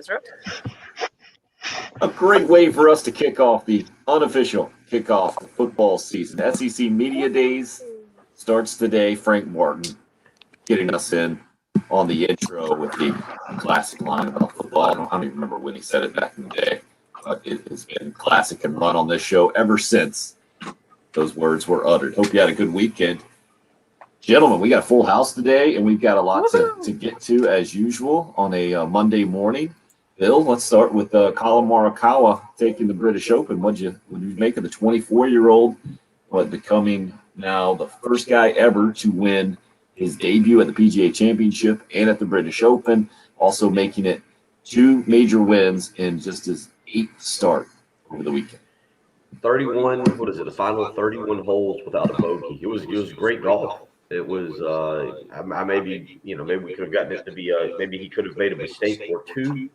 Ezra. A great way for us to kick off the unofficial kickoff of football season. SEC Media Days starts today. Frank Martin getting us in on the intro with the classic line about football. I don't even remember when he said it back in the day, but it has been classic and run on this show ever since those words were uttered. Hope you had a good weekend. Gentlemen, we got a full house today, and we've got a lot to get to as usual on a Monday morning. Bill, let's start with Colin Morikawa taking the British Open. What did you make of the 24-year-old, becoming now the first guy ever to win his debut at the PGA Championship and at the British Open, also making it 2 major wins in just his 8th start over the weekend. 31, what is it, the final 31 holes without a bogey. It was great golf. It was, maybe we could have gotten it to be, maybe he could have made a mistake or two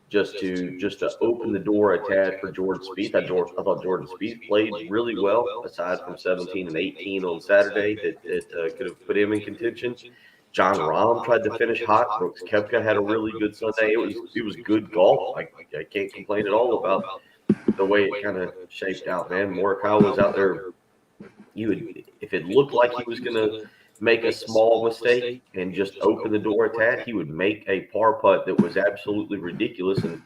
just to open the door a tad for Jordan Spieth. I thought Jordan Spieth played really well, aside from 17 and 18 on Saturday that could have put him in contention. Jon Rahm tried to finish hot. Brooks Koepka had a really good Sunday. It was good golf. I can't complain at all about the way it kind of shaped out, man. Morikawa was out there. If it looked like he was going to make a small mistake and just open the door a tad, he would make a par putt that was absolutely ridiculous and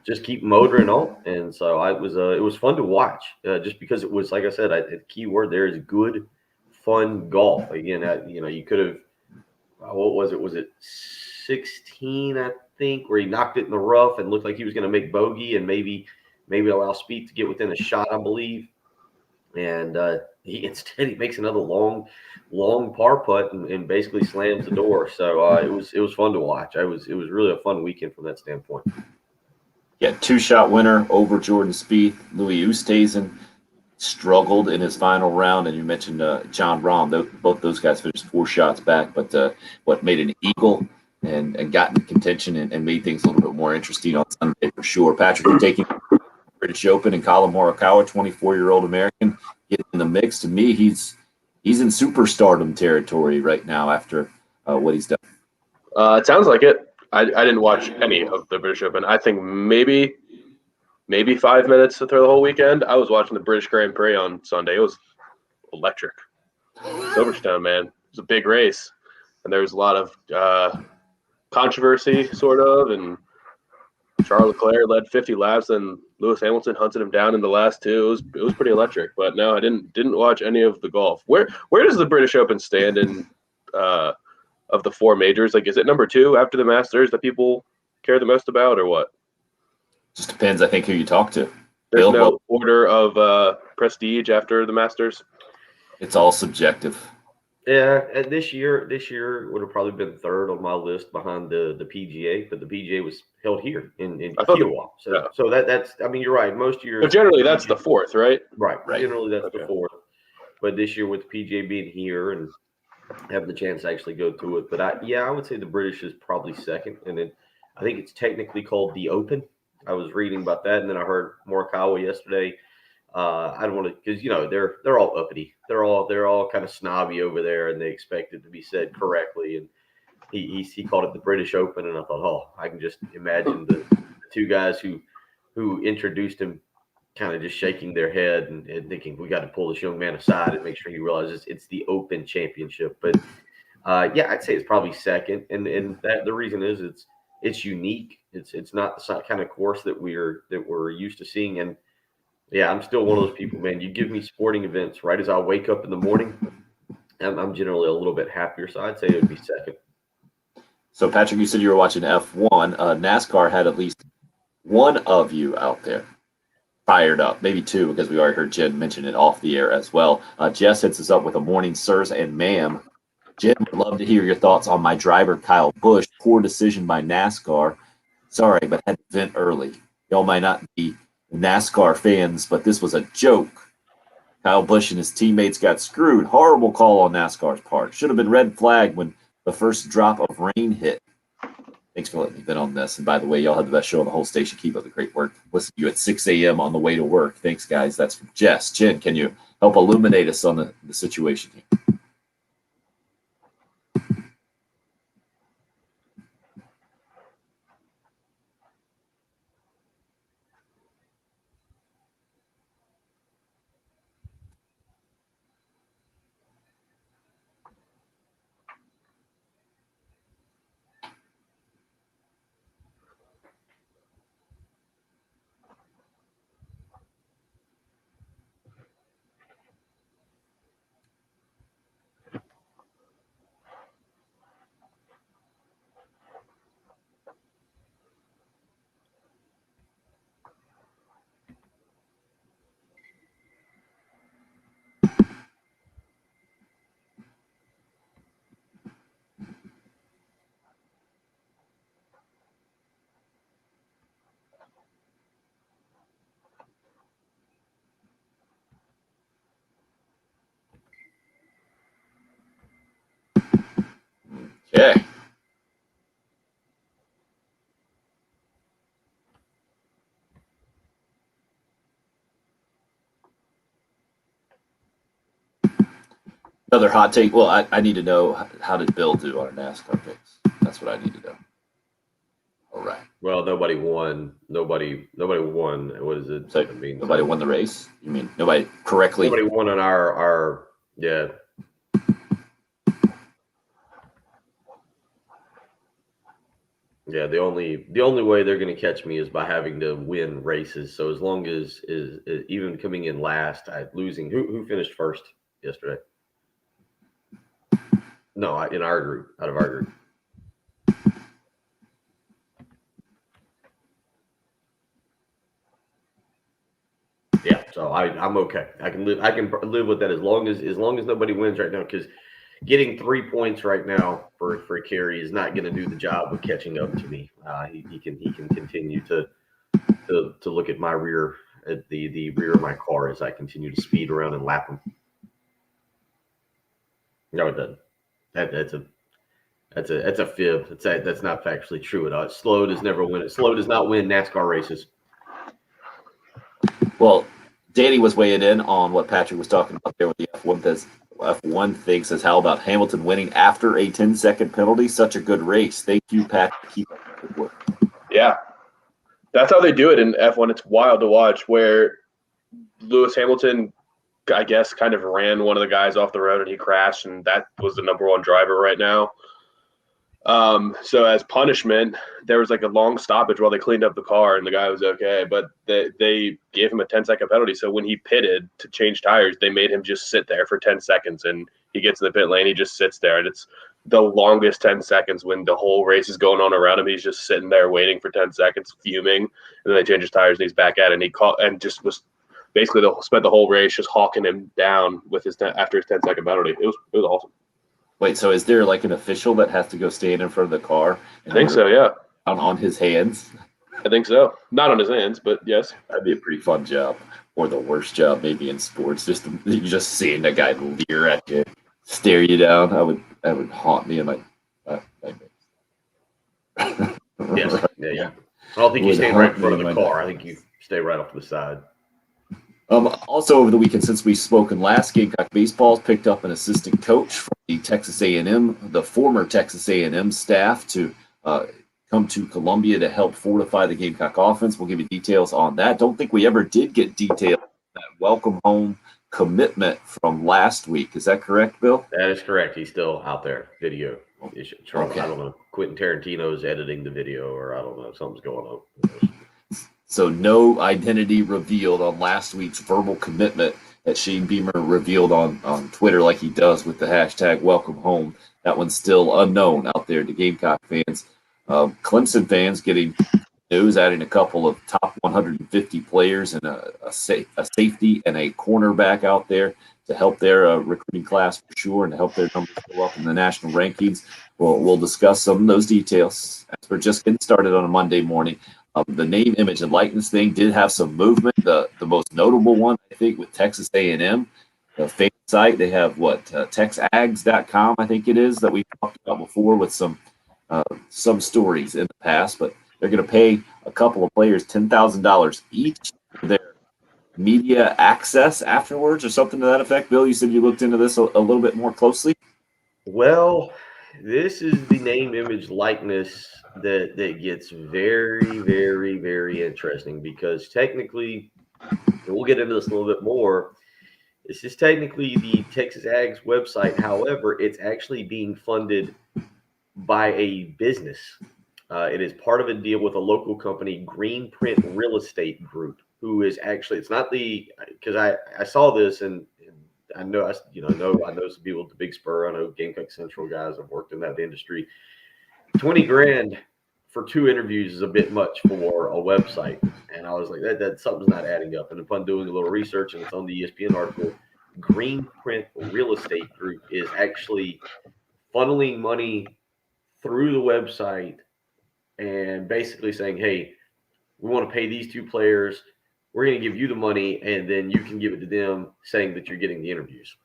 just keep motoring on. And so it was fun to watch, just because it was, like I said, the key word there is good, fun golf. Again, you could have, what was it? Was it 16, I think, where he knocked it in the rough and looked like he was going to make bogey and maybe allow Spieth to get within a shot, I believe. And he makes another long par putt and basically slams the door. So it was fun to watch. It was really a fun weekend from that standpoint. Yeah, 2-shot winner over Jordan Spieth. Louis Oosthuizen struggled in his final round, and you mentioned Jon Rahm. Both those guys finished 4 shots back, but what made an eagle and got in contention and made things a little bit more interesting on Sunday for sure. Patrick, you're taking British Open and Colin Morikawa, 24-year-old American, getting in the mix. To me, he's in superstardom territory right now after what he's done. It sounds like it. I didn't watch any of the British Open. I think maybe 5 minutes through the whole weekend. I was watching the British Grand Prix on Sunday. It was electric. Silverstone, man. It was a big race, and there was a lot of controversy, sort of, and Charles Leclerc led 50 laps, and Lewis Hamilton hunted him down in the last 2. It was pretty electric. But no, I didn't watch any of the golf. Where does the British Open stand in of the 4 majors? Like, is it number 2 after the Masters that people care the most about, or what? Just depends, I think, who you talk to. There's Bill, no order of prestige after the Masters. It's all subjective. Yeah, and this year would have probably been 3rd on my list behind the PGA, but the PGA was held here in Kiowa. So that's, I mean, you're right. Most years, but generally that's the 4th, right? Right. Generally that's the 4th. But this year with the PGA being here and having the chance to actually go to it, but I would say the British is probably 2nd, and then I think it's technically called the Open. I was reading about that, and then I heard Morikawa yesterday. I don't want to, because they're all uppity. They're all kind of snobby over there, and they expect it to be said correctly. And he called it the British Open, and I thought, I can just imagine the 2 guys who introduced him kind of just shaking their head and thinking, we got to pull this young man aside and make sure he realizes it's the Open Championship. But I'd say it's probably 2nd, and that the reason is it's unique. It's not the kind of course that we're used to seeing. And yeah, I'm still one of those people, man. You give me sporting events right as I wake up in the morning, I'm generally a little bit happier. So I'd say it would be 2nd. So, Patrick, you said you were watching F1. NASCAR had at least one of you out there fired up, maybe 2, because we already heard Jen mention it off the air as well. Jess hits us up with a morning, sirs and ma'am. Jen, would love to hear your thoughts on my driver, Kyle Busch. Poor decision by NASCAR. Sorry, but had to vent early. Y'all might not be NASCAR fans, but this was a joke. Kyle Busch and his teammates got screwed. Horrible call on NASCAR's part. Should have been red flag when the first drop of rain hit. Thanks for letting me vent on this. And by the way, y'all have the best show on the whole station. Keep up the great work. Listen to you at 6 a.m. on the way to work. Thanks, guys. That's from Jess. Jen, can you help illuminate us on the situation here? Okay. Another hot take. Well, I need to know, how did Bill do on our NASCAR picks? That's what I need to know. All right. Well, nobody won. Nobody won. What is it? So I mean, nobody won the race? You mean nobody correctly? nobody won on our yeah. Yeah, the only way they're going to catch me is by having to win races. So as long as is even coming in last, losing. Who finished first yesterday? No, in our group, out of our group. Yeah, so I'm okay. I can live with that as long as nobody wins right now, because getting 3 points right now for Kerry is not going to do the job of catching up to me. He can continue to look at my rear, at the rear of my car, as I continue to speed around and lap him. No, it doesn't. That's a fib. That's not factually true at all. Slow does never win. Slow does not win NASCAR races. Well, Danny was weighing in on what Patrick was talking about there with the F1 thing. Says, how about Hamilton winning after a 10-second penalty? Such a good race. Thank you, Patrick. Keep up the good work. Yeah, that's how they do it in F1. It's wild to watch, where Lewis Hamilton, I guess, kind of ran one of the guys off the road and he crashed, and that was the number one driver right now. So as punishment, there was like a long stoppage while they cleaned up the car, and the guy was okay, but they gave him a 10-second penalty. So when he pitted to change tires, they made him just sit there for 10 seconds, and he gets in the pit lane, he just sits there, and it's the longest 10 seconds when the whole race is going on around him. He's just sitting there waiting for 10 seconds, fuming, and then they change his tires, and he's back at it, and he caught and just was basically spent the whole race just hawking him down with after his 10-second penalty. It was awesome. Wait, so is there like an official that has to go stand in front of the car? I think so, yeah. On his hands? I think so. Not on his hands, but yes. That'd be a pretty fun job. Or the worst job maybe in sports. You just seeing that guy leer at you, stare you down. That would haunt me in my Yes. Yeah. I don't think you stand right in front of the car. I think you stay right off to the side. Also, over the weekend, since we've spoken last, Gamecock Baseball's picked up an assistant coach from the Texas A&M, the former Texas A&M staff, to come to Columbia to help fortify the Gamecock offense. We'll give you details on that. Don't think we ever did get details on that welcome home commitment from last week. Is that correct, Bill? That is correct. He's still out there. Video. Okay. I don't know. Quentin Tarantino's editing the video, or I don't know. Something's going on. So no identity revealed on last week's verbal commitment that Shane Beamer revealed on Twitter, like he does with the hashtag welcome home. That one's still unknown out there to Gamecock fans. Clemson fans getting news, adding a couple of top 150 players and a safety and a cornerback out there to help their recruiting class for sure, and to help their numbers go up in the national rankings. We'll discuss some of those details as we're just getting started on a Monday morning. The name, image, and likeness thing did have some movement. The most notable one, I think, with Texas A&M, the fan site. They have texags.com, I think it is, that we talked about before with some stories in the past. But they're going to pay a couple of players $10,000 each for their media access afterwards, or something to that effect. Bill, you said you looked into this a little bit more closely. Well, this is the name, image, likeness that gets very, very, very interesting, because technically, and we'll get into this a little bit more, this is technically the Texas Ags website. However, it's actually being funded by a business. It is part of a deal with a local company, Greenprint Real Estate Group, who is actually, it's not because I saw this, and I know I know some people at the Big Spur. I know Gamecock Central guys have worked in that industry. $20,000 for 2 interviews is a bit much for a website, and I was like, that something's not adding up. And upon doing a little research, and it's on the ESPN article, Greenprint Real Estate Group is actually funneling money through the website and basically saying, hey, we want to pay these 2 players. We're going to give you the money, and then you can give it to them, saying that you're getting the interviews.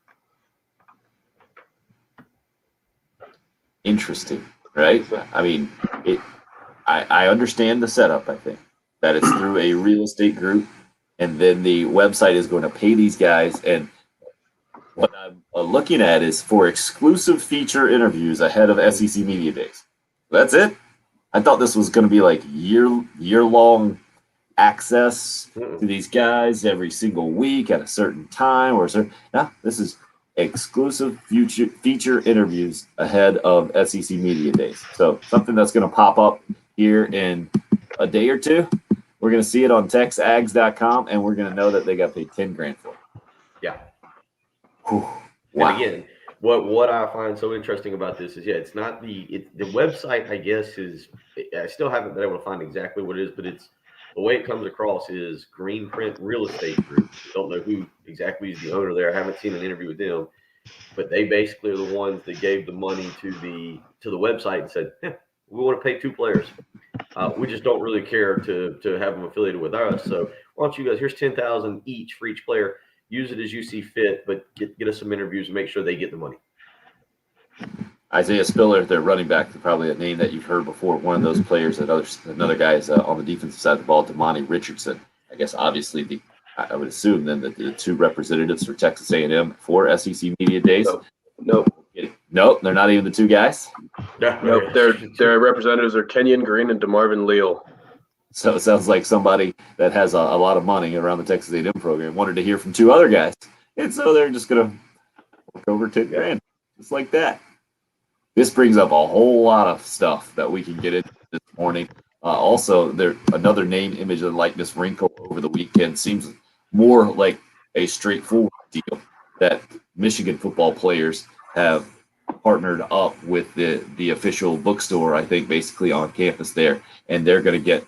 interesting, right? I mean, it. I understand the setup. I think that it's through a real estate group, and then the website is going to pay these guys. And what I'm looking at is for exclusive feature interviews ahead of SEC Media Days. That's it. I thought this was going to be like year long access to these guys every single week at a certain time or certain. No, this is exclusive future feature interviews ahead of SEC Media Days. So something that's going to pop up here in a day or two. We're going to see it on TexAgs.com, and we're going to know that they got paid $10,000 for it. Yeah. Whew. Wow. And again, what I find so interesting about this is, it's not the website. I guess I still haven't been able to find exactly what it is, but it's the way it comes across is Green Print Real Estate Group. Don't know who exactly is the owner there. I haven't seen an interview with them, but they basically are the ones that gave the money to the website and said, we want to pay 2 players. We just don't really care to have them affiliated with us. So why don't you guys? Here's 10,000 each for each player. Use it as you see fit, but get us some interviews and make sure they get the money. Isaiah Spiller, their running back, probably a name that you've heard before. One of those players. Another guy is on the defensive side of the ball, Damani Richardson. I guess obviously I would assume then that the 2 representatives for Texas A&M for SEC Media Days. Nope. Nope, they're not even the 2 guys. Nope. Their representatives are Kenyon Green and DeMarvin Leal. So it sounds like somebody that has a lot of money around the Texas A&M program wanted to hear from 2 other guys, and so they're just going to work over $10,000, just like that. This brings up a whole lot of stuff that we can get into this morning. Also, there another name, image, and likeness wrinkle over the weekend seems more like a straightforward deal that Michigan football players have partnered up with the official bookstore, I think, basically on campus there, and they're going to get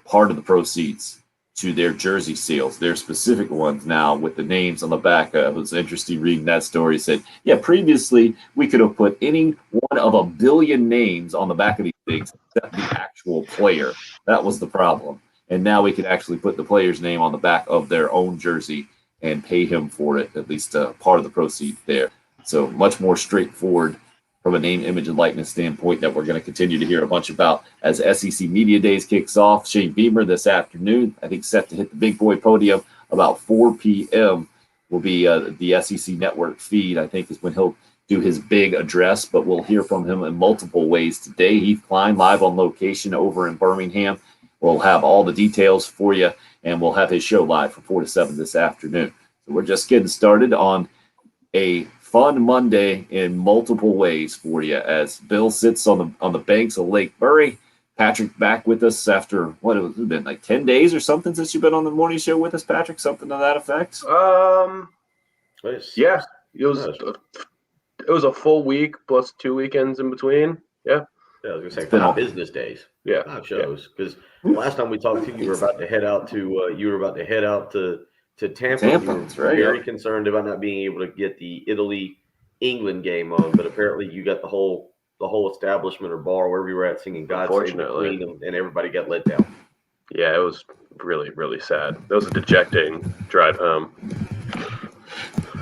part of the proceeds to their jersey sales, their specific ones now with the names on the back. It was interesting reading that story. It said, previously we could have put any one of a billion names on the back of these things except the actual player. That was the problem. And now we could actually put the player's name on the back of their own jersey and pay him for it, at least part of the proceeds there. So much more straightforward from a name, image, and likeness standpoint that we're going to continue to hear a bunch about as SEC Media Days kicks off. Shane Beamer this afternoon, I think, set to hit the big boy podium about 4 p.m. will be the SEC Network feed, I think, is when he'll do his big address, but we'll hear from him in multiple ways today. Heath Klein live on location over in Birmingham. We'll have all the details for you, and we'll have his show live from 4 to 7 this afternoon. So we're just getting started on a fun Monday in multiple ways for you as Bill sits on the banks of Lake Murray. Patrick back with us after what it's been like 10 days or something since you've been on the morning show with us, Patrick. Something to that effect. Yeah, it was a full week plus 2 weekends in between. Yeah, I was gonna say 5 business days. Yeah, 5 shows. Because last time we talked to you, you were about to head out to Tampa. You were very concerned about not being able to get the Italy-England game on, but apparently you got the whole establishment or bar wherever you were at singing "God Save the Queen," and everybody got let down. Yeah, it was really, really sad. It was a dejecting drive home.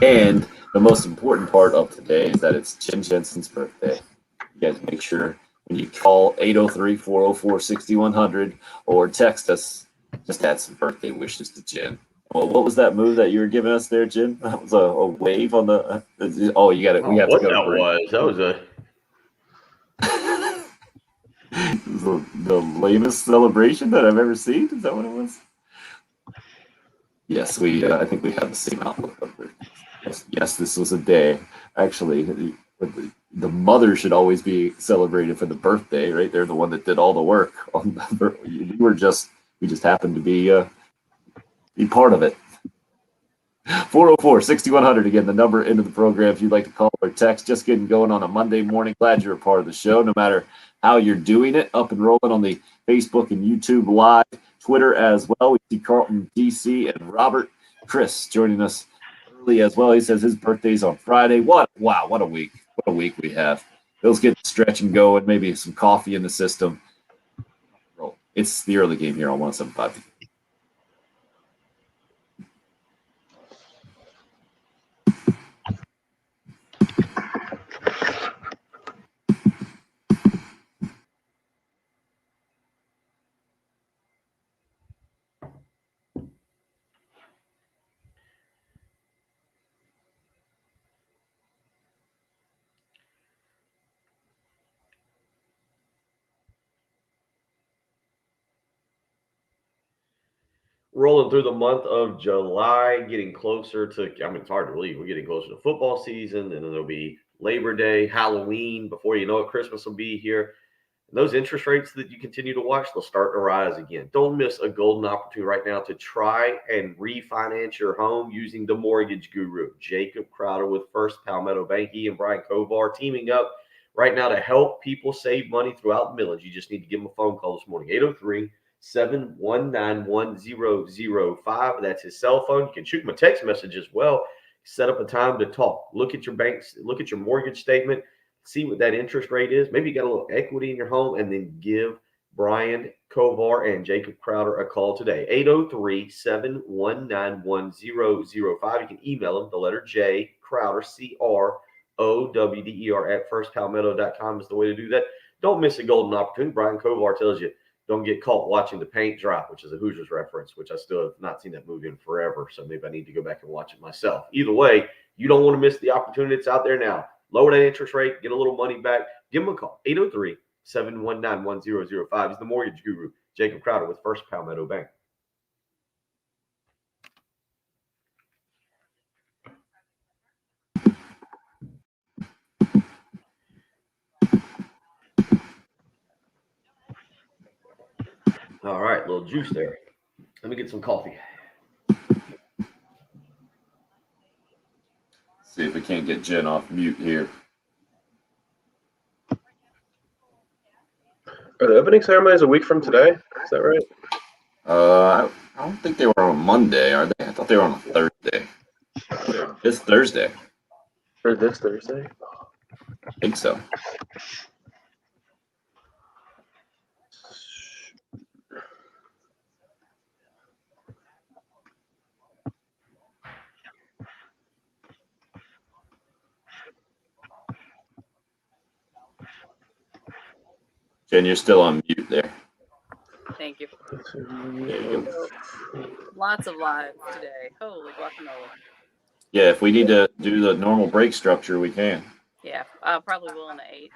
And the most important part of today is that it's Jen Jensen's birthday. You guys make sure when you call 803-404-6100 or text us, just add some birthday wishes to Jen. Well, what was that move that you were giving us there, Jen? That was a wave on the. Oh, you got it. We have to go. That was the lamest celebration that I've ever seen. Is that what it was? Yes, I think we have the same outlook of it. Yes, this was a day. Actually, the mother should always be celebrated for the birthday, right? They're the one that did all the work. We just happened to be part of it. 404-6100, again, the number into the program if you'd like to call or text. Just getting going on a Monday morning. Glad you're a part of the show, no matter how you're doing it. Up and rolling on the Facebook and YouTube Live, Twitter as well. We see Carlton DC and Robert Chris joining us early as well. He says his birthday's on Friday. What a week. What a week we have. Bill's getting stretching going, maybe some coffee in the system. It's the early game here on 107.5. rolling through the month of July, getting closer to, I mean, it's hard to believe we're getting closer to football season, and then there'll be Labor Day, Halloween. Before you know it, Christmas will be here. And those interest rates that you continue to watch, they'll start to rise again. Don't miss a golden opportunity right now to try and refinance your home using the mortgage guru, Jacob Crowder with First Palmetto Bank. He and Brian Kovar teaming up right now to help people save money throughout the village. You just need to give them a phone call this morning, 803-719-1005. That's his cell phone. You can shoot him a text message as well. Set up a time to talk. Look at your banks, look at your mortgage statement, see what that interest rate is. Maybe you got a little equity in your home, and then give Brian Kovar and Jacob Crowder a call today. 803-719-1005. You can email them, the letter J, Crowder, CROWDER at firstpalmetto.com is the way to do that. Don't miss a golden opportunity. Brian Kovar tells you, don't get caught watching the paint dry, which is a Hoosiers reference, which I still have not seen that movie in forever. So maybe I need to go back and watch it myself. Either way, you don't want to miss the opportunity that's out there now. Lower that interest rate, get a little money back. Give him a call, 803-719-1005. He's the mortgage guru, Jacob Crowder with First Palmetto Bank. All right, little juice there. Let me get some coffee. See if we can't get Jen off mute here. Are the opening ceremonies a week from today? Is that right? I don't think they were on Monday, are they? I thought they were on a Thursday. It's Thursday. Or this Thursday? I think so. Jen, you're still on mute there. Thank you. There you go. Lots of live today. Holy guacamole. Yeah, if we need to do the normal break structure, we can. Yeah, probably will in the 8.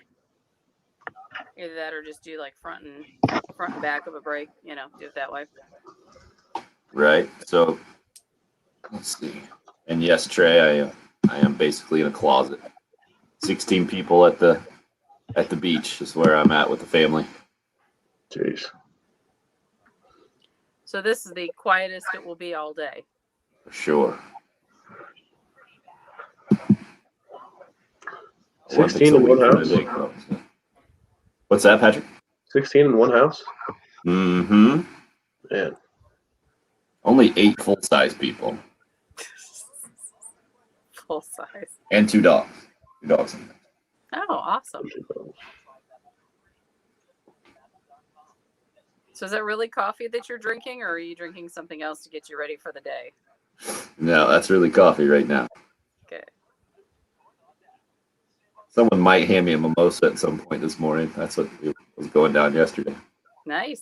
Either that or just do like front and back of a break. Do it that way. Right. So let's see. And yes, Trey, I am basically in a closet. 16 people at the beach is where I'm at with the family. Jeez. So this is the quietest it will be all day. For sure. 16 in one house? What's that, Patrick? 16 in one house? Mm-hmm. Man. Only 8 full-size people. Full size. And 2 dogs. 2 dogs in there. Oh, awesome. So is that really coffee that you're drinking, or are you drinking something else to get you ready for the day? No, that's really coffee right now. Okay. Someone might hand me a mimosa at some point this morning. That's what was going down yesterday. Nice.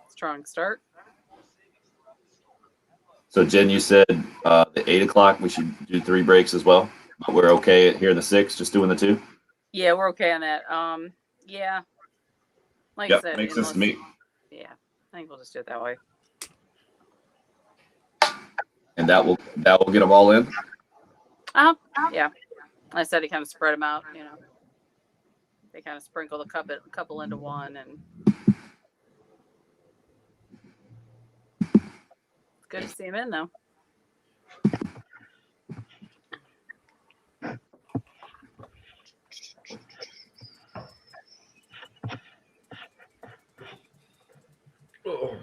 Strong start. So, Jen, you said at 8 o'clock we should do 3 breaks as well, but we're okay here in the 6, just doing the 2? Yeah, we're okay on that. Yeah. Like I said, makes sense to me. Yeah, I think we'll just do it that way. And that will get them all in? Yeah. I said to kind of spread them out, They kind of sprinkle the couple into one, and it's good to see them in, though. Oh.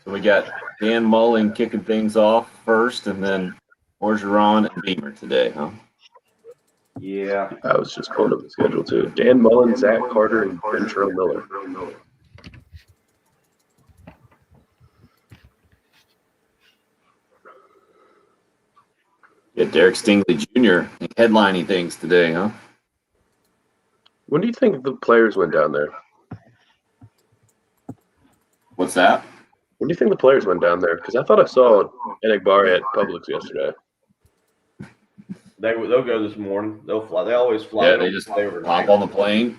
So we got Dan Mullen kicking things off first, and then Orgeron and Beamer today, huh? Yeah. I was just pulling up the schedule, too. Dan Mullen, Zach Carter, and Ventrell Miller. Yeah, Derek Stingley Jr. headlining things today, huh? When do you think the players went down there? What's that? When do you think the players went down there? Because I thought I saw Enagbare at Publix yesterday. They'll go this morning. They'll fly. They always fly. Yeah, they just hop on the plane,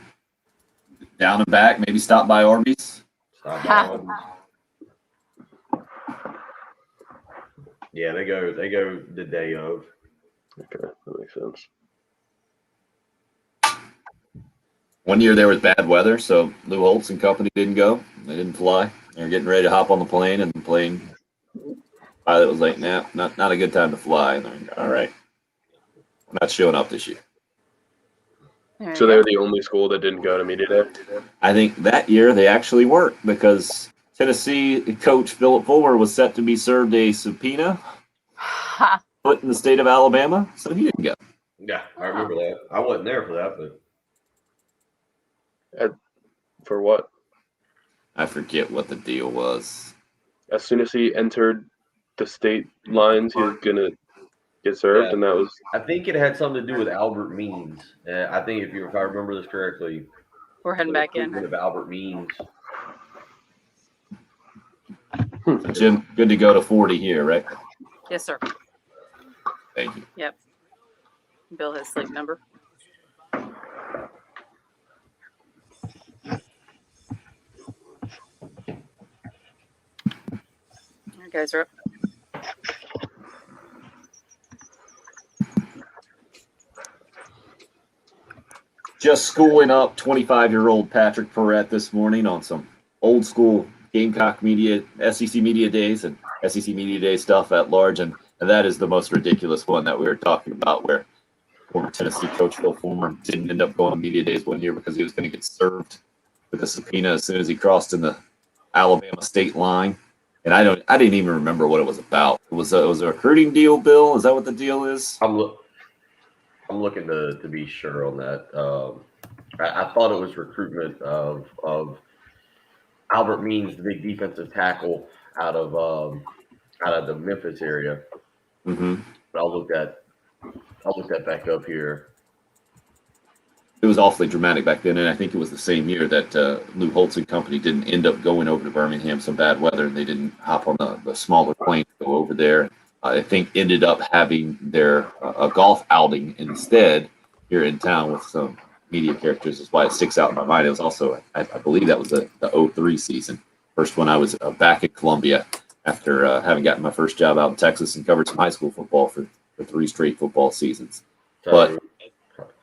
down and back, maybe stop by Arby's. Stop by Arby's. Yeah, they go the day of. Okay, that makes sense. One year there was bad weather, so Lou Holtz and company didn't go. They didn't fly. They were getting ready to hop on the plane, and the plane pilot was like, "Nah, not a good time to fly." And they're like, "All right, I'm not showing up this year." There So you they go. were the only school that didn't go to media day? I think that year they actually weren't because Tennessee coach Philip Fulmer was set to be served a subpoena Ha. put in the state of Alabama, so he didn't go. Yeah, I remember that. I wasn't there for that, but For what? I forget what the deal was. As soon as he entered the state lines, he was going to get served, Yeah. and that was I think it had something to do with Albert Means. I think if I remember this correctly, We're heading back in. of Albert Means. So Jim, good to go to 40 here, right? Yes, sir. Thank you. Yep. Bill has sleep number. You guys are up. Just schooling up 25-year-old Patrick Perrette this morning on some old school Gamecock media, SEC media days and SEC media day stuff at large. And that is the most ridiculous one that we were talking about, where former Tennessee coach Phil Fulmer didn't end up going on media days one year because he was going to get served with a subpoena as soon as he crossed in the Alabama state line. And I didn't even remember what it was about. It was a recruiting deal, Bill? Is that what the deal is? I'm looking to be sure on that. I thought it was recruitment of Albert Means, the big defensive tackle out of the Memphis area. Mm-hmm. But I'll look that back up here. It was awfully dramatic back then, and I think it was the same year that Lou Holtz and company didn't end up going over to Birmingham, some bad weather, and they didn't hop on the smaller plane to go over there. I think ended up having their a golf outing instead here in town with some media characters. That's why it sticks out in my mind. It was also, I believe that was the 03 season. First one I was back in Columbia after having gotten my first job out in Texas and covered some high school football for 3 straight football seasons. So, But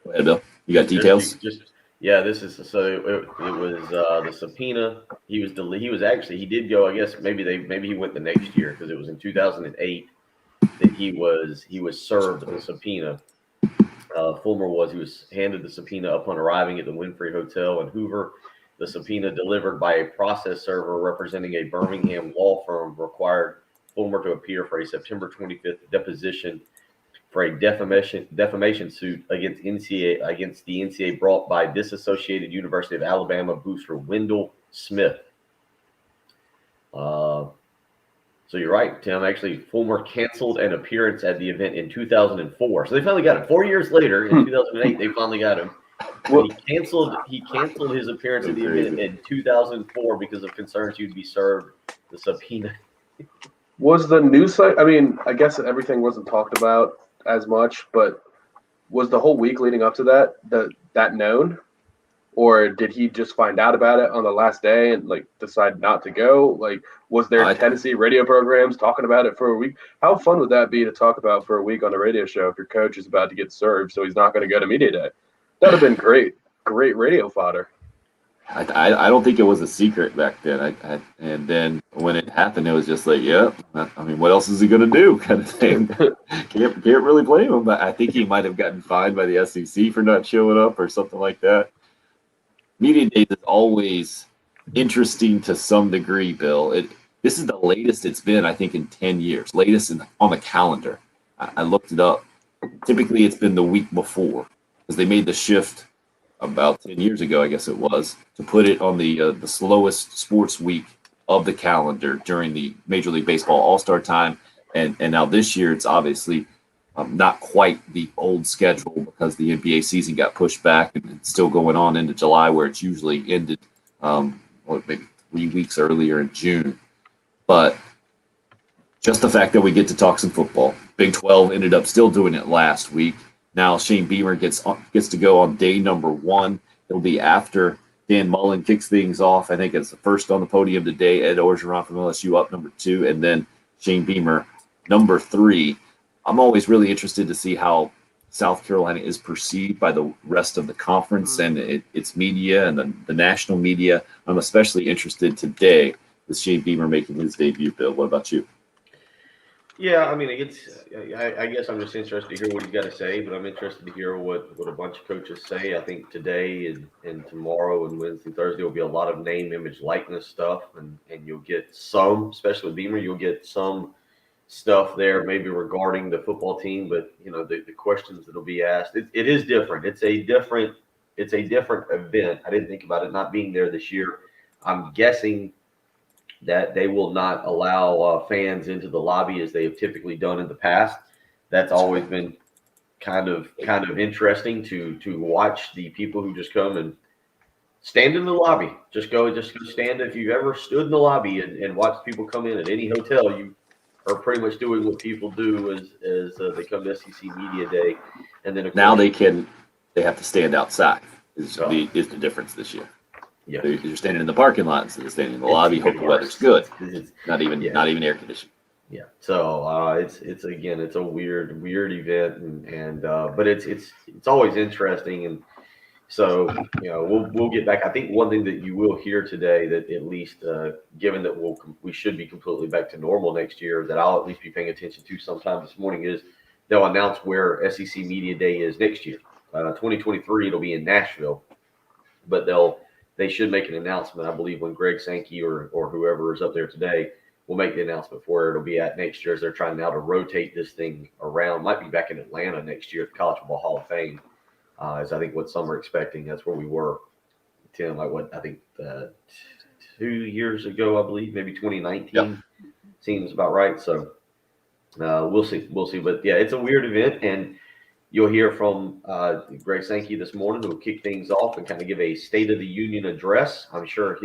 go ahead, Bill. You got details? This is so it was the subpoena. He did go. I guess maybe he went the next year because it was in 2008 that he was served a subpoena. Fulmer was handed the subpoena upon arriving at the Winfrey Hotel in Hoover. The subpoena delivered by a process server representing a Birmingham law firm required Fulmer to appear for a September 25th deposition for a defamation suit against the NCAA brought by Disassociated University of Alabama booster Wendell Smith. So you're right, Tim. Actually, Fulmer canceled an appearance at the event in 2004. So they finally got him. 4 years later, in 2008, they finally got him. He canceled his appearance at the event in 2004 because of concerns he'd be served the subpoena. Was the news site? I mean, I guess everything wasn't talked about as much, but was the whole week leading up to that known, or did he just find out about it on the last day and decide not to go? Was there Tennessee radio programs talking about it for a week? How fun would that be to talk about for a week on a radio show if your coach is about to get served, so he's not going to go to media day? That'd have been great radio fodder. I don't think it was a secret back then. And then when it happened, it was just like, yeah. I mean, what else is he going to do, kind of thing. Can't really blame him. But I think he might have gotten fined by the SEC for not showing up or something like that. Media days is always interesting to some degree, Bill. This is the latest it's been, I think, in 10 years. Latest on the calendar. I looked it up. Typically, it's been the week before because they made the shift about 10 years ago, I guess it was, to put it on the slowest sports week of the calendar during the Major League Baseball All-Star time. And now this year, it's obviously Not quite the old schedule because the NBA season got pushed back and it's still going on into July, where it's usually ended maybe 3 weeks earlier in June. But just the fact that we get to talk some football. Big 12 ended up still doing it last week. Now Shane Beamer gets to go on day number 1. It'll be after Dan Mullen kicks things off. I think it's the first on the podium today. Ed Orgeron from LSU up number 2, and then Shane Beamer number 3. I'm always really interested to see how South Carolina is perceived by the rest of the conference and its media and the national media. I'm especially interested today with Shane Beamer making his debut. Bill, what about you? Yeah, I mean, I guess I'm just interested to hear what he's got to say, but I'm interested to hear what a bunch of coaches say. I think today and tomorrow and Wednesday, Thursday will be a lot of name, image, likeness stuff, and you'll get some, especially with Beamer, you'll get some stuff there maybe regarding the football team, but the questions that'll be asked, it is different. It's a different event. I didn't think about it not being there this year. I'm guessing that they will not allow fans into the lobby as they have typically done in the past. That's always been kind of interesting to watch the people who just come and stand in the lobby. Just go stand. If you've ever stood in the lobby and watched people come in at any hotel, you are pretty much doing what people do as they come to SEC Media Day. And then now they have to stand outside is the difference this year. Yeah, so you're standing in the parking lot instead of standing in the lobby. Hope the weather's good. Not even air conditioning. Yeah. So it's a weird event, and but it's always interesting, and so we'll get back. I think one thing that you will hear today, that at least given that we should be completely back to normal next year, that I'll at least be paying attention to sometime this morning, is they'll announce where SEC Media Day is next year. 2023 it'll be in Nashville, but they should make an announcement, I believe, when Greg Sankey or whoever is up there today will make the announcement for where it'll be at next year, as they're trying now to rotate this thing around. Might be back in Atlanta next year at the College Football Hall of Fame, is I think what some are expecting. That's where we were, Tim, I think 2 years ago, I believe, maybe 2019. Yep. Seems about right. So we'll see. But, yeah, it's a weird event, and you'll hear from Greg Sankey this morning, who will kick things off and kind of give a State of the Union address. I'm sure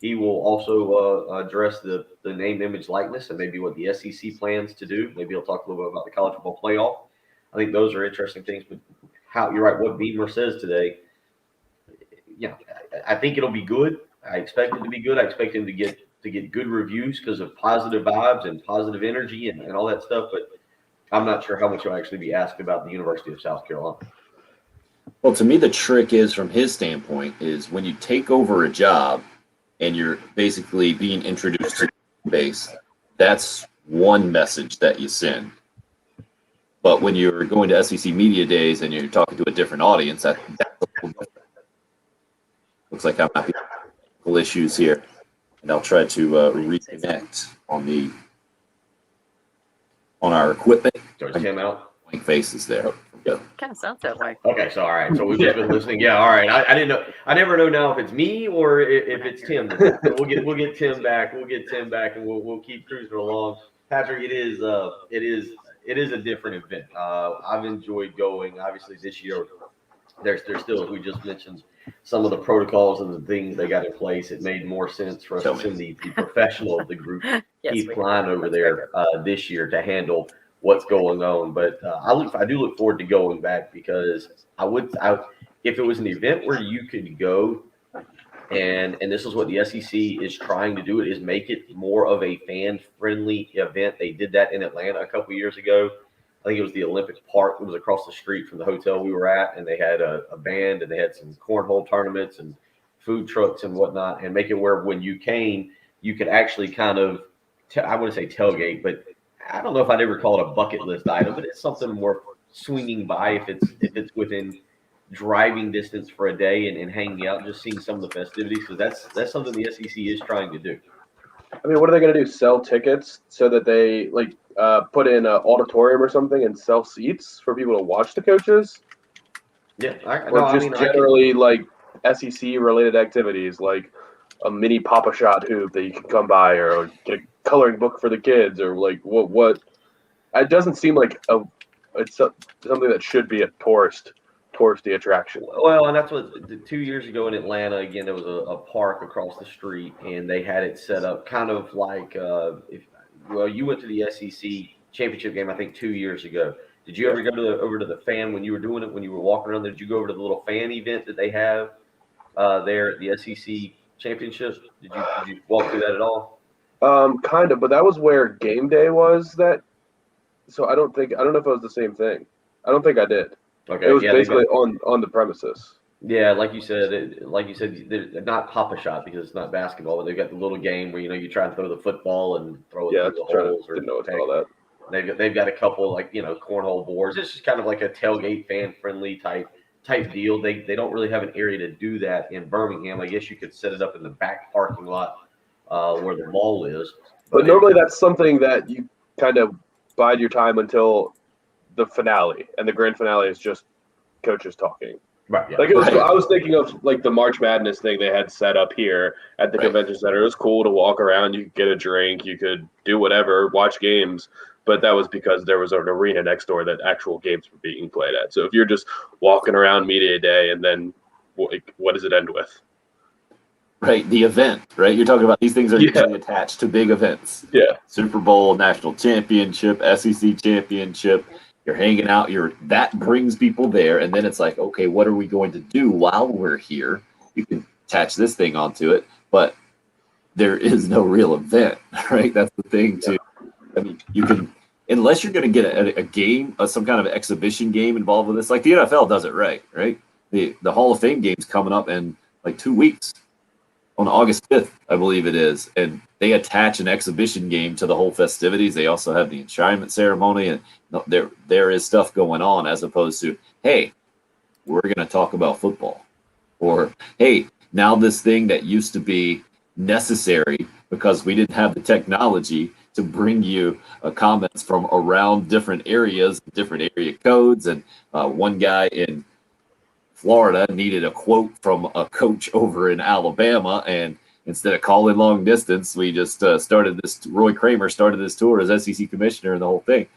he will also address the name, image, likeness, and maybe what the SEC plans to do. Maybe he'll talk a little bit about the college football playoff. I think those are interesting things. But you're right, what Beamer says today, I think it'll be good. I expect it to be good. I expect him to get good reviews because of positive vibes and positive energy and all that stuff. But I'm not sure how much you'll actually be asked about the University of South Carolina. Well, to me, the trick is, from his standpoint, is when you take over a job and you're basically being introduced to the base, that's one message that you send. But when you're going to SEC Media Days and you're talking to a different audience, that's a little different. Looks like I'm having technical issues here, and I'll try to reconnect on our equipment. So is Tim out? Blank faces there. Go. Kind of sounds that way. Okay, so all right, so we've just been listening. Yeah, all right. I didn't know. I never know now if it's me or if it's Tim. So we'll get Tim back. We'll get Tim back, and we'll keep cruising along. Patrick, it is a different event. I've enjoyed going. Obviously, this year there's still, as we just mentioned, some of the protocols and the things they got in place. It made more sense for us to send the professional of the group, Keith Klein, over there this year to handle what's going on. But I do look forward to going back, because if it was an event where you could go, and this is what the SEC is trying to do, is make it more of a fan-friendly event. They did that in Atlanta a couple years ago. I think it was the Olympic Park. It was across the street from the hotel we were at, and they had a band, and they had some cornhole tournaments and food trucks and whatnot, and make it where when you came, you could actually kind of, I wouldn't say tailgate, but I don't know if I'd ever call it a bucket list item, but it's something more swinging by if it's within driving distance for a day and hanging out and just seeing some of the festivities, because that's something the SEC is trying to do. I mean, what are they going to do? Sell tickets so that they put in an auditorium or something and sell seats for people to watch the coaches? Yeah, generally SEC related activities, like a mini Papa Shot hoop that you can come by, or get a coloring book for the kids, or what? It doesn't seem like It's something that should be a touristy attraction. Well, and that's what 2 years ago in Atlanta. Again, there was a park across the street, and they had it set up kind of like you went to the SEC championship game, I think 2 years ago. Did you ever go over to the fan when you were doing it, when you were walking around there? Did you go over to the little fan event that they have there at the SEC championship? Did you walk through that at all? Kind of, but that was where game day was. So I don't know if it was the same thing. I don't think I did. Okay, it was basically on the premises. Yeah, like you said, they're not Papa Shot because it's not basketball, but they've got the little game where you try and throw the football and throw it through the holes. Didn't know it's all that. They've got a couple cornhole boards. It's just kind of like a tailgate fan friendly type deal. They don't really have an area to do that in Birmingham. I guess you could set it up in the back parking lot where the mall is. But normally that's something that you kind of bide your time until the finale, and the grand finale is just coaches talking. Right. Yeah. Like I was thinking of like the March Madness thing they had set up here at the convention center. It was cool to walk around. You could get a drink. You could do whatever, watch games. But that was because there was an arena next door that actual games were being played at. So if you're just walking around media day, and then what does it end with? Right, the event, right? You're talking about these things are usually attached to big events. Yeah. Super Bowl, national championship, SEC championship. You're hanging out. That brings people there, and then it's like, okay, what are we going to do while we're here? You can attach this thing onto it, but there is no real event, right? That's the thing too. I mean, you can, unless you're going to get a game, some kind of exhibition game involved with this, like the NFL does it right? The Hall of Fame game's coming up in like 2 weeks. On August 5th, I believe it is, and they attach an exhibition game to the whole festivities. They also have the enshrinement ceremony, and there is stuff going on as opposed to, hey, we're going to talk about football, or hey, now this thing that used to be necessary because we didn't have the technology to bring you comments from around different areas, different area codes, and one guy in Florida needed a quote from a coach over in Alabama, and instead of calling long distance, we just started this. Roy Kramer started this tour as SEC commissioner and the whole thing.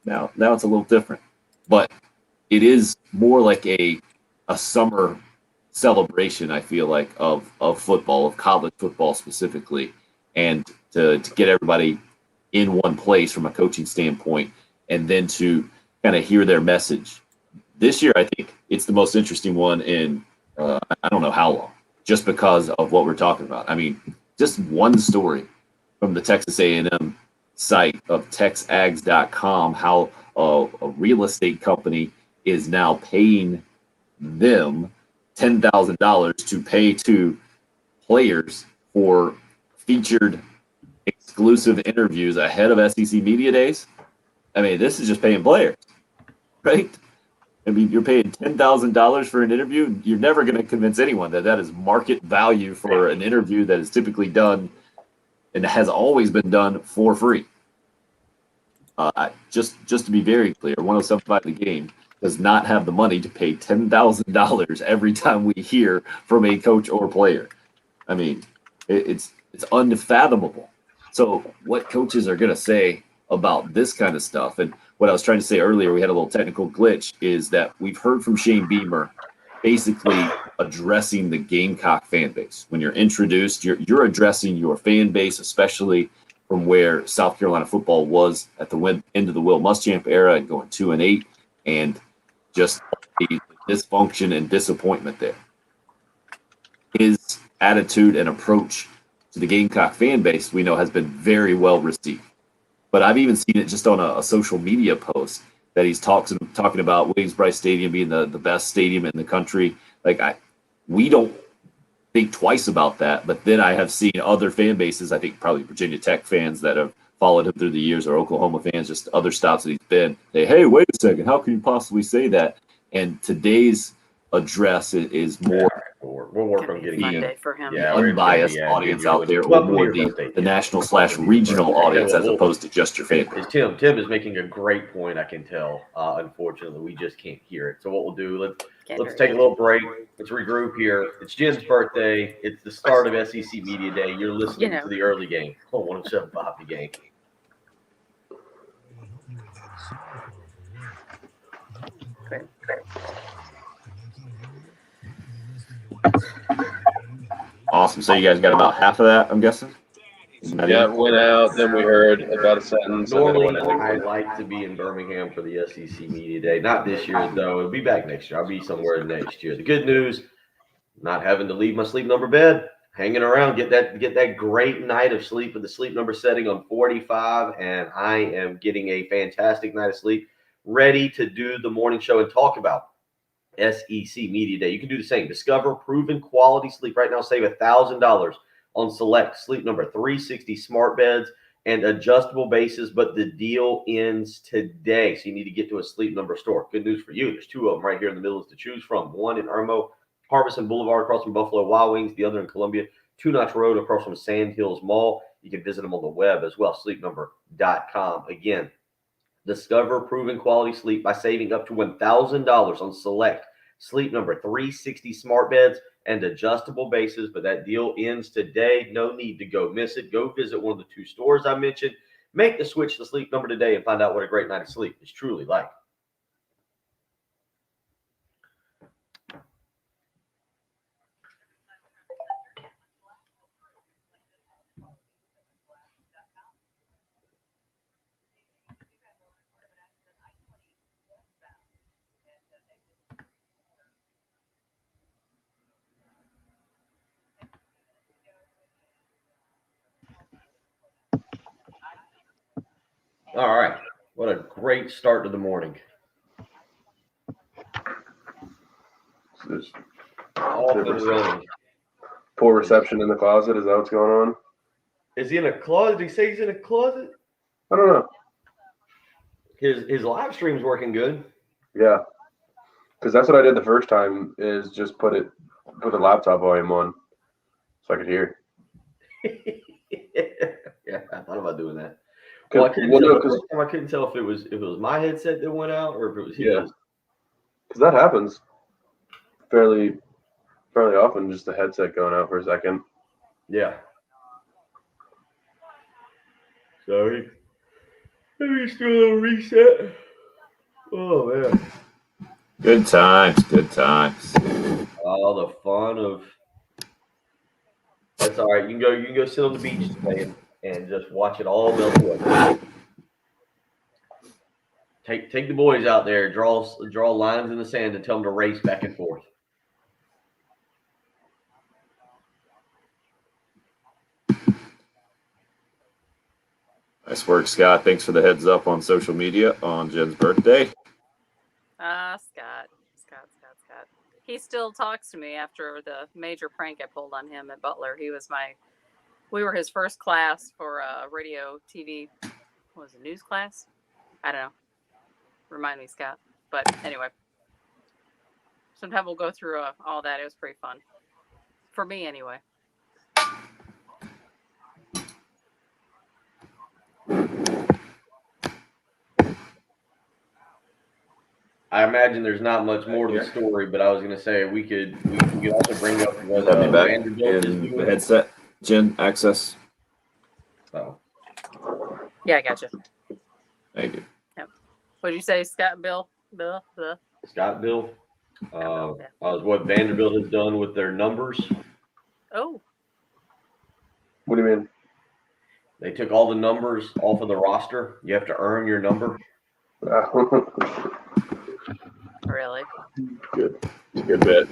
Now it's a little different, but it is more like a summer celebration. I feel like of football, of college football specifically, and to get everybody in one place from a coaching standpoint, and then to kind of hear their message. This year, I think it's the most interesting one in I don't know how long, just because of what we're talking about. I mean, just one story from the Texas A&M site of texags.com, how a real estate company is now paying them $10,000 to pay to players for featured exclusive interviews ahead of SEC Media Days. I mean, this is just paying players, right? I mean, you're paying $10,000 for an interview. You're never going to convince anyone that is market value for an interview that is typically done and has always been done for free. Just to be very clear, 107.5 The Game does not have the money to pay $10,000 every time we hear from a coach or player. I mean, it's unfathomable. So what coaches are going to say about this kind of stuff? And what I was trying to say earlier, we had a little technical glitch, is that we've heard from Shane Beamer basically addressing the Gamecock fan base. When you're introduced, you're addressing your fan base, especially from where South Carolina football was at the end of the Will Muschamp era and going 2-8, and just the dysfunction and disappointment there. His attitude and approach to the Gamecock fan base, we know, has been very well received. But I've even seen it just on a social media post that he's talking about Williams-Brice Stadium being the best stadium in the country. Like, we don't think twice about that. But then I have seen other fan bases, I think probably Virginia Tech fans that have followed him through the years, or Oklahoma fans, just other stops that he's been, say, hey, wait a second, how can you possibly say that? And today's address is more we'll work on getting Monday for him. unbiased audience out there, or more the national/regional audience as opposed to just your favorite. Tim is making a great point. I can tell. Unfortunately, we just can't hear it. So what we'll do? Let's take a little break. Let's regroup here. It's Jen's birthday. It's the start of SEC Media Day. You're listening to the early game on 107.5 The Game. Great. Awesome. So you guys got about half of that, I'm guessing? Isn't that Yeah, it? it went out. Then we heard about a sentence. And then it Normally, went out. I like to be in Birmingham for the SEC Media Day. Not this year, though. It'll be back next year. I'll be somewhere next year. The good news, not having to leave my sleep number bed, hanging around, get that great night of sleep with the sleep number setting on 45, and I am getting a fantastic night of sleep, ready to do the morning show and talk about SEC Media Day. You can do the same. Discover proven quality sleep right now. Save $1,000 on select Sleep Number 360 smart beds and adjustable bases, but the deal ends today. So you need to get to a Sleep Number store. Good news for you. There's two of them right here in the middle to choose from. One in Irmo, Harbison Boulevard across from Buffalo Wild Wings. The other in Columbia, Two Notch Road across from Sand Hills Mall. You can visit them on the web as well, sleepnumber.com. Again, discover proven quality sleep by saving up to $1,000 on select Sleep Number 360 smart beds and adjustable bases, but that deal ends today. No need to go miss it. Go visit one of the two stores I mentioned. Make the switch to Sleep Number today and find out what a great night of sleep is truly like. All right. What a great start to the morning. There's Off and running. poor reception in the closet. Is that what's going on? Is he in a closet? Did he say he's in a closet? I don't know. His live stream's working good. Yeah, because that's what I did the first time. Is just put the laptop volume on, so I could hear. Yeah, I thought about doing that. Well, I couldn't tell if it was my headset that went out or if it was his. Yeah, because that happens fairly often. Just the headset going out for a second. Yeah. Sorry. Maybe just do a little reset. Oh man. Good times. Good times. Oh, the fun of. That's all right. You can go sit on the beach today and just watch it all melt away. Take the boys out there, draw lines in the sand, and tell them to race back and forth. Nice work, Scott. Thanks for the heads up on social media on Jen's birthday. Scott. He still talks to me after the major prank I pulled on him at Butler. We were his first class for radio, TV. What was it, news class? I don't know. Remind me, Scott. But anyway, sometime we'll go through all that. It was pretty fun. For me, anyway. I imagine there's not much more to the story, but I was going to say we could also bring up what Have me back Vanderbilt is in the doing. headset. Jen, access. Oh. Yeah, I got you. Thank you. What did you say, Scott? Bill? Scott Bill. What Vanderbilt has done with their numbers. Oh. What do you mean? They took all the numbers off of the roster. You have to earn your number. Really? Good. It's a good bit.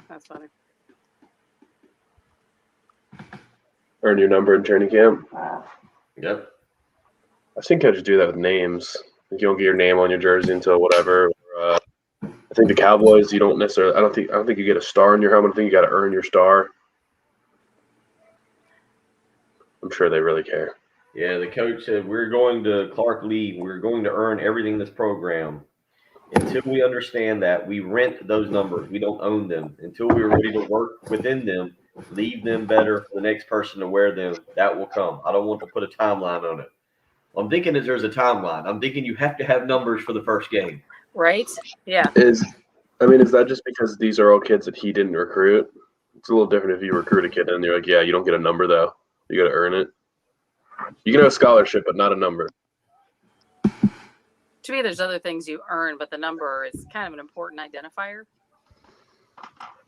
That's funny. Earn your number in training camp. Yep. I think I just do that with names. Like you don't get your name on your jersey until whatever. I think the Cowboys, you don't necessarily. I don't think you get a star in your helmet. I think you got to earn your star. I'm sure they really care. Yeah, the coach said we're going to Clark Lee. We're going to earn everything in this program. Until we understand that, we rent those numbers. We don't own them. Until we're ready to work within them, leave them better for the next person to wear them. That will come. I don't want to put a timeline on it. I'm thinking that there's a timeline. I'm thinking you have to have numbers for the first game. Right? Yeah. Is that just because these are all kids that he didn't recruit? It's a little different if you recruit a kid and you're like, yeah, you don't get a number though. You got to earn it. You can have a scholarship, but not a number. To me, there's other things you earn, but the number is kind of an important identifier.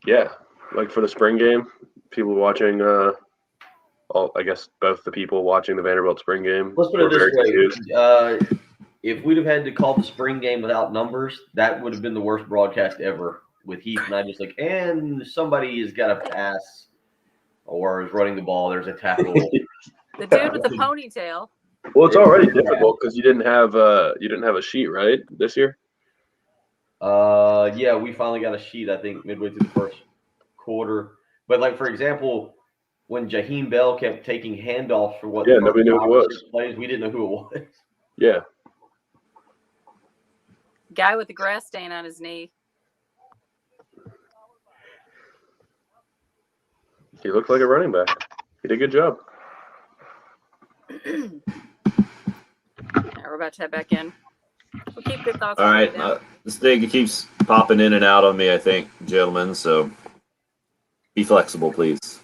Yeah, like for the spring game, people watching. I guess both the people watching the Vanderbilt spring game Let's put were it this very way. confused. If we'd have had to call the spring game without numbers, that would have been the worst broadcast ever. With Heath and I just like, and somebody has got a pass or is running the ball. There's a tackle. The dude with the ponytail. Well, it's already difficult because you didn't have a sheet, right, this year. Yeah, we finally got a sheet, I think, midway through the first quarter. But like, for example, when Jaheim Bell kept taking handoffs for what Yeah, the nobody knew who it was. plays, we didn't know who it was. Yeah. Guy with the grass stain on his knee. He looked like a running back. He did a good job. Yeah, we're about to head back in. We'll keep good thoughts. All on right. it down. This thing keeps popping in and out on me, I think, gentlemen. So be flexible, please.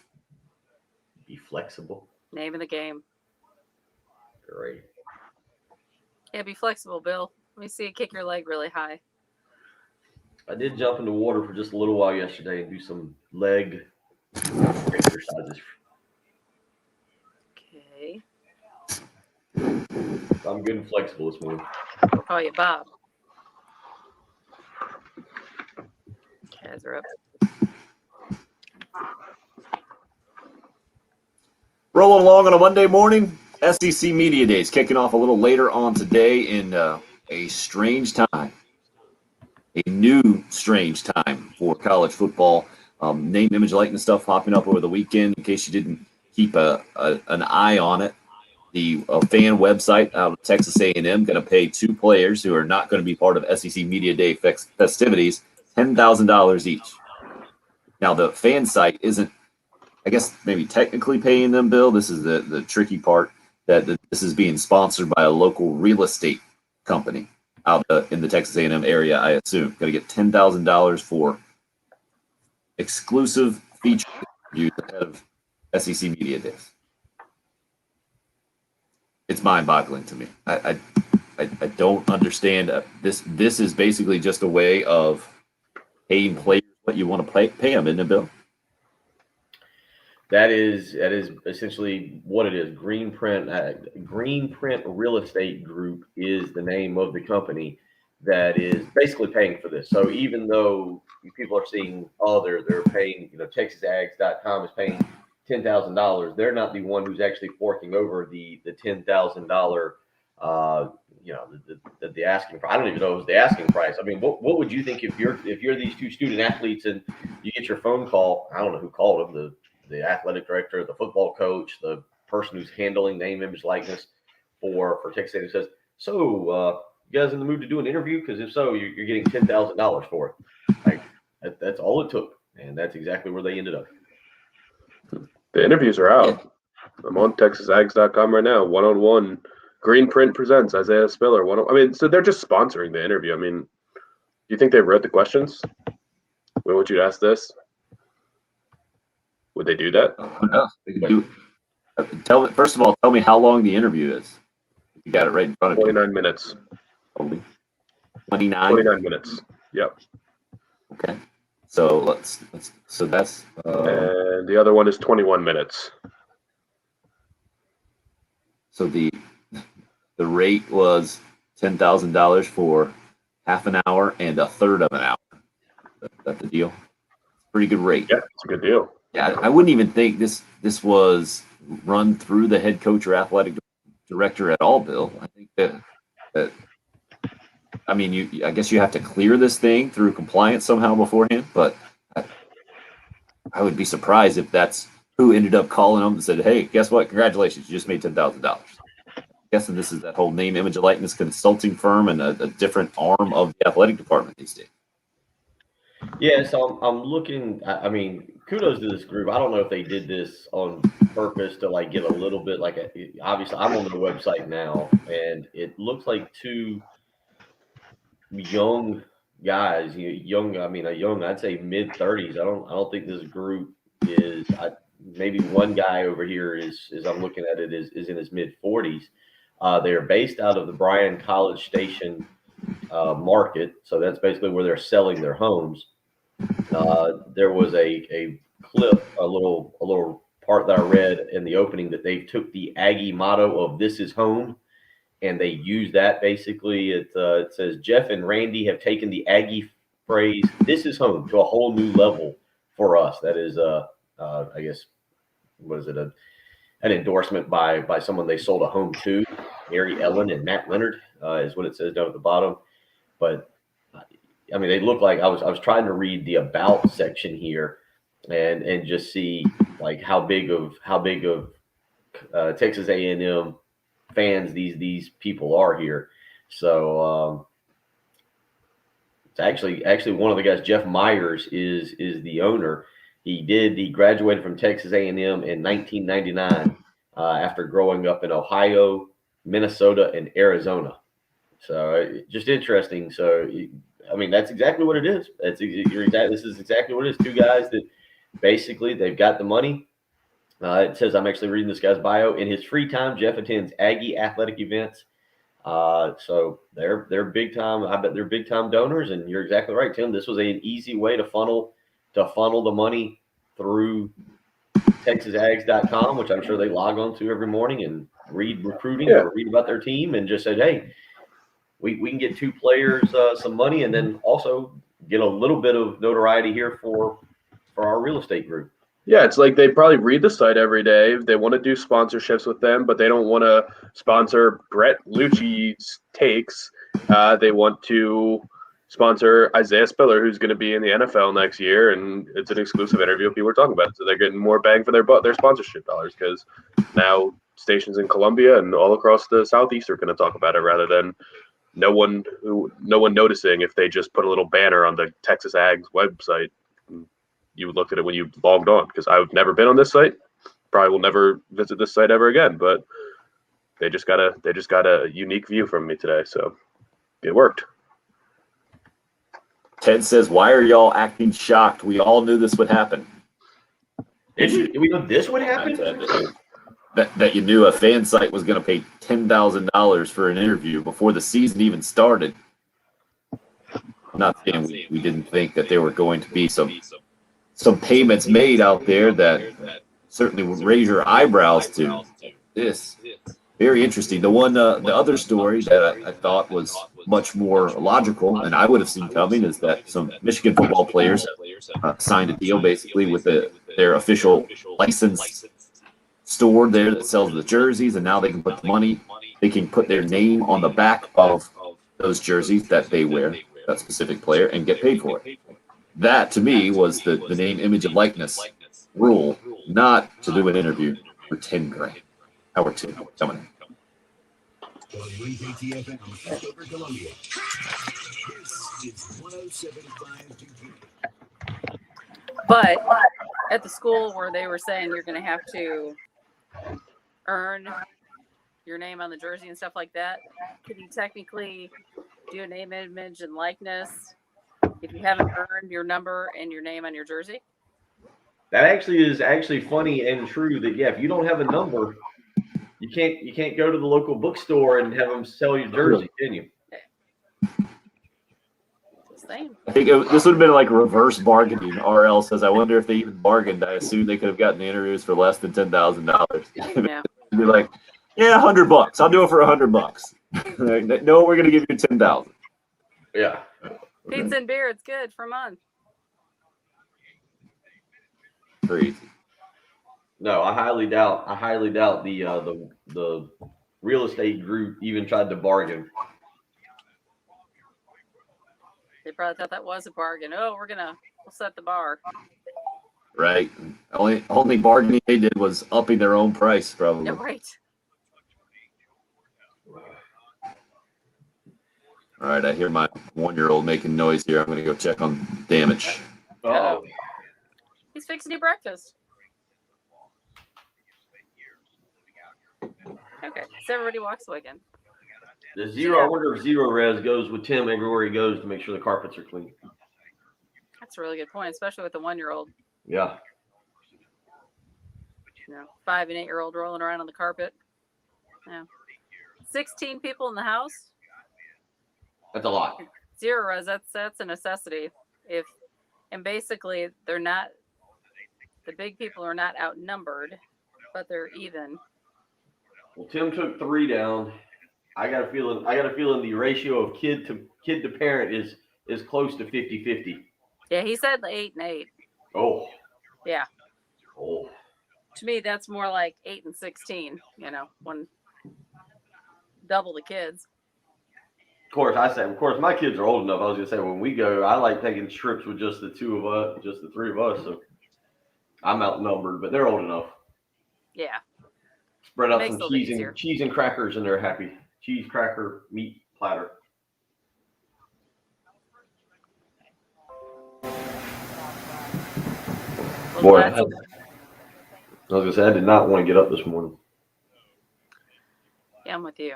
Be flexible. Name of the game. Great. Yeah, be flexible, Bill. Let me see you kick your leg really high. I did jump in the water for just a little while yesterday and do some leg exercises. Okay. I'm good and flexible this morning. We'll call you Bob. Cats are up. Rolling along on a Monday morning. SEC Media Days kicking off a little later on today in a strange time. A new strange time for college football. Name, image, likeness stuff popping up over the weekend. In case you didn't keep an eye on it, the fan website out of Texas A&M going to pay two players who are not going to be part of SEC Media Day festivities $10,000 each. Now, the fan site isn't, I guess, maybe technically paying them, Bill. This is the tricky part, that this is being sponsored by a local real estate company out in the Texas A&M area, I assume. Going to get $10,000 for exclusive feature interviews ahead of SEC Media Days. It's mind-boggling to me. I don't understand. This is basically just a way of paying players what you want to pay them, isn't it, Bill? That is essentially what it is. Greenprint Real Estate Group is the name of the company that is basically paying for this. So even though people are seeing, they're paying, TexasAgs.com is paying $10,000, they're not the one who's actually forking over the $10,000. The asking price. I don't even know if it was the asking price. I mean, what would you think if you're these two student athletes and you get your phone call? I don't know who called them, the athletic director, the football coach, the person who's handling name, image, likeness for Texas A&M says, "So, you guys in the mood to do an interview? Because if so, you're getting $10,000 for it." Like that's all it took, and that's exactly where they ended up. The interviews are out. I'm on TexasAgs.com right now. One-on-one. Greenprint presents Isaiah Spiller. So they're just sponsoring the interview. I mean, do you think they wrote the questions? When would you ask this? Would they do that? Who knows? They could do. First of all, tell me how long the interview is. You got it right in front of you. 29 minutes. Only 29. 29 minutes. Yep. Okay. So so that's and the other one is 21 minutes. So the rate was $10,000 for half an hour and a third of an hour. That's the deal. Pretty good rate. Yeah, it's a good deal. Yeah, I wouldn't even think this was run through the head coach or athletic director at all, Bill. I think that I mean, I guess you have to clear this thing through compliance somehow beforehand, but I would be surprised if that's who ended up calling them and said, "Hey, guess what? Congratulations, you just made $10,000." Guessing this is that whole name, image, and likeness consulting firm and a different arm of the athletic department these days. Yeah, so I'm looking. I mean, kudos to this group. I don't know if they did this on purpose to like get a little bit obviously I'm on the website now, and it looks like two young guys. I'd say mid-30s. I don't think this group is. Maybe one guy over here is I'm looking at it is in his mid-40s. They are based out of the Bryan College Station market. So that's basically where they're selling their homes. There was a clip, a little part that I read in the opening that they took the Aggie motto of "This is home," and they used that basically. It says Jeff and Randy have taken the Aggie phrase "This is home" to a whole new level for us. That is, I guess, what is it? An endorsement by someone they sold a home to, Mary Ellen and Matt Leonard, is what it says down at the bottom. But I mean, they look like I was trying to read the about section here, and just see like how big of Texas A&M fans these people are here. So it's actually one of the guys, Jeff Myers, is the owner. He graduated from Texas A&M in 1999 after growing up in Ohio, Minnesota, and Arizona. So just interesting. So I mean, that's exactly what it is. This is exactly what it is. Two guys that basically they've got the money. It says, I'm actually reading this guy's bio. In his free time, Jeff attends Aggie athletic events. So they're big time. I bet they're big time donors. And you're exactly right, Tim. This was an easy way to funnel the money through TexasAgs.com, which I'm sure they log on to every morning and read recruiting or read about their team, and just said, hey, we can get two players some money, and then also get a little bit of notoriety here for our real estate group. Yeah, it's like they probably read the site every day. They want to do sponsorships with them, but they don't want to sponsor Brett Lucci's takes. They want to sponsor Isaiah Spiller, who's going to be in the NFL next year, and it's an exclusive interview people are talking about it. So they're getting more bang for their sponsorship dollars, because now stations in Columbia and all across the Southeast are going to talk about it, rather than no one noticing if they just put a little banner on the Texas Ags website. You would look at it when you logged on, because I've never been on this site. Probably will never visit this site ever again, but they just got a unique view from me today, so it worked. Ted says, "Why are y'all acting shocked? We all knew this would happen." Did we know this would happen? That you knew a fan site was going to pay $10,000 for an interview before the season even started. I'm not saying we didn't think that there were going to be some payments made out there that certainly would raise your eyebrows to this. Very interesting. The other story that I thought was much more logical, and I would have seen coming, is that some Michigan football players signed a deal basically with their official licensed store there that sells the jerseys, and now they can put the money, they can put their name on the back of those jerseys that they wear, that specific player, and get paid for it. That, to me, was the name, image, and likeness rule, not to do an interview for $10,000. Hour 2 coming in. WPTFM, Estover, Columbia. This is 107.5. But at the school where they were saying you're going to have to earn your name on the jersey and stuff like that, can you technically do a name, image, and likeness if you haven't earned your number and your name on your jersey? That is funny and true. That if you don't have a number, you can't go to the local bookstore and have them sell your jersey, can you? I think this would have been like reverse bargaining. RL says, I wonder if they even bargained. I assume they could have gotten the interviews for less than $10,000. Yeah. Be like, yeah, $100. I'll do it for $100. No, we're gonna give you 10,000. Yeah. Pizza and beer, it's good for a month. Crazy. No, I highly doubt the real estate group even tried to bargain. They probably thought that was a bargain. Oh, we'll set the bar. Right. Only bargaining they did was upping their own price, probably. Yeah, right. All right, I hear my 1-year-old making noise here. I'm going to go check on damage. Oh, He's fixing you breakfast. Okay, so everybody walks away again. the zero. I wonder if zero res goes with Tim everywhere he goes to make sure the carpets are clean. That's a really good point, especially with the 1-year-old. Yeah. 5 and 8-year-old rolling around on the carpet. Yeah. 16 people in the house. That's a lot. 0 res. That's a necessity. And basically they're not. The big people are not outnumbered, but they're even. Well, Tim took 3 down. I got a feeling the ratio of kid to parent is close to 50-50. Yeah, he said 8 and 8. Oh. Yeah. Oh. To me, that's more like 8 and 16. When double the kids. Of course, my kids are old enough. I was gonna say when we go, I like taking trips with just the 2 of us, just the 3 of us. So I'm outnumbered, but they're old enough. Yeah. Spread out Makes some it a little easier. cheese and crackers, and they're happy. Cheese, cracker, meat platter. Well, Boy, that's- I was gonna say I did not want to get up this morning. Yeah, I'm with you.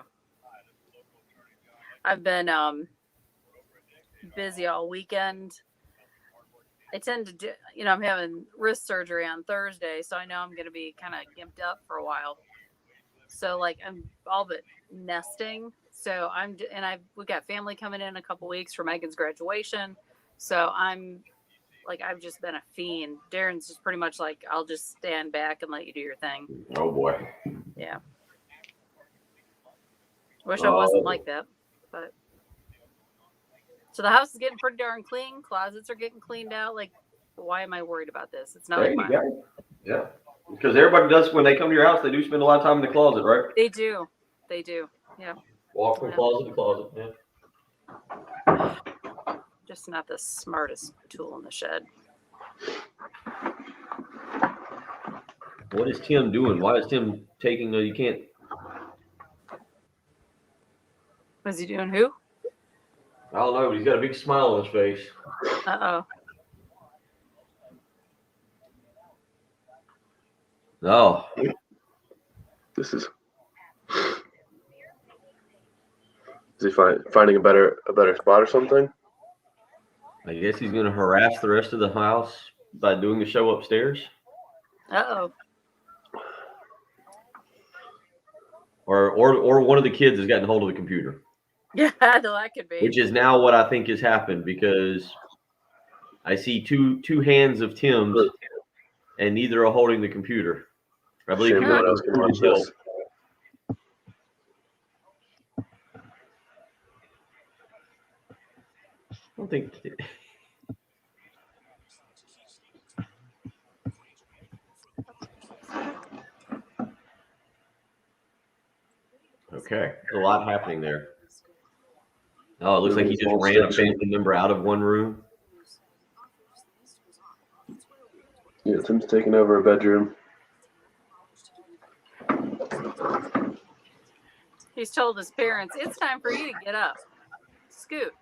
I've been busy all weekend. I tend to do, I'm having wrist surgery on Thursday, so I know I'm going to be kind of gimped up for a while. So like I'm all but nesting. So we got family coming in a couple weeks for Megan's graduation. So I've just been a fiend. Darren's just pretty much like, I'll just stand back and let you do your thing. Oh boy. Yeah. Wish I wasn't like that, but. So the house is getting pretty darn clean. Closets are getting cleaned out. Like, why am I worried about this? It's not There like you go. Yeah. Because everybody does, when they come to your house, they do spend a lot of time in the closet, right? They do. Yeah. Walk from closet to closet. Yeah. Just not the smartest tool in the shed. What is Tim doing? Why is Tim taking you can't? Was he doing who? I don't know, but he's got a big smile on his face. Uh-oh. No. This is. Is he finding a better spot or something? I guess he's going to harass the rest of the house by doing the show upstairs. Uh-oh. Or one of the kids has gotten hold of the computer. Yeah, that could be. Which is now what I think has happened, because I see two hands of Tim's and neither are holding the computer. I believe Shame no one else can watch this. I don't think. Okay, there's a lot happening there. Oh, it looks like he just ran a family member out of one room. Yeah, Tim's taking over a bedroom. He's told his parents, it's time for you to get up. Scoot.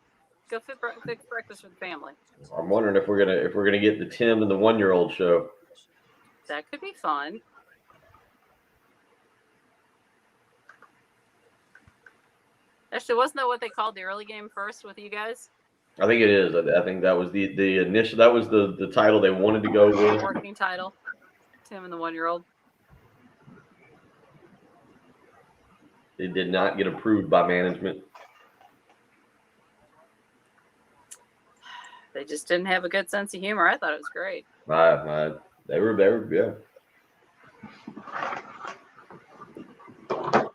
Go fix breakfast for the family. I'm wondering if we're gonna get the Tim and the 1-year-old show. That could be fun. Actually, wasn't that what they called the early game first with you guys? I think it is. I think that was the initial. That was the title they wanted to go with. Working title. Tim and the 1-year-old. It did not get approved by management. They just didn't have a good sense of humor. I thought it was great. They were yeah.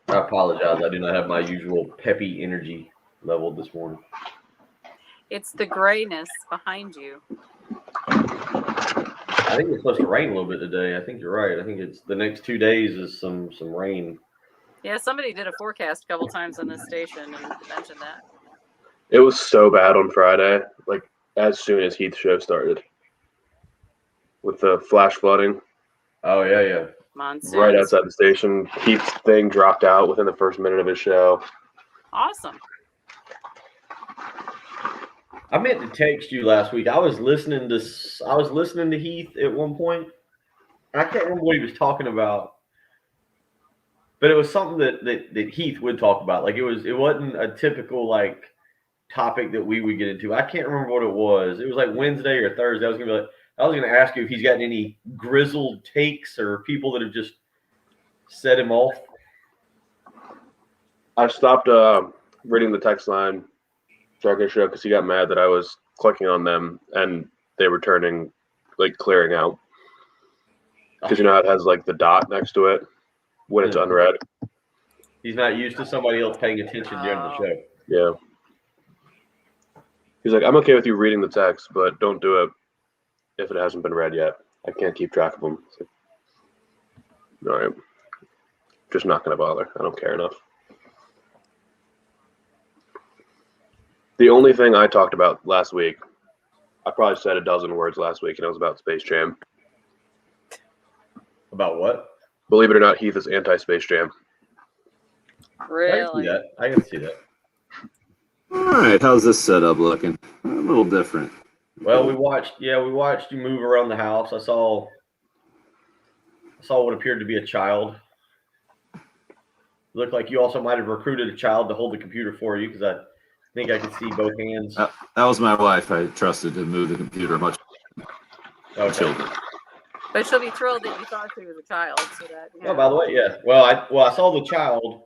I apologize. I do not have my usual peppy energy level this morning. It's the grayness behind you. I think it's supposed to rain a little bit today. I think you're right. I think it's the next 2 days is some rain. Yeah, somebody did a forecast a couple times on this station and mentioned that. It was so bad on Friday, like as soon as Heath's show started, with the flash flooding. Oh yeah. Monsoons. Right outside the station. Heath's thing dropped out within the first minute of his show. Awesome. I meant to text you last week. I was listening to Heath at one point. I can't remember what he was talking about, but it was something that Heath would talk about. Like it wasn't a typical like topic that we would get into. I can't remember what it was. It was like Wednesday or Thursday. I was gonna ask you if he's gotten any grizzled takes or people that have just set him off. I stopped reading the text line Jargon show because he got mad that I was clicking on them and they were turning, like clearing out. Because you know how it has like the dot next to it when it's unread. He's not used to somebody else paying attention during the show. Yeah. He's like, I'm okay with you reading the text, but don't do it if it hasn't been read yet. I can't keep track of them. Like, all right. Just not going to bother. I don't care enough. The only thing I talked about last week, I probably said a dozen words last week, and it was about Space Jam. About what? Believe it or not, Heath is anti-Space Jam. Really? I can see that. All right, how's this setup looking? A little different. Well, we watched you move around the house. I saw what appeared to be a child. Looked like you also might have recruited a child to hold the computer for you, because I think I could see both hands. That was my wife. I trusted to move the computer much. Okay. Children. But she'll be thrilled that you thought she was a child. So that. Yeah. Oh, by the way, yeah. Well, I saw the child,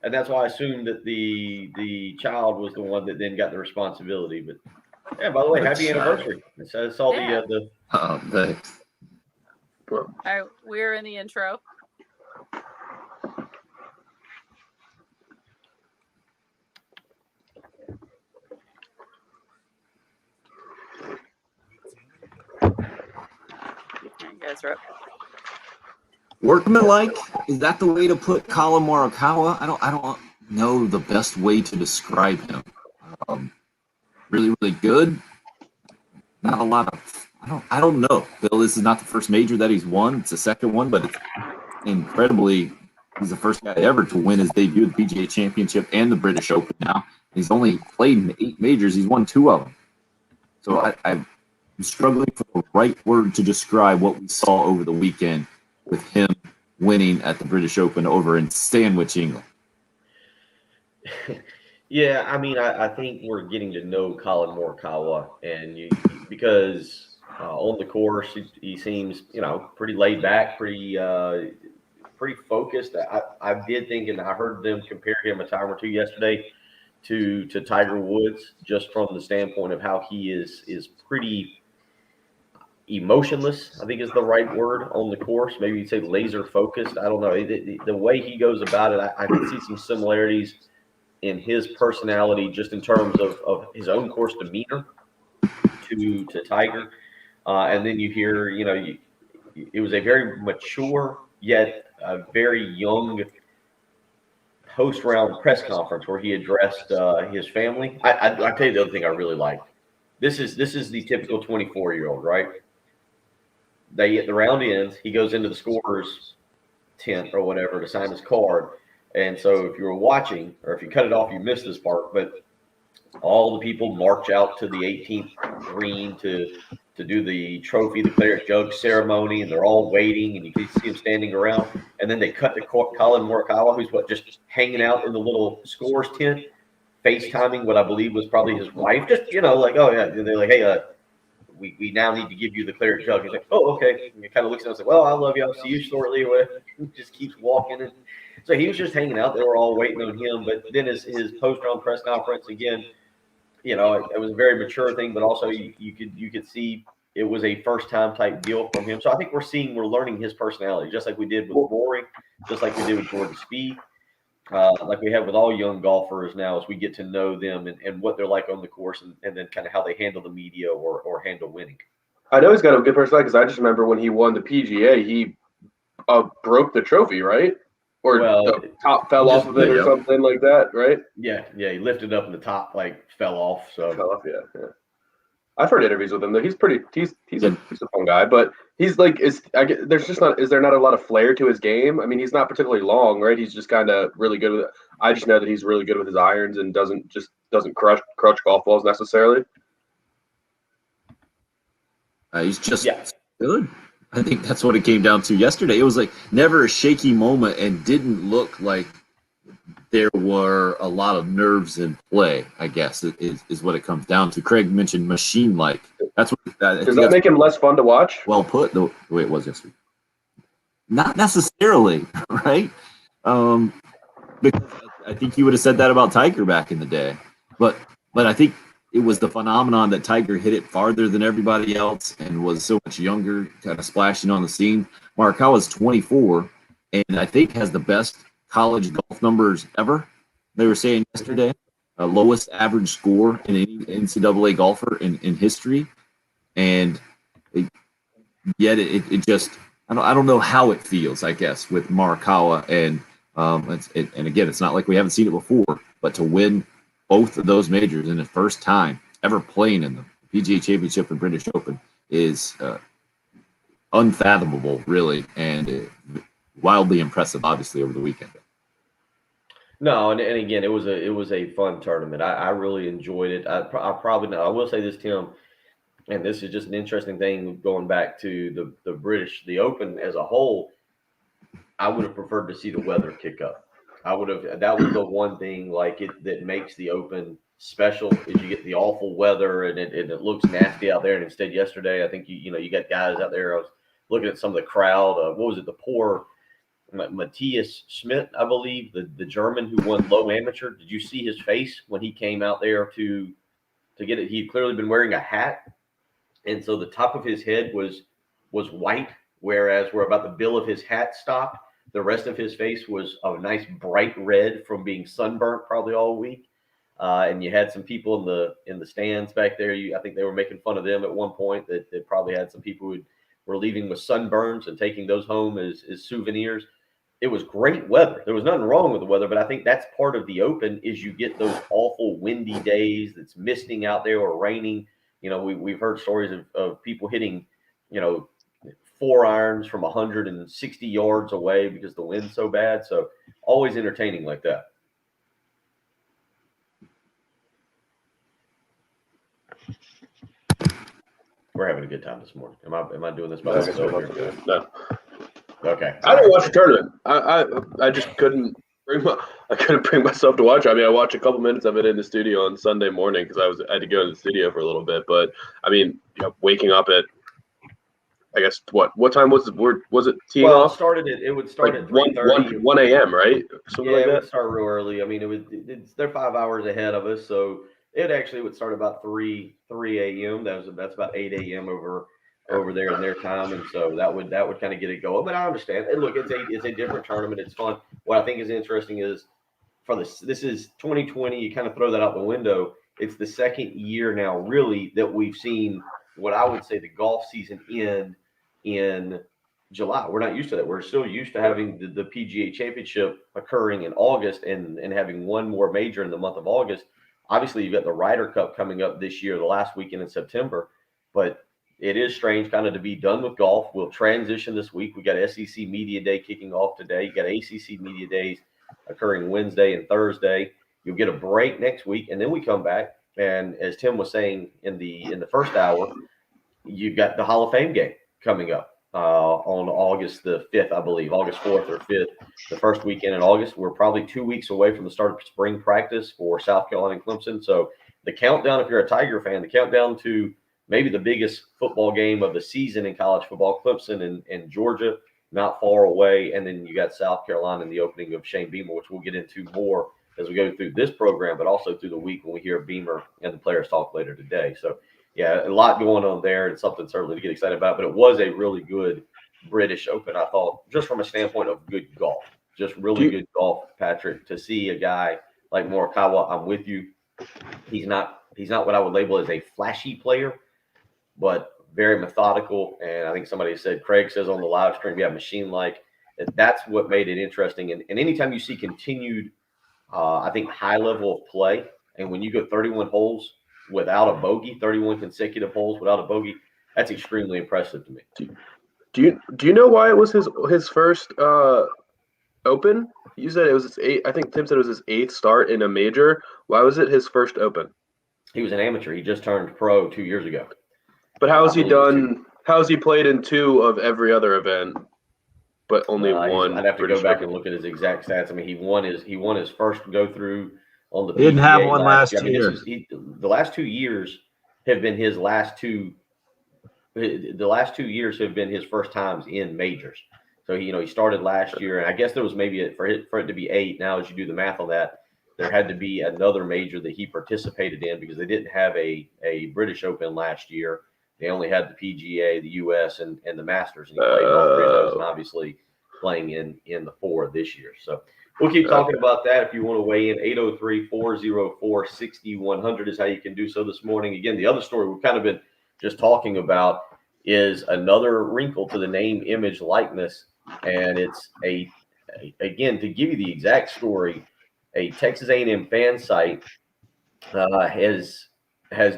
and that's why I assumed that the child was the one that then got the responsibility. But yeah, by the way, happy anniversary! I saw Yeah. the Oh, thanks. All right, we're in the intro. You guys are up. Workmanlike? Is that the way to put Colin Morikawa? I don't know the best way to describe him. Really, really good. Not a lot of. I don't know. Bill, this is not the first major that he's won. It's the second one, but it's incredibly. He's the first guy ever to win his debut at the PGA Championship and the British Open. Now he's only played in 8 majors. He's won 2 of them. So I'm struggling for the right word to describe what we saw over the weekend with him winning at the British Open over in Sandwich, England. Yeah, I mean, I think we're getting to know Colin Morikawa, and because on the course he seems pretty laid back, pretty focused. I did think, and I heard them compare him a time or two yesterday to Tiger Woods, just from the standpoint of how he is pretty emotionless, I think is the right word on the course. Maybe you'd say laser focused. I don't know. The way he goes about it, I can see some similarities in his personality, just in terms of his own course demeanor to Tiger. And then you hear, it was a very mature yet a very young post-round press conference where he addressed his family. I tell you the other thing I really liked. This is the typical 24-year-old, right? The round ends. He goes into the scorer's tent or whatever to sign his card. And so if you were watching, or if you cut it off, you missed this part. But all the people march out to the 18th green to do the trophy, the Claret Jug ceremony, and they're all waiting, and you can see them standing around. And then they cut to Colin Morikawa, who's just hanging out in the little scorer's tent, FaceTiming what I believe was probably his wife. Just, like, oh, yeah. They're like, hey, we now need to give you the Claret Jug. He's like, oh, okay. And he kind of looks at us like, well, I love you. I'll see you shortly. He just keeps walking. And so he was just hanging out. They were all waiting on him. But then his post-round press conference, again, it was a very mature thing, but also you could see it was a first-time type deal from him. So I think we're learning his personality, just like we did with Rory, just like we did with Jordan Spieth, like we have with all young golfers now, as we get to know them and what they're like on the course, and then kind of how they handle the media or handle winning. I know he's got a good personality because I just remember when he won the PGA, he broke the trophy, right? Or the top fell off of it or something like that, right? Yeah, he lifted up and the top fell off. So fell off, yeah. I've heard interviews with him though. He's a fun guy, but he's like is there not a lot of flair to his game? I mean, he's not particularly long, right? He's just kind of really good with it. I just know that he's really good with his irons and doesn't crush golf balls necessarily. He's just good. I think that's what it came down to yesterday. It was like never a shaky moment and didn't look like there were a lot of nerves in play, I guess, is what it comes down to. Craig mentioned machine-like. That's what. Does that make him less fun to watch? Well put, the way it was yesterday. Not necessarily, right? Because I think you would have said that about Tiger back in the day. But but I think it was the phenomenon that Tiger hit it farther than everybody else and was so much younger, kind of splashing on the scene. Morikawa's 24, and I think has the best college golf numbers ever. They were saying yesterday, lowest average score in any NCAA golfer in history, and yet it just I don't know how it feels. I guess with Morikawa and and again, it's not like we haven't seen it before, but to win both of those majors in the first time ever playing in the PGA Championship and British Open is unfathomable, really, and wildly impressive, obviously, over the weekend. No, and again, it was a fun tournament. I really enjoyed it. I probably know. I will say this, Tim, and this is just an interesting thing going back to the Open as a whole. I would have preferred to see the weather kick up. That was the one thing that makes the Open special is you get the awful weather and it looks nasty out there. And instead yesterday, I think you got guys out there. I was looking at some of the crowd. What was it? The poor Matthias Schmidt, I believe, the German who won low amateur. Did you see his face when he came out there to get it? He'd clearly been wearing a hat. And so the top of his head was white, whereas where about the bill of his hat stopped, the rest of his face was a nice bright red from being sunburnt probably all week. And you had some people in the stands back there. I think they were making fun of them at one point that probably had some people who were leaving with sunburns and taking those home as souvenirs. It was great weather. There was nothing wrong with the weather, but I think that's part of the Open is you get those awful windy days that's misting out there or raining. We've heard stories of people hitting, 4 irons from 160 yards away because the wind's so bad. So always entertaining like that. We're having a good time this morning. Am I doing this by myself here? No. Okay. I didn't watch the tournament. I just couldn't bring myself to watch it. I mean, I watched a couple minutes of it in the studio on Sunday morning because I had to go to the studio for a little bit. But I mean, waking up at, I guess what time was it teeing Well, off? it would start at 1 a.m. right? Something like it that. would start real early. I mean, they're 5 hours ahead of us, so it actually would start about 3 a.m. That's about 8 a.m. over there in their time, and so that would kind of get it going. But I understand. And look, it's a different tournament. It's fun. What I think is interesting is this is 2020. You kind of throw that out the window. It's the second year now, really, that we've seen what I would say the golf season end in July. We're not used to that. We're still used to having the PGA Championship occurring in August and having one more major in the month of August. Obviously, you've got the Ryder Cup coming up this year, the last weekend in September, but it is strange kind of to be done with golf. We'll transition this week. We got SEC Media Day kicking off today. You got ACC Media Days occurring Wednesday and Thursday. You'll get a break next week, and then we come back. And as Tim was saying in the first hour, you've got the Hall of Fame game coming up on August the 5th, I believe, August 4th or 5th, the first weekend in August. We're probably 2 weeks away from the start of spring practice for South Carolina and Clemson. So the countdown, if you're a Tiger fan, the countdown to maybe the biggest football game of the season in college football, Clemson and Georgia, not far away. And then you got South Carolina and the opening of Shane Beamer, which we'll get into more as we go through this program, but also through the week when we hear Beamer and the players talk later today. So, yeah, a lot going on there and something certainly to get excited about. But it was a really good British Open, I thought, just from a standpoint of good golf. Just really good golf, Patrick, to see a guy like Morikawa. I'm with you. He's not what I would label as a flashy player, but very methodical. And I think somebody said, Craig says on the live stream, yeah, machine-like. That's what made it interesting. And anytime you see continued, I think, high level of play, and when you go 31 holes without a bogey, 31 consecutive holes without a bogey, that's extremely impressive to me. Do you know why it was his first Open? You said it was his eighth. I think Tim said it was his 8th start in a major. Why was it his first Open? He was an amateur. He just turned pro 2 years ago. But how has he done? How has he played in 2 of every other event, but only one? I'd have to go back and look at his exact stats. I mean, he won his first go through on the PGA. He didn't have one last year. The last 2 years have been his last two. The last 2 years have been his first times in majors. So he started last year, and I guess there was maybe for it to be 8. Now, as you do the math on that, there had to be another major that he participated in because they didn't have a British Open last year. They only had the PGA, the US, and the Masters, and he played in all three of those, and obviously playing in the 4 this year. So we'll keep talking about that. If you want to weigh in, 803-404-6100 is how you can do so this morning. Again, the other story we've kind of been just talking about is another wrinkle to the name, image, likeness, and it's again, to give you the exact story, a Texas A&M fan site has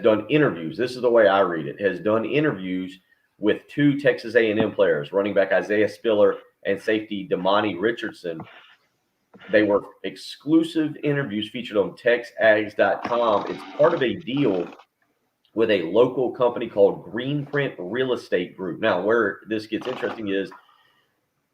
done interviews. This is the way I read it. Has done interviews with 2 Texas A&M players, running back Isaiah Spiller and safety Damani Richardson. They were exclusive interviews featured on TexAgs.com. It's part of a deal with a local company called Greenprint Real Estate Group. Now, where this gets interesting is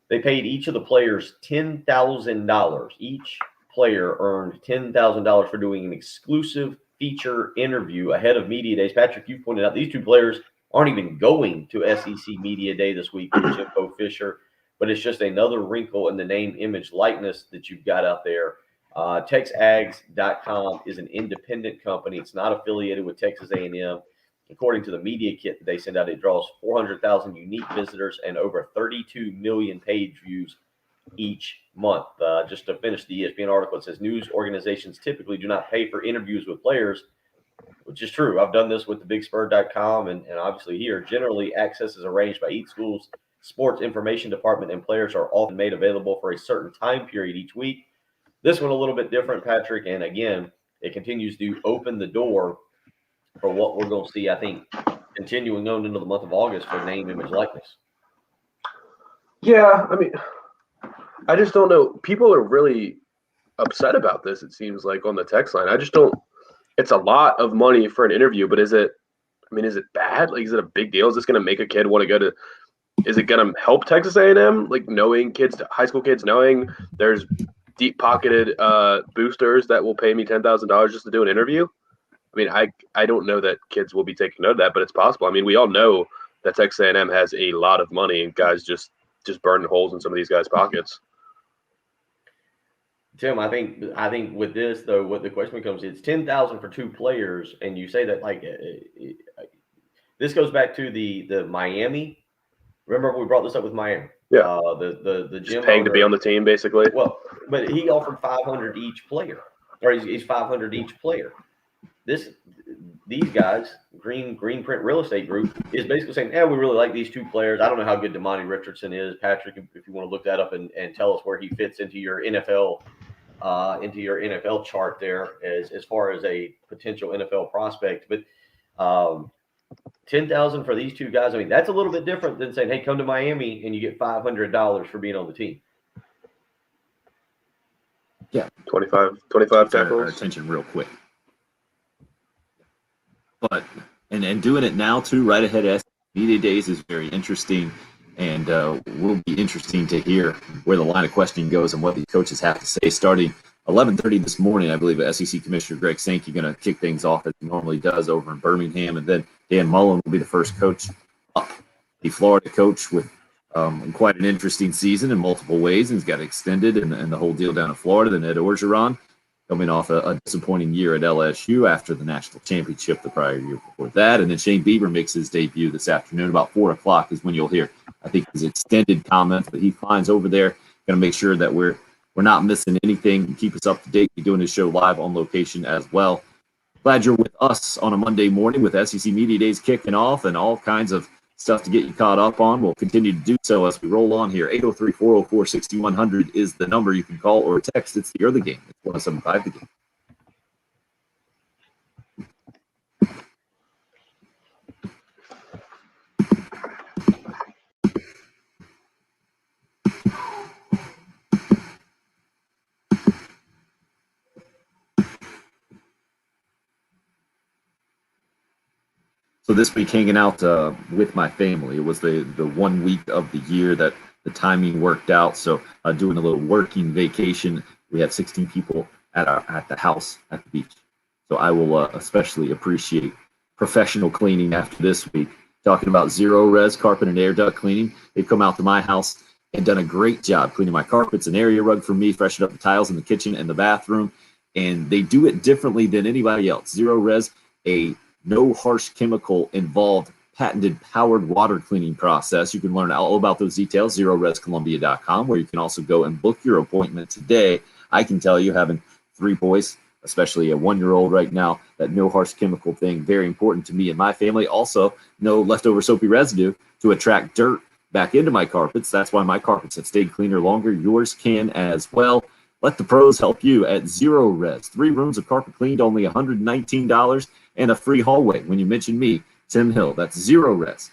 they paid each of the players $10,000. Each player earned $10,000 for doing an exclusive feature interview ahead of Media Days. Patrick, you pointed out these 2 players aren't even going to SEC Media Day this week with Jimbo Fisher, but it's just another wrinkle in the name, image, likeness that you've got out there. TexAgs.com is an independent company. It's not affiliated with Texas A&M. According to the media kit that they send out, it draws 400,000 unique visitors and over 32 million page views each month. Just to finish the ESPN article, it says news organizations typically do not pay for interviews with players, which is true. I've done this with the BigSpur.com and obviously here. Generally, access is arranged by each school's sports information department, and players are often made available for a certain time period each week. This one a little bit different, Patrick, and again, it continues to open the door for what we're going to see, I think, continuing on into the month of August for name, image, likeness. Yeah, I mean, I just don't know. People are really upset about this, it seems like, on the text line. I just don't – it's a lot of money for an interview, but is it bad? Like, is it a big deal? Is this going to make a kid want to go to – is it going to help Texas A&M? Like, knowing kids, high school kids, knowing there's deep-pocketed boosters that will pay me $10,000 just to do an interview? I mean, I don't know that kids will be taking note of that, but it's possible. I mean, we all know that Texas A&M has a lot of money, and guys just burning holes in some of these guys' pockets. Tim, I think with this though, what the question becomes, it's $10,000 for 2 players, and you say that like this goes back to the Miami. Remember we brought this up with Miami? Yeah. The gym just paying to be on the team, basically. Well, but he offered $500 each player, or he's $500 each player. These guys, Greenprint Real Estate Group, is basically saying, we really like these 2 players. I don't know how good Damani Richardson is, Patrick. If you want to look that up and tell us where he fits into your NFL chart there as far as a potential NFL prospect. But $10,000 for these 2 guys, I mean, that's a little bit different than saying, hey, come to Miami and you get $500 for being on the team. Yeah, 25 our tackles. attention real quick. But and doing it now too, right ahead of Media Days, is very interesting, and will be interesting to hear where the line of questioning goes and what the coaches have to say. Starting 11:30 this morning, I believe SEC Commissioner Greg Sankey going to kick things off as he normally does over in Birmingham, and then Dan Mullen will be the first coach up. The Florida coach with quite an interesting season in multiple ways, and he's got extended and the whole deal down in Florida. Then Ed Orgeron, coming off a disappointing year at LSU after the national championship the prior year before that. And then Shane Bieber makes his debut this afternoon. About 4 o'clock is when you'll hear, I think, his extended comments that he finds over there. Going to make sure that we're not missing anything and keep us up to date. We're doing this show live on location as well. Glad you're with us on a Monday morning with SEC Media Days kicking off and all kinds of stuff to get you caught up on. We'll continue to do so as we roll on here. 803-404-6100 is the number you can call or text. It's the early game. It's 1075 the game. So this week, hanging out with my family. It was the 1 week of the year that the timing worked out. So doing a little working vacation. We had 16 people at the house at the beach. So I will especially appreciate professional cleaning after this week. Talking about Zero Res carpet and air duct cleaning. They've come out to my house and done a great job cleaning my carpets, an area rug for me, freshened up the tiles in the kitchen and the bathroom. and they do it differently than anybody else. Zero Res, a no harsh chemical involved patented powered water cleaning process. You can learn all about those details, zerorescolumbia.com, where you can also go and book your appointment today. I can tell you, having 3 boys, especially a 1-year-old right now, that no harsh chemical thing, very important to me and my family. Also, no leftover soapy residue to attract dirt back into my carpets. That's why my carpets have stayed cleaner longer. Yours can as well. Let the pros help you at Zero Res. 3 rooms of carpet cleaned, only $119, and a free hallway. When you mention me, Tim Hill, that's Zero Res.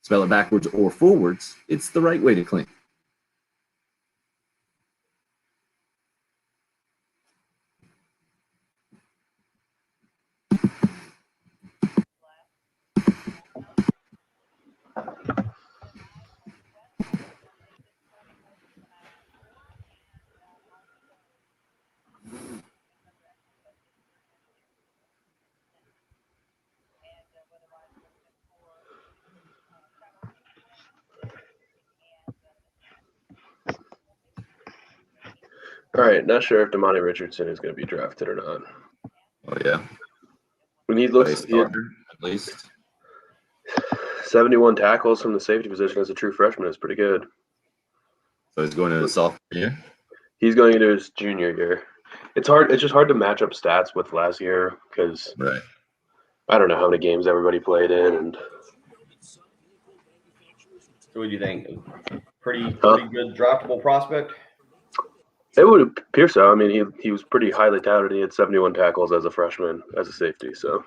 Spell it backwards or forwards, it's the right way to clean. All right, not sure if Damani Richardson is going to be drafted or not. Oh, yeah. When he looks, he had At least. 71 tackles from the safety position as a true freshman. Is pretty good. So he's going into his sophomore year? He's going into his junior year. It's hard. It's just hard to match up stats with last year because Right. I don't know how many games everybody played in, and So what do you think? Pretty good draftable prospect? it would appear so. I mean, he was pretty highly touted. He had 71 tackles as a freshman as a safety. So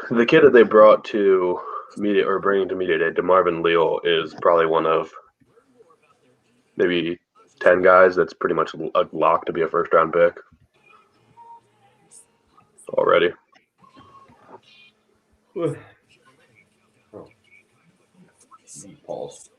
the kid that they brought to bringing to media day, DeMarvin Leal, is probably one of maybe 10 guys that's pretty much a lock to be a first round pick already. Pause.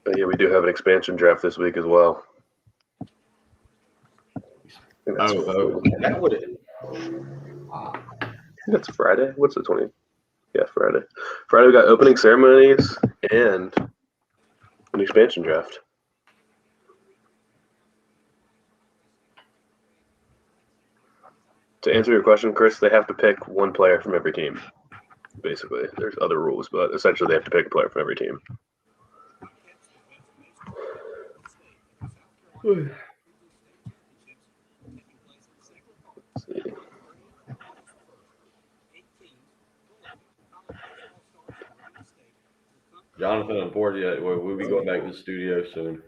But yeah, we do have an expansion draft this week as well. That would That's Friday. What's the 20th? Yeah, Friday. Friday we got opening ceremonies and an expansion draft. To answer your question, Chris, they have to pick one player from every team. Basically, there's other rules, but essentially they have to pick a player from every team. Let's see. Jonathan and Portia, we'll be going back to the studio soon.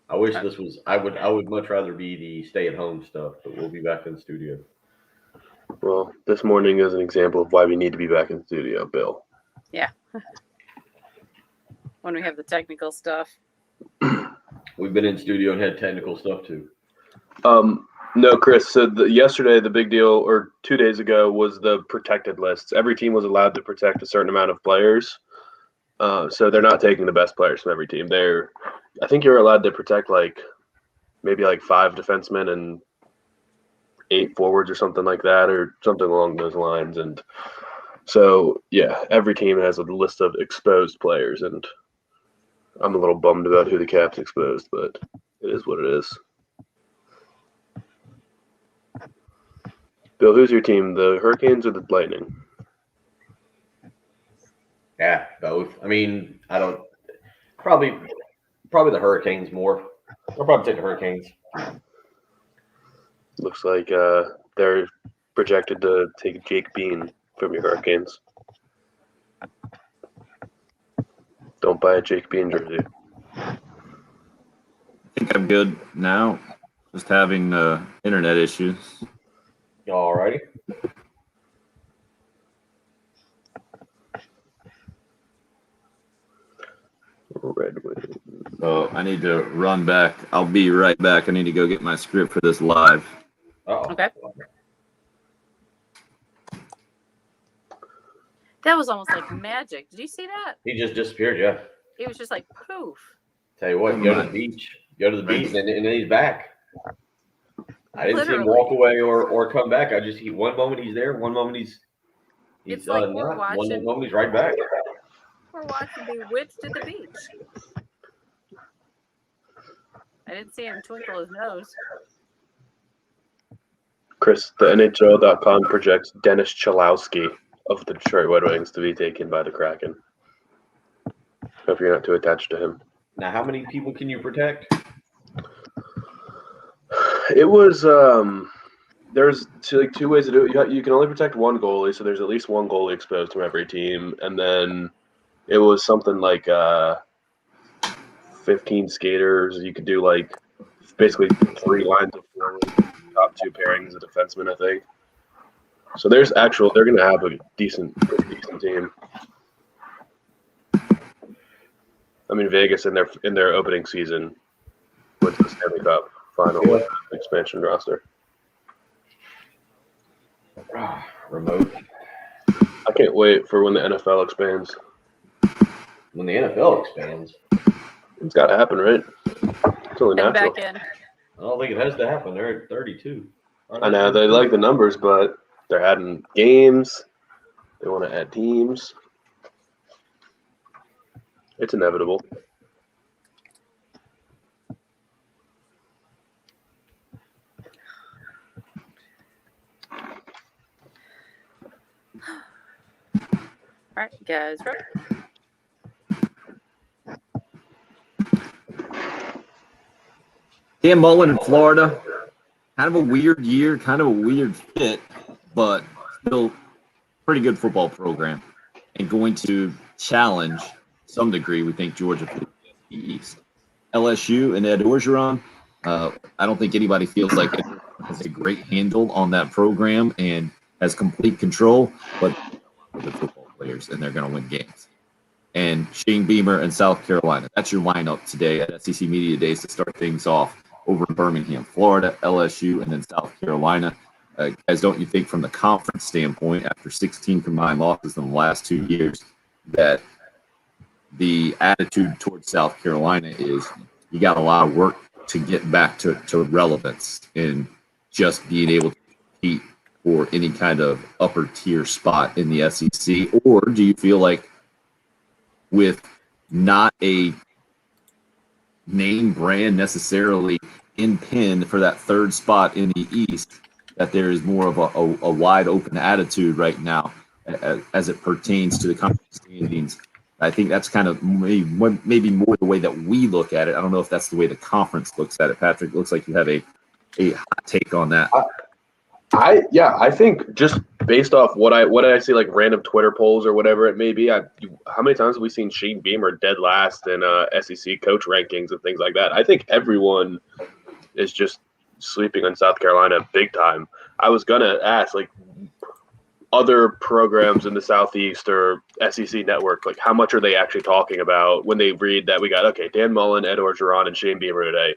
I wish this was. I would much rather be the stay-at-home stuff, but we'll be back in the studio. Well, this morning is an example of why we need to be back in the studio, Bill. Yeah. When we have the technical stuff. We've been in studio and had technical stuff too. No, Chris. So yesterday, the big deal, or 2 days ago, was the protected lists. Every team was allowed to protect a certain amount of players. So they're not taking the best players from every team. I think you're allowed to protect maybe 5 defensemen and 8 forwards or something like that, or something along those lines. And so, yeah, every team has a list of exposed players, and I'm a little bummed about who the Caps exposed, but it is what it is. Bill, who's your team? The Hurricanes or the Lightning? Yeah, both. I mean, I don't probably the Hurricanes more. I'll probably take the Hurricanes. Looks like they're projected to take Jake Bean from your Hurricanes. Don't buy a Jake Bean jersey. I think I'm good now. Just having internet issues. All righty. Red Wings. Oh, I need to run back. I'll be right back. I need to go get my script for this live. Uh-oh. Okay. That was almost like magic. Did you see that? He just disappeared, yeah. It was just like poof. Tell you what, go to the beach. go to the beach, and then he's back. I didn't see him Literally. walk away or come back. One moment he's there, one moment he's It's like we're not. One watching- moment he's right back. We're watching Bewitched at the beach. I didn't see him twinkle his nose. Chris, the NHL.com projects Dennis Chalowski of the Detroit Red Wings to be taken by the Kraken. Hope you're not too attached to him. Now, how many people can you protect? It was there's two ways to do it. You can only protect one goalie, so there's at least one goalie exposed from every team, and then it was something like 15 skaters. You could do like basically 3 lines of forward, top 2 pairings of defensemen, I think. So they're going to have a pretty decent team. I mean, Vegas in their opening season went to the Stanley Cup final with an expansion roster. Remote. I can't wait for when the NFL expands. When the NFL expands, It's got to happen, right? It's only And natural. back in. I don't think it has to happen. They're at 32. I know they like the numbers, but they're adding games. They want to add teams. It's inevitable. All right, guys. Right. Dan Mullen in Florida, kind of a weird year, kind of a weird fit, but still pretty good football program, and going to challenge to some degree, we think, Georgia for the East. LSU and Ed Orgeron, I don't think anybody feels like it has a great handle on that program and has complete control, but the football players, and they're going to win games. And Shane Beamer and South Carolina. That's your lineup today at SEC Media Days to start things off over in Birmingham, Florida, LSU, and then South Carolina. Guys, don't you think from the conference standpoint, after 16 combined losses in the last 2 years, that the attitude towards South Carolina is you got a lot of work to get back to relevance and just being able to compete for any kind of upper tier spot in the SEC? Or do you feel like with not a name brand necessarily in pin for that third spot in the East, that there is more of a wide open attitude right now as it pertains to the conference standings? I think that's kind of maybe more the way that we look at it. I don't know if that's the way the conference looks at it. Patrick, it looks like you have a hot take on that. I think just based off what I see, like random Twitter polls or whatever it may be, how many times have we seen Shane Beamer dead last in SEC coach rankings and things like that? I think everyone is just sleeping on South Carolina big time. I was gonna ask, like, other programs in the Southeast or SEC network, like how much are they actually talking about when they read that we got, Dan Mullen, Ed Orgeron, and Shane Beamer today?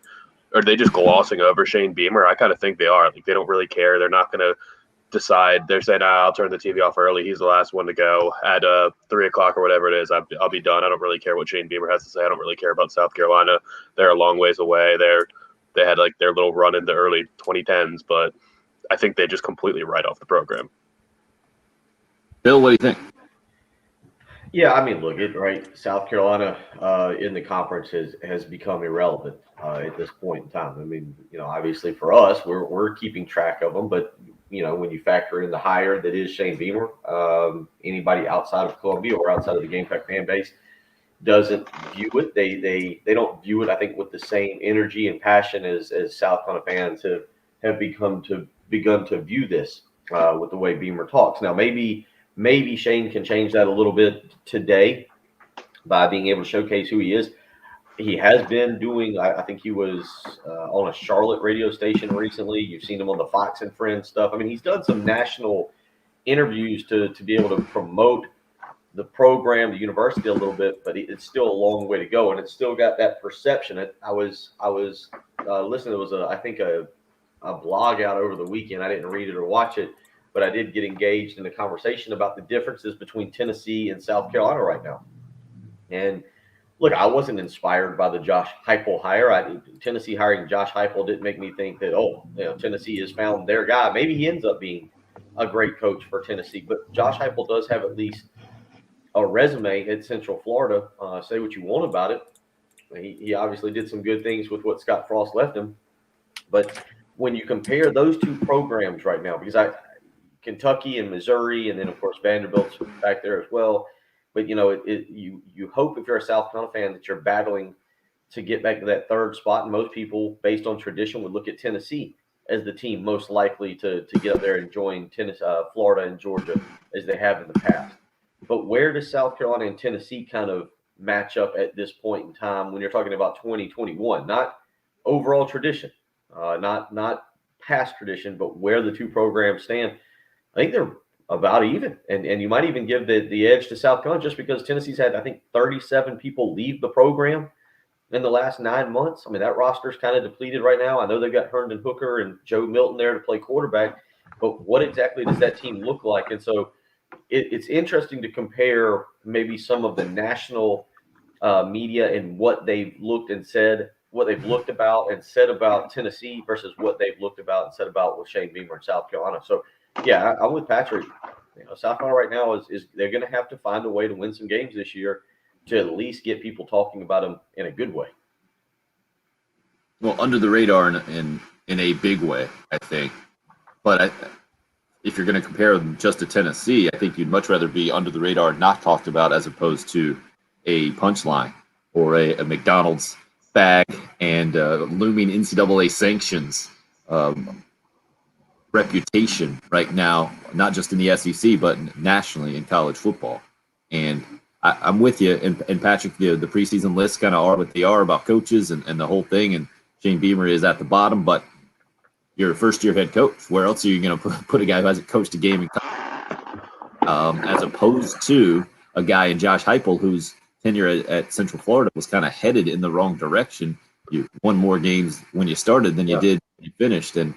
Are they just glossing over Shane Beamer? I kind of think they are. Like, they don't really care. They're not going to decide. They're saying, I'll turn the TV off early. He's the last one to go at 3 o'clock or whatever it is. I'll be done. I don't really care what Shane Beamer has to say. I don't really care about South Carolina. They're a long ways away. They had like their little run in the early 2010s, but I think they just completely write off the program. Bill, what do you think? Yeah, I mean, look, South Carolina in the conference has become irrelevant at this point in time. I mean, obviously for us, we're keeping track of them, but when you factor in the hire that is Shane Beamer, anybody outside of Columbia or outside of the Gamecock fan base doesn't view it. They don't view it, I think, with the same energy and passion as South Carolina fans have begun to view this with the way Beamer talks. Now, maybe Shane can change that a little bit today by being able to showcase who he is. He has been doing, I think he was on a Charlotte radio station recently. You've seen him on the Fox and Friends stuff. I mean, he's done some national interviews to be able to promote the program, the university a little bit, but it's still a long way to go. And it's still got that perception. I was listening. There was a blog out over the weekend. I didn't read it or watch it, but I did get engaged in a conversation about the differences between Tennessee and South Carolina right now. And look, I wasn't inspired by the Josh Heupel hire. Tennessee hiring Josh Heupel didn't make me think that, Tennessee has found their guy. Maybe he ends up being a great coach for Tennessee. But Josh Heupel does have at least a resume at Central Florida. Say what you want about it. He obviously did some good things with what Scott Frost left him. But when you compare those two programs right now, because Kentucky and Missouri, and then, of course, Vanderbilt's back there as well. But, you hope if you're a South Carolina fan that you're battling to get back to that third spot. And most people, based on tradition, would look at Tennessee as the team most likely to get up there and join Florida and Georgia as they have in the past. But where does South Carolina and Tennessee kind of match up at this point in time when you're talking about 2021? Not overall tradition, not past tradition, but where the two programs stand. I think they're about even. And you might even give the edge to South Carolina just because Tennessee's had, I think, 37 people leave the program in the last 9 months. I mean, that roster's kind of depleted right now. I know they've got Herndon Hooker and Joe Milton there to play quarterback, but what exactly does that team look like? And so it's interesting to compare maybe some of the national media and what they've looked and said, what they've looked about and said about Tennessee versus what they've looked about and said about with Shane Beamer in South Carolina. So, yeah, I'm with Patrick. South Carolina right now is they're going to have to find a way to win some games this year to at least get people talking about them in a good way. Well, under the radar in a big way, I think. But if you're going to compare them just to Tennessee, I think you'd much rather be under the radar, not talked about, as opposed to a punchline or a McDonald's bag and looming NCAA sanctions reputation right now, not just in the SEC, but nationally in college football. And I'm with you. And Patrick, the preseason lists kind of are what they are about coaches and the whole thing. And Shane Beamer is at the bottom, but you're a first-year head coach. Where else are you going to put a guy who hasn't coached a game in college, as opposed to a guy in Josh Heupel whose tenure at Central Florida was kind of headed in the wrong direction. You won more games when you started than you did when you finished. And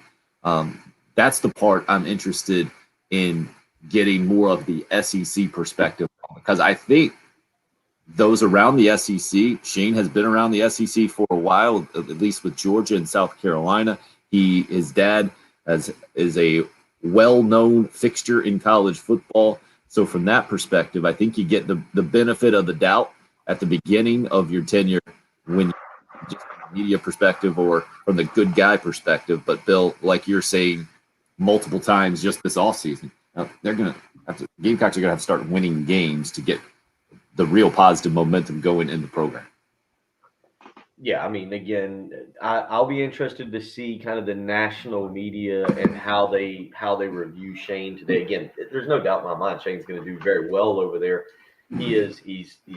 that's the part I'm interested in getting more of the SEC perspective on, because I think those around the SEC, Shane has been around the SEC for a while, at least with Georgia and South Carolina. His dad is a well-known fixture in college football. So from that perspective, I think you get the benefit of the doubt at the beginning of your tenure when just from a media perspective or from the good guy perspective. But Bill, like you're saying multiple times just this offseason, they're going to have to, Gamecocks are going to have to start winning games to get the real positive momentum going in the program. Yeah, I mean, again, I'll be interested to see kind of the national media and how they review Shane today. Again, there's no doubt in my mind Shane's going to do very well over there. He's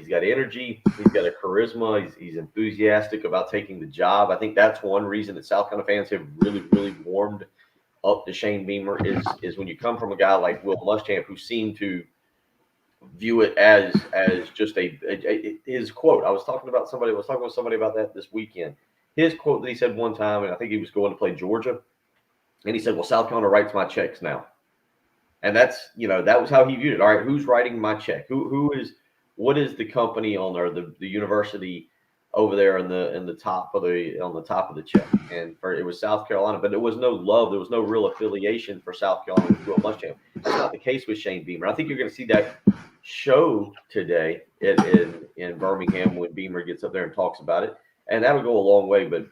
got energy, he's got a charisma, he's enthusiastic about taking the job. I think that's one reason that South Carolina fans have really, really warmed up to Shane Beamer is when you come from a guy like Will Muschamp, who seemed to view it as just his quote. I was talking with somebody about that this weekend. His quote that he said one time, and I think he was going to play Georgia, and he said, "Well, South Carolina writes my checks now." And that's, that was how he viewed it. All right, who's writing my check? What is the company owner, or the university over there on the top of the check? And it was South Carolina, but there was no love, there was no real affiliation for South Carolina with Will Muschamp. That's not the case with Shane Beamer. I think you're going to see that show today in Birmingham when Beamer gets up there and talks about it, and that'll go a long way. But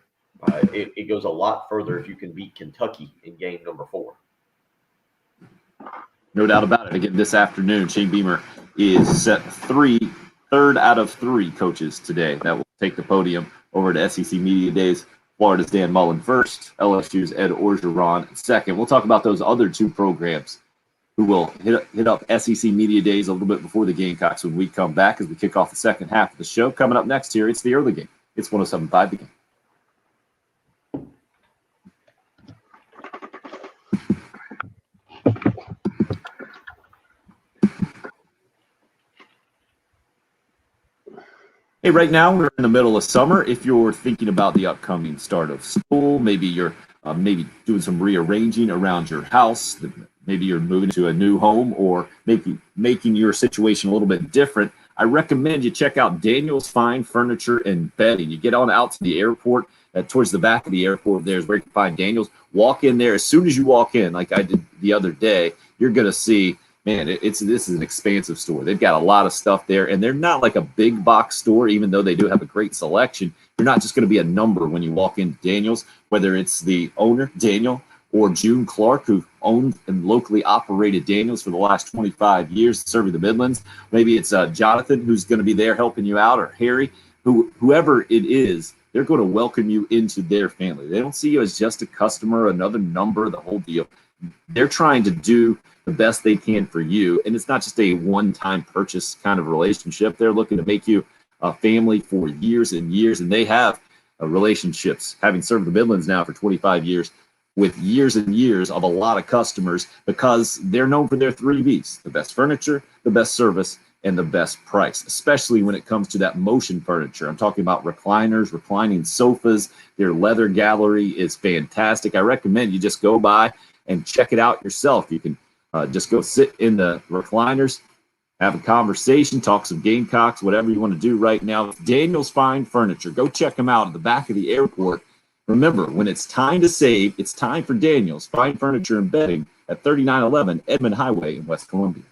it goes a lot further if you can beat Kentucky in game number 4. No doubt about it. Again, this afternoon, Shane Beamer is set third out of 3 coaches today that will take the podium over to SEC Media Days. Florida's Dan Mullen first, LSU's Ed Orgeron second. We'll talk about those other 2 programs who will hit up SEC Media Days a little bit before the Gamecocks when we come back as we kick off the second half of the show. Coming up next here, it's the early game. It's 107.5 The Game. Hey, right now we're in the middle of summer. If you're thinking about the upcoming start of school, maybe you're maybe doing some rearranging around your house, maybe you're moving to a new home, or maybe making your situation a little bit different, I recommend you check out Daniel's Fine Furniture and Bedding. You get on out to the airport, towards the back of the airport there is where you can find Daniel's. Walk in there. As soon as you walk in, like I did the other day, you're going to see, man, this is an expansive store. They've got a lot of stuff there, and they're not like a big box store, even though they do have a great selection. You're not just going to be a number when you walk into Daniel's, whether it's the owner, Daniel, or June Clark, who owned and locally operated Daniel's for the last 25 years, serving the Midlands. Maybe it's Jonathan, who's going to be there helping you out, or Harry, whoever it is, they're going to welcome you into their family. They don't see you as just a customer, another number, the whole deal. They're trying to do the best they can for you. And it's not just a one-time purchase kind of relationship. They're looking to make you a family for years and years. And they have relationships, having served the Midlands now for 25 years, with years and years of a lot of customers, because they're known for their 3 Bs: the best furniture, the best service, and the best price, especially when it comes to that motion furniture. I'm talking about recliners, reclining sofas. Their leather gallery is fantastic. I recommend you just go by and check it out yourself. You can just go sit in the recliners, have a conversation, talk some Gamecocks, whatever you want to do right now. Daniel's Fine Furniture. Go check them out at the back of the airport. Remember, when it's time to save, it's time for Daniel's Fine Furniture and Bedding at 3911 Edmond Highway in West Columbia.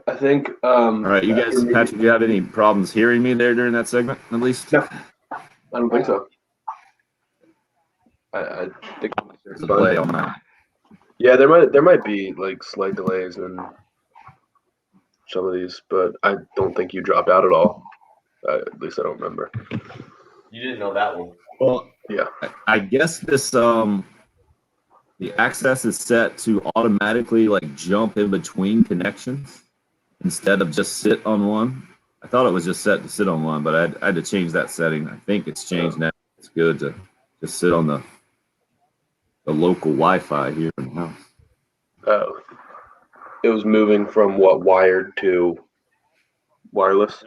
I think. All right, you guys, Patrick, do you have any problems hearing me there during that segment, at least? No, I don't think so. I think There's a delay on that. Yeah, there might be like slight delays in some of these, but I don't think you dropped out at all. At least I don't remember. You didn't know that one. Well, Yeah. I guess this the access is set to automatically like jump in between connections instead of just sit on one. I thought it was just set to sit on one, but I had to change that setting. I think it's changed now. It's good to just sit on the local Wi-Fi here in the house. Oh, it was moving from what, wired to wireless?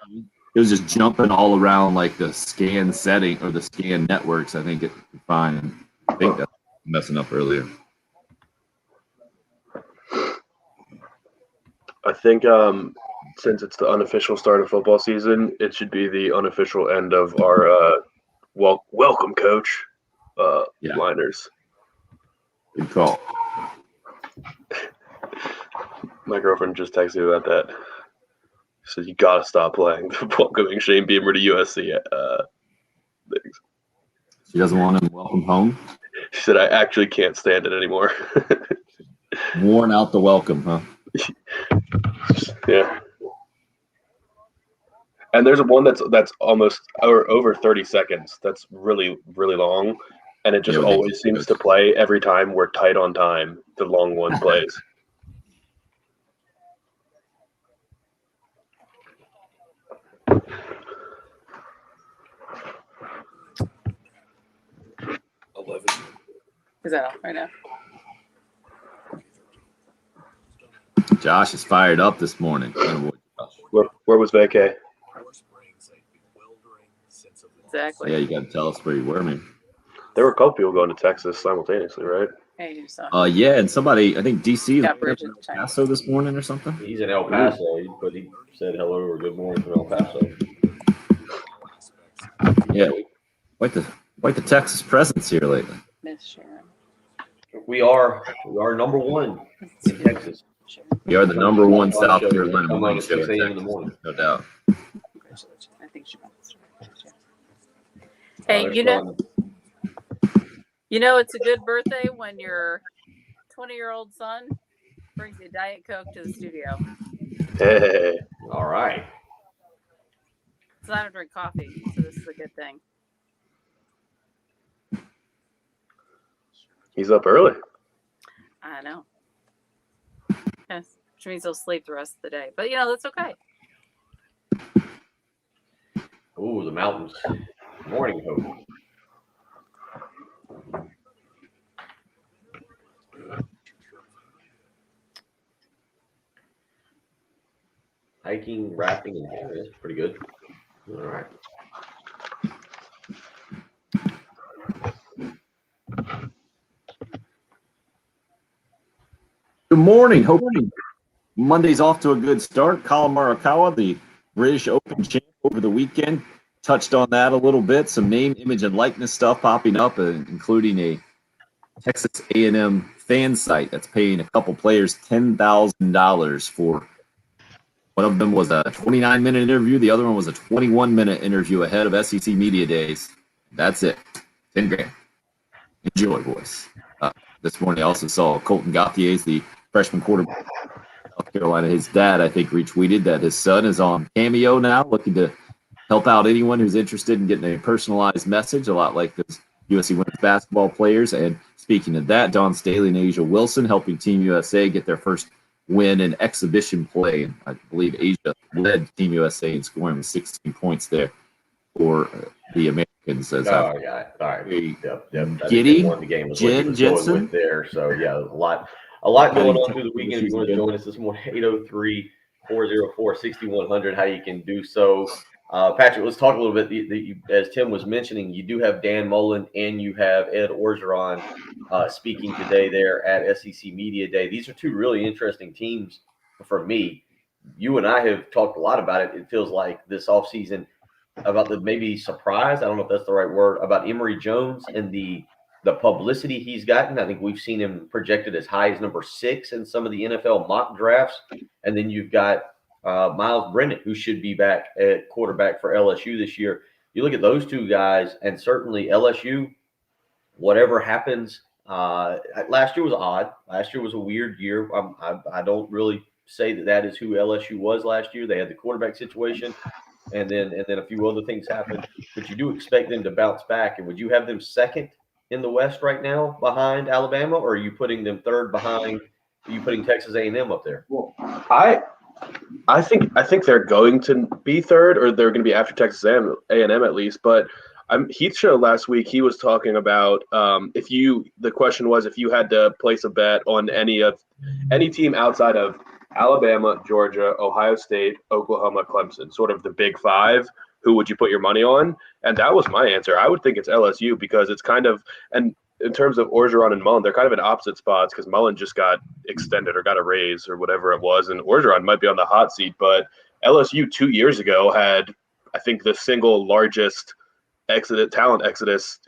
It was just jumping all around like the scan setting or the scan networks. I think it's fine. I think that's messing up earlier. I think since it's the unofficial start of football season, it should be the unofficial end of our welcome coach Yeah. liners. Good call. My girlfriend just texted me about that. She said, you got to stop playing the welcoming Shane Beamer to USC things. She doesn't want him welcome home. She said, I actually can't stand it anymore. Worn out the welcome, huh? Yeah. And there's one that's almost or over 30 seconds. That's really, really long. And it just Yeah, always seems to play every time we're tight on time. The long one plays. Is that all right now? Josh is fired up this morning. Where was vacay? Exactly. Yeah, you got to tell us where you were, man. There were a couple people going to Texas simultaneously, right? Hey, you saw. Yeah, and somebody, I think DC, Got Bridget to China. Paso this morning or something. He's in El Paso, but he said hello or good morning from El Paso. Yeah, quite the Texas presence here lately. Miss Sharon. We are number one in Texas. We are the number one South Show. Carolina Come on morning at show 6 in a.m. in the Texas, morning. no doubt. I think she wants to. Hey, you know it's a good birthday when your 20-year-old son brings you Diet Coke to the studio. Hey. All right. So I don't drink coffee, so this is a good thing. He's up early. I know. Yes, which means he'll sleep the rest of the day. But, that's okay. Ooh, the mountains. Morning, Hope. Hiking, rafting, and camping. That's pretty good. All right. Good morning. Hope Monday's off to a good start. Colin Morikawa, the British Open champ over the weekend, touched on that a little bit. Some name, image, and likeness stuff popping up, including a Texas A&M fan site that's paying a couple players $10,000 for. One of them was a 29-minute interview. The other one was a 21-minute interview ahead of SEC Media Days. That's it. 10 grand. Enjoy, boys. This morning I also saw Colton Gauthier, the freshman quarterback of South Carolina. His dad, I think, retweeted that his son is on Cameo now, looking to help out anyone who's interested in getting a personalized message, a lot like those USC women's basketball players. And speaking of that, Dawn Staley and Asia Wilson helping Team USA get their first win in exhibition play. I believe Asia led Team USA in scoring with 16 points there for the Americans. As Oh, yeah. All right. Yep. Giddy, won the game was Jen what he was going Jensen. with there. So, yeah, a lot going on through the weekend. If you want to join us this morning, 803-404-6100, how you can do so. Patrick, let's talk a little bit. As Tim was mentioning, you do have Dan Mullen and you have Ed Orgeron speaking today there at SEC Media Day. These are two really interesting teams for me. You and I have talked a lot about it. It feels like this offseason about the maybe surprise, I don't know if that's the right word, about Emory Jones and the publicity he's gotten. I think we've seen him projected as high as number 6 in some of the NFL mock drafts. And then you've got Miles Brennan, who should be back at quarterback for LSU this year. You look at those two guys, and certainly LSU, whatever happens, last year was odd. Last year was a weird year. I don't really say that is who LSU was last year. They had the quarterback situation, and then a few other things happened. But you do expect them to bounce back. And would you have them second in the West right now behind Alabama, or are you putting them third behind? Are you putting Texas A&M up there? Well, I think they're going to be third, or they're going to be after Texas A&M at least. But Heath show last week, he was talking about the question was if you had to place a bet on any team outside of Alabama, Georgia, Ohio State, Oklahoma, Clemson, sort of the big 5, who would you put your money on? And that was my answer. I would think it's LSU because it's kind of, and in terms of Orgeron and Mullen, they're kind of in opposite spots because Mullen just got extended or got a raise or whatever it was, and Orgeron might be on the hot seat. But LSU 2 years ago had, I think, the single largest talent exodus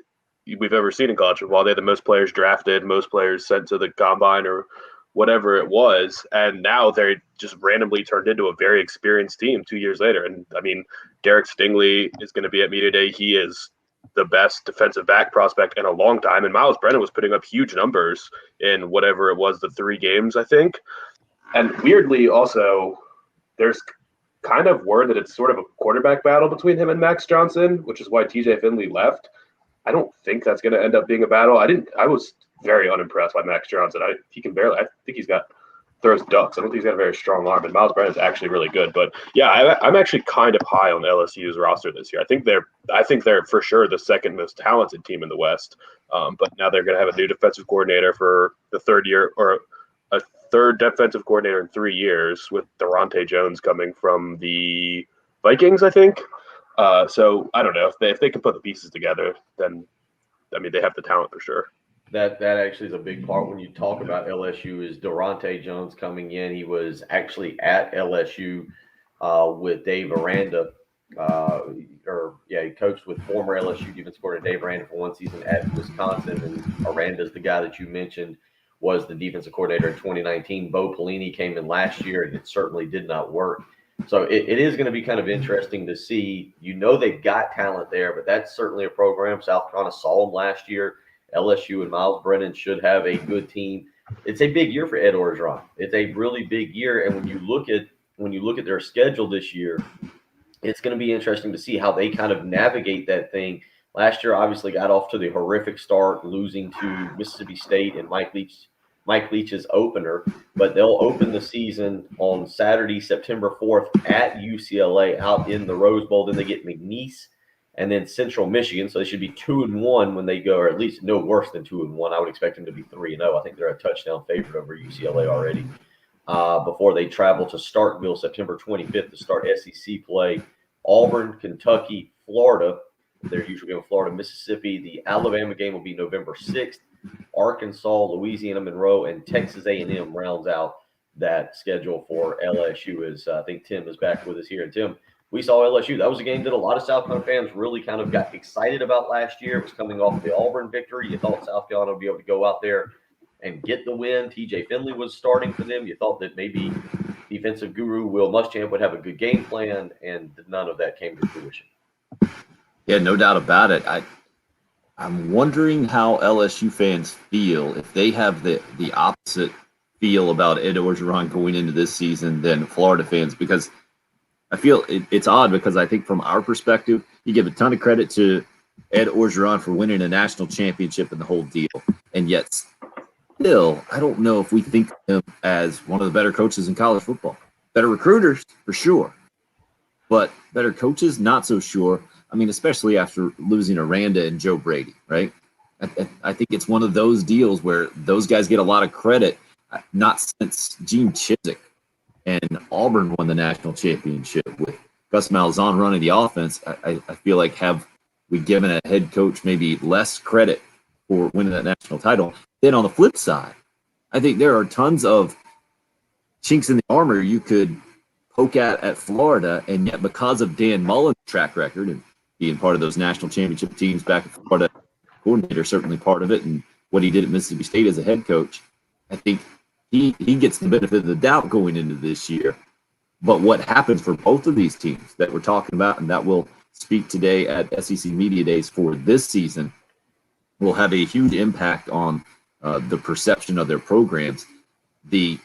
we've ever seen in college football. They had the most players drafted, most players sent to the combine or whatever it was, and now they just randomly turned into a very experienced team 2 years later. And I mean, Derek Stingley is going to be at Media Day. He is the best defensive back prospect in a long time, and Miles Brennan was putting up huge numbers in whatever it was, the 3 games, I think. And weirdly, also, there's kind of word that it's sort of a quarterback battle between him and Max Johnson, which is why TJ Finley left. I don't think that's going to end up being a battle. I was very unimpressed by Max Johnson. I think he's throws ducks. I don't think he's got a very strong arm, and Miles Brennan's actually really good. But yeah, I'm actually kind of high on LSU's roster this year. I think they're for sure the second most talented team in the West. But now they're going to have a new defensive coordinator for the third year, or a third defensive coordinator in 3 years, with Durante Jones coming from the Vikings, I think. So I don't know if they can put the pieces together, then I mean they have the talent for sure. That actually is a big part when you talk about LSU is Durante Jones coming in. He was actually at LSU with Dave Aranda. He coached with former LSU defensive coordinator Dave Aranda for 1 season at Wisconsin. And Aranda's the guy that you mentioned was the defensive coordinator in 2019. Bo Pelini came in last year, and it certainly did not work. So it is going to be kind of interesting to see. They've got talent there, but that's certainly a program. South Carolina saw them last year. LSU and Miles Brennan should have a good team. It's a big year for Ed Orgeron. It's a really big year, and when you look at their schedule this year, it's going to be interesting to see how they kind of navigate that thing. Last year, obviously, got off to the horrific start, losing to Mississippi State and Mike Leach's opener, but they'll open the season on Saturday, September 4th at UCLA out in the Rose Bowl. Then they get McNeese and then Central Michigan. So they should be 2-1 when they go, or at least no worse than 2-1. I would expect them to be 3-0. I think they're a touchdown favorite over UCLA already. Before they travel to Starkville September 25th to start SEC play. Auburn, Kentucky, Florida. They're usually going to Florida, Mississippi. The Alabama game will be November 6th. Arkansas, Louisiana Monroe, and Texas A&M rounds out that schedule for LSU. As I think Tim is back with us here. And Tim, we saw LSU. That was a game that a lot of South Carolina fans really kind of got excited about last year. It was coming off the Auburn victory. You thought South Carolina would be able to go out there and get the win. TJ Finley was starting for them. You thought that maybe defensive guru Will Muschamp would have a good game plan, and none of that came to fruition. Yeah, no doubt about it. I'm wondering how LSU fans feel if they have the opposite feel about Ed Orgeron going into this season than Florida fans, because I feel it's odd, because I think from our perspective, you give a ton of credit to Ed Orgeron for winning a national championship and the whole deal. And yet still, I don't know if we think of him as one of the better coaches in college football. Better recruiters, for sure. But better coaches, not so sure. I mean, especially after losing Aranda and Joe Brady, right? I think it's one of those deals where those guys get a lot of credit, not since Gene Chizik and Auburn won the national championship with Gus Malzahn running the offense. I feel like have we given a head coach maybe less credit for winning that national title? Then on the flip side, I think there are tons of chinks in the armor you could poke at Florida, and yet because of Dan Mullen's track record and being part of those national championship teams back in Florida, coordinator, certainly part of it, and what he did at Mississippi State as a head coach, I think he gets the benefit of the doubt going into this year. But what happens for both of these teams that we're talking about, and that we'll speak today at SEC Media Days for this season, will have a huge impact on the perception of their programs. The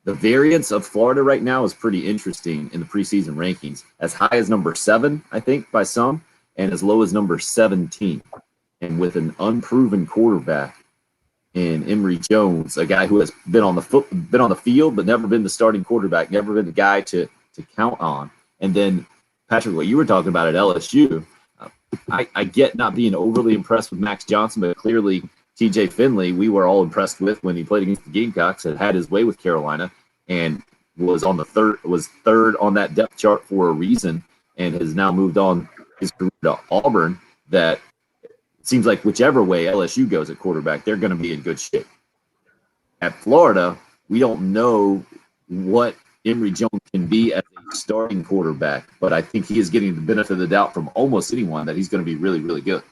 variance of Florida right now is pretty interesting in the preseason rankings. As high as number 7, I think, by some, and as low as number 17. And with an unproven quarterback in Emory Jones, a guy who has been on the field but never been the starting quarterback, never been the guy to count on. And then, Patrick, what you were talking about at LSU, I get not being overly impressed with Max Johnson, but clearly TJ Finley, we were all impressed with when he played against the Gamecocks, had his way with Carolina, and was third on that depth chart for a reason, and has now moved on his career to Auburn. That it seems like whichever way LSU goes at quarterback, they're going to be in good shape. At Florida, we don't know what Emory Jones can be as a starting quarterback, but I think he is getting the benefit of the doubt from almost anyone that he's going to be really, really good.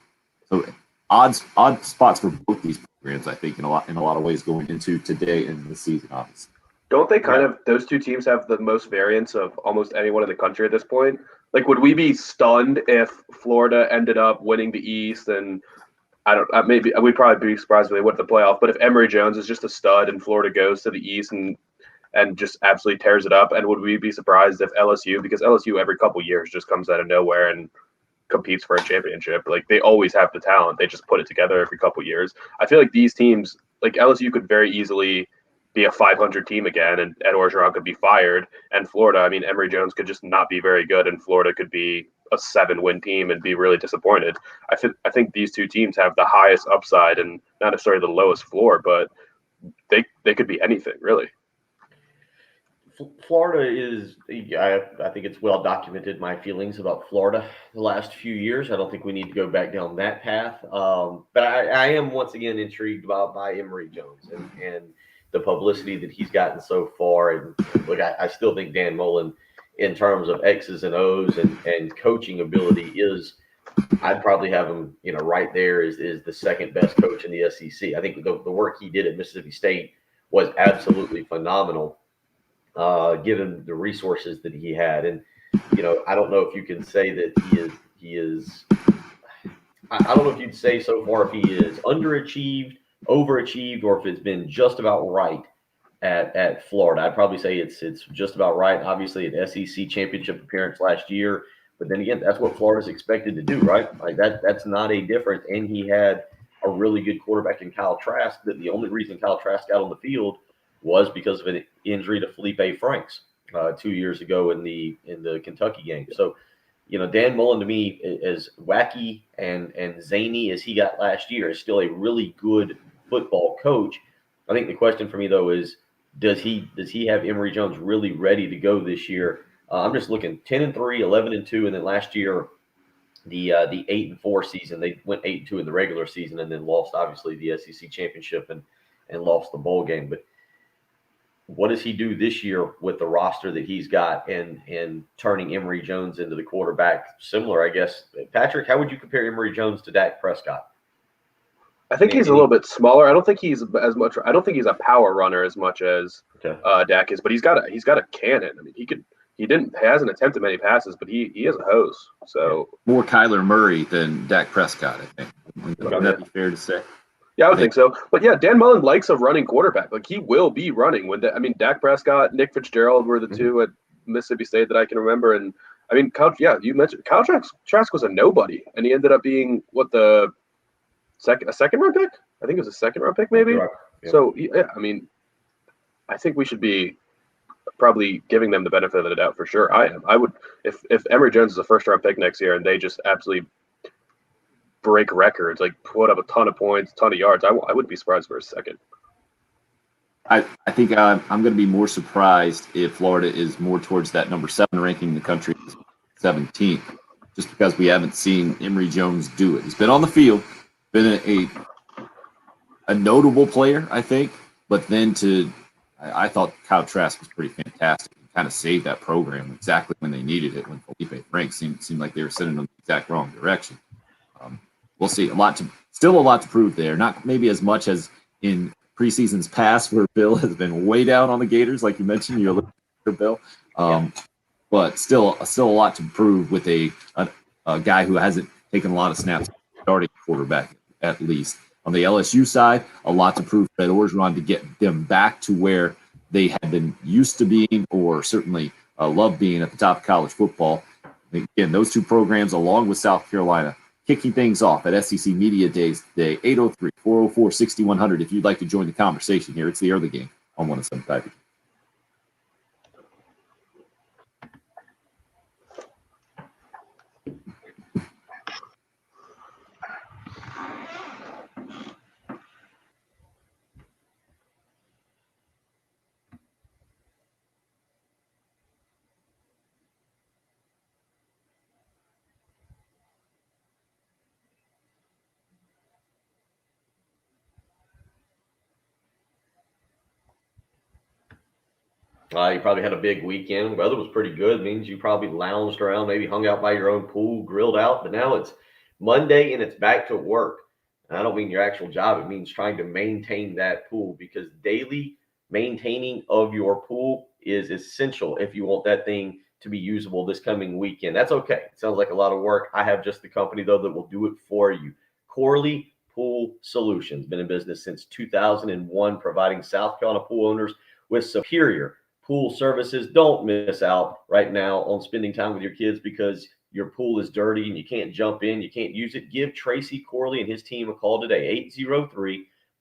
So odd spots for both these programs, I think, in a lot of ways going into today and the season, obviously. Don't they those two teams have the most variance of almost anyone in the country at this point? Like, would we be stunned if Florida ended up winning the East? And maybe we'd probably be surprised if they went to the playoff. But if Emory Jones is just a stud and Florida goes to the East and just absolutely tears it up, and would we be surprised if LSU, because LSU every couple years just comes out of nowhere and competes for a championship? Like, they always have the talent. They just put it together every couple years. I feel like these teams, like LSU, could very easily be a 500 team again, and Ed Orgeron could be fired. And Florida, I mean, Emory Jones could just not be very good, and Florida could be a 7-win team and be really disappointed. I think these two teams have the highest upside and not necessarily the lowest floor, but they could be anything, really. Florida is, I think it's well documented, my feelings about Florida the last few years. I don't think we need to go back down that path. But I am once again intrigued by Emory Jones and the publicity that he's gotten so far. And look, I still think Dan Mullen, in terms of X's and O's and coaching ability, I'd probably have him, right there is the second best coach in the SEC. I think the work he did at Mississippi State was absolutely phenomenal, given the resources that he had. And, I don't know if you can say that he is, I don't know if you'd say so far if he is underachieved, overachieved, or if it's been just about right at Florida. I'd probably say it's just about right. Obviously, an SEC championship appearance last year, but then again, that's what Florida's expected to do, right? Like that's not a difference. And he had a really good quarterback in Kyle Trask. That the only reason Kyle Trask got on the field was because of an injury to Felipe Franks 2 years ago in the Kentucky game. So, Dan Mullen, to me, as wacky and zany as he got last year, is still a really good football coach. I think the question for me, though, is does he have Emory Jones really ready to go this year? I'm just looking 10-3, 11-2, and then last year the 8-4 season. They went 8-2 in the regular season and then lost obviously the SEC championship and lost the bowl game. But what does he do this year with the roster that he's got and turning Emory Jones into the quarterback? Similar, I guess. Patrick, how would you compare Emory Jones to Dak Prescott? I think he's a little bit smaller. I don't think he's as much. I don't think he's a power runner as much as Dak is. But he's got a cannon. I mean, he hasn't attempted many passes, but he has a hose. So More Kyler Murray than Dak Prescott, I think. Would that be fair to say? yeah, I would think so. But yeah, Dan Mullen likes a running quarterback. Like he will be running Dak Prescott, Nick Fitzgerald were the two at Mississippi State that I can remember. And I mean, you mentioned Kyle Trask was a nobody, and he ended up being a second round pick. I think it was a second round pick, maybe. Right. Yeah. So yeah, I mean, I think we should be probably giving them the benefit of the doubt for sure. I am. I would if Emory Jones is a first round pick next year and they just absolutely break records, like put up a ton of points, ton of yards, I wouldn't be surprised for a second. I think I'm going to be more surprised if Florida is more towards that number 7 ranking in the country, 17th, just because we haven't seen Emory Jones do it. He's been on the field, been a notable player, I think, but then I thought Kyle Trask was pretty fantastic. He kind of saved that program exactly when they needed it, when Felipe Franks seemed like they were sending them the exact wrong direction. We'll see. Still a lot to prove there. Not maybe as much as in preseasons past, where Bill has been way down on the Gators, like you mentioned. You're looking for Bill, but still a lot to prove with a guy who hasn't taken a lot of snaps, starting quarterback at least. On the LSU side, a lot to prove for Ed Orgeron to get them back to where they had been used to being, or certainly love being at the top of college football. Again, those two programs, along with South Carolina, kicking things off at SEC Media Days today, 803-404-6100. If you'd like to join the conversation here, it's the early game on 107.5. You probably had a big weekend. Weather was pretty good. It means you probably lounged around, maybe hung out by your own pool, grilled out. But now it's Monday and it's back to work. And I don't mean your actual job. It means trying to maintain that pool, because daily maintaining of your pool is essential if you want that thing to be usable this coming weekend. That's okay. It sounds like a lot of work. I have just the company, though, that will do it for you. Corley Pool Solutions, been in business since 2001, providing South Carolina pool owners with superior pool services. Don't miss out right now on spending time with your kids because your pool is dirty and you can't jump in, you can't use it. Give Tracy Corley and his team a call today,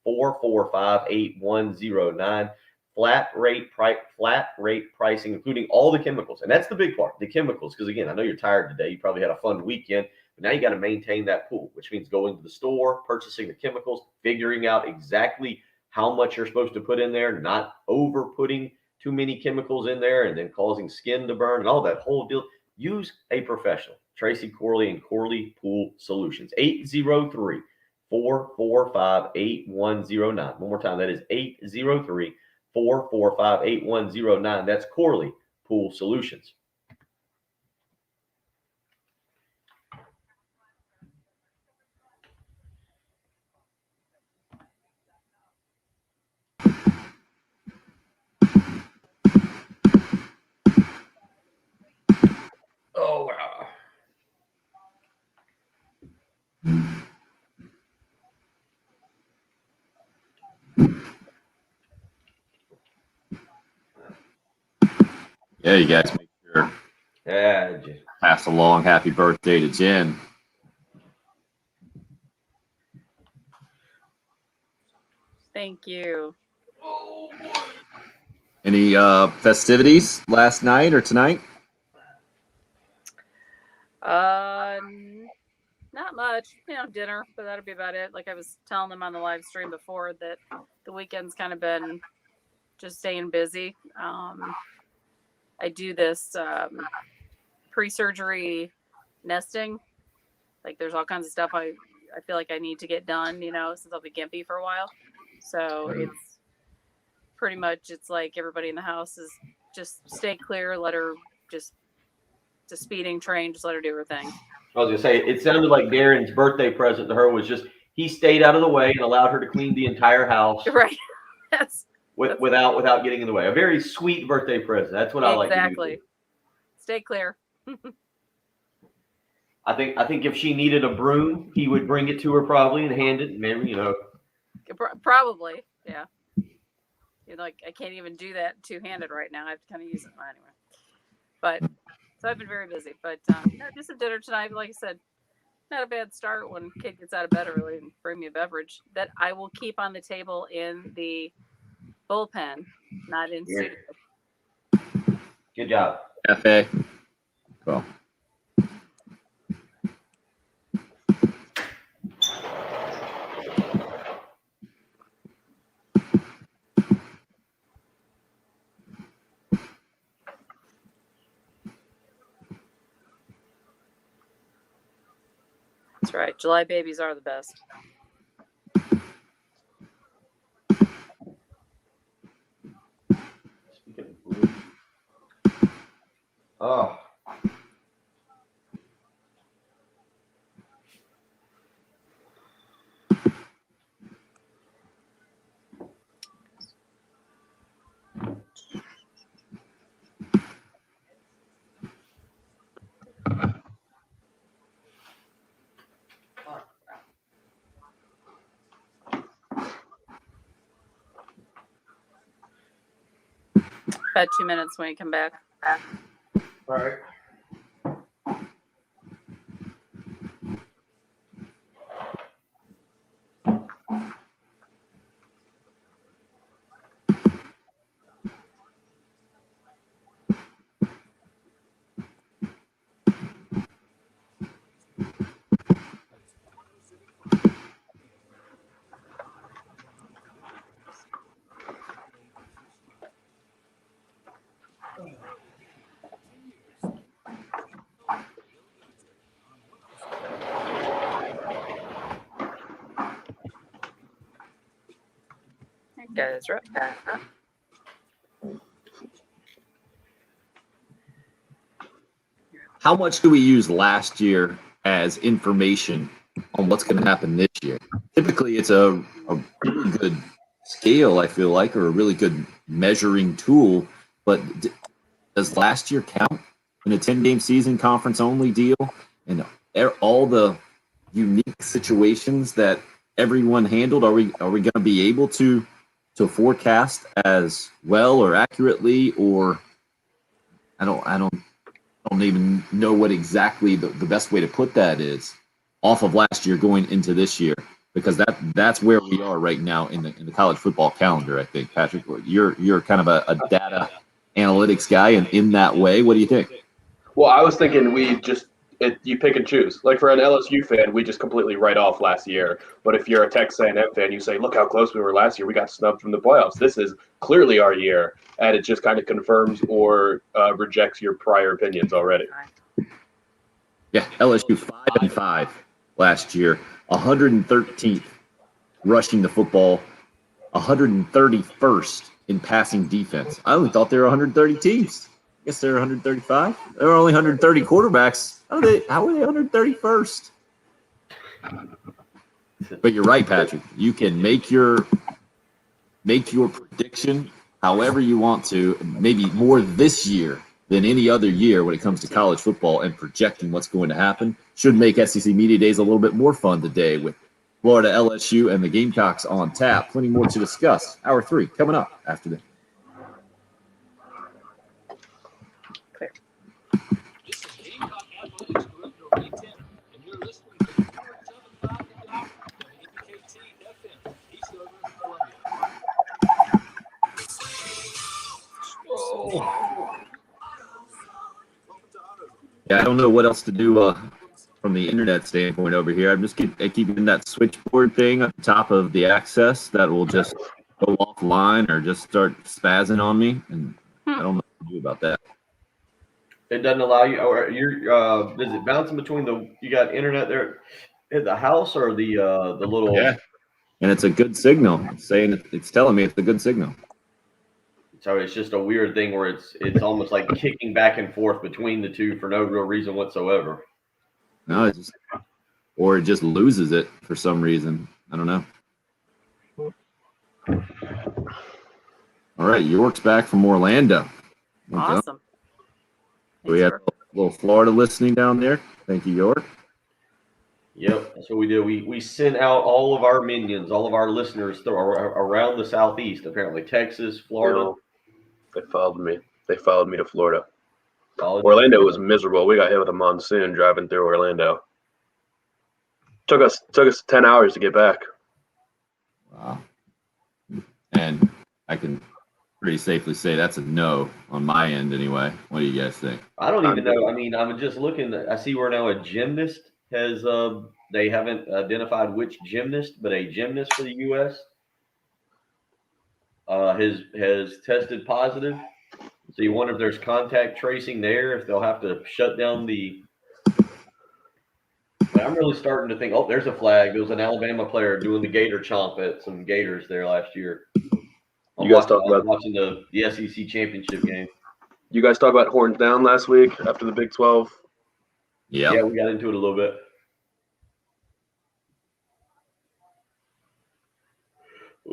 803-445-8109. Flat rate pricing, including all the chemicals. And that's the big part, the chemicals. Because again, I know you're tired today. You probably had a fun weekend, but now you got to maintain that pool, which means going to the store, purchasing the chemicals, figuring out exactly how much you're supposed to put in there, not over putting too many chemicals in there and then causing skin to burn and all that whole deal. Use a professional. Tracy Corley and Corley Pool Solutions. 803-445-8109. One more time. That is 803-445-8109. That's Corley Pool Solutions. Oh, wow. Yeah, you guys make sure pass along happy birthday to Jen. Thank you. Any festivities last night or tonight? Not much. Dinner, but that'll be about it. Like I was telling them on the live stream before, that the weekend's kind of been just staying busy. I do this pre-surgery nesting Like there's all kinds of stuff I feel like I need to get done, since I'll be gimpy for a while. So it's pretty much, it's like everybody in the house is just stay clear, let her just to speeding train, just let her do her thing. I was gonna say, it sounded like Darren's birthday present to her was just he stayed out of the way and allowed her to clean the entire house Right. That's without getting in the way. A very sweet birthday present. That's what I like to do. exactly. Stay clear. I think if she needed a broom, he would bring it to her probably and hand it. Maybe Probably, yeah. Like I can't even do that two-handed right now. I have to kind of use it anyway. But so I've been very busy. But just a dinner tonight. Like I said, not a bad start when kid gets out of bed early and bring me a beverage that I will keep on the table in the bullpen, not in studio. Good job. Cafe. Well. That's right. July babies are the best. Oh. About 2 minutes when you come back. All right. That's right. How much do we use last year as information on what's going to happen this year? Typically, it's a really good scale, I feel like, or a really good measuring tool. But does last year count in a 10-game season, conference only deal, and all the unique situations that everyone handled? Are we going to be able to forecast as well or accurately, or I don't even know what exactly the best way to put that is off of last year going into this year, because that's where we are right now in the college football calendar. I think, Patrick, you're kind of a data analytics guy, and in that way, what do you think? Well, I was thinking you pick and choose. Like for an LSU fan, we just completely write off last year. But if you're a Texas A&M fan, you say, look how close we were last year. We got snubbed from the playoffs. This is clearly our year. And it just kind of confirms or rejects your prior opinions already. Yeah, LSU 5-5 last year, 113th rushing the football, 131st in passing defense. I only thought there were 130 teams. I guess there were 135. There were only 130 quarterbacks. How were they 131st? But you're right, Patrick. You can make your prediction however you want to, maybe more this year than any other year when it comes to college football and projecting what's going to happen. Should make SEC Media Days a little bit more fun today with Florida, LSU, and the Gamecocks on tap. Plenty more to discuss. Hour 3 coming up after this. Clear. This is Gamecock Athletics Group number 10, and you're listening to 475 WKT FM, Eastover, Columbia. Yeah, I don't know what else to do from the internet standpoint over here. I'm just keeping that switchboard thing at the top of the access that will just go offline or just start spazzing on me, and I don't know what to do about that. It doesn't allow you, or you're, is it bouncing between you got internet there at the house or the little? Yeah. And it's a good signal. It's telling me it's a good signal. So it's just a weird thing where it's almost like kicking back and forth between the two for no real reason whatsoever. No, or it just loses it for some reason. I don't know. All right, York's back from Orlando. Well done. Awesome. We have a little Florida listening down there. Thank you, York. Yep, that's what we did. We sent out all of our minions, all of our listeners around the Southeast, apparently Texas, Florida. They followed me. They followed me to Florida. Followed Orlando was miserable. We got hit with a monsoon driving through Orlando. Took us 10 hours to get back. Wow. And I can pretty safely say that's a no on my end anyway. What do you guys think? I don't even know. I mean, I'm just looking. I see where now a gymnast has. They haven't identified which gymnast, but a gymnast for the U.S. Has tested positive. So you wonder if there's contact tracing there. If they'll have to shut down the. I'm really starting to think. Oh, there's a flag. There was an Alabama player doing the Gator chomp at some Gators there last year. You guys talk about watching the SEC championship game. You guys talk about horns down last week after the Big 12. Yeah. Yeah, we got into it a little bit.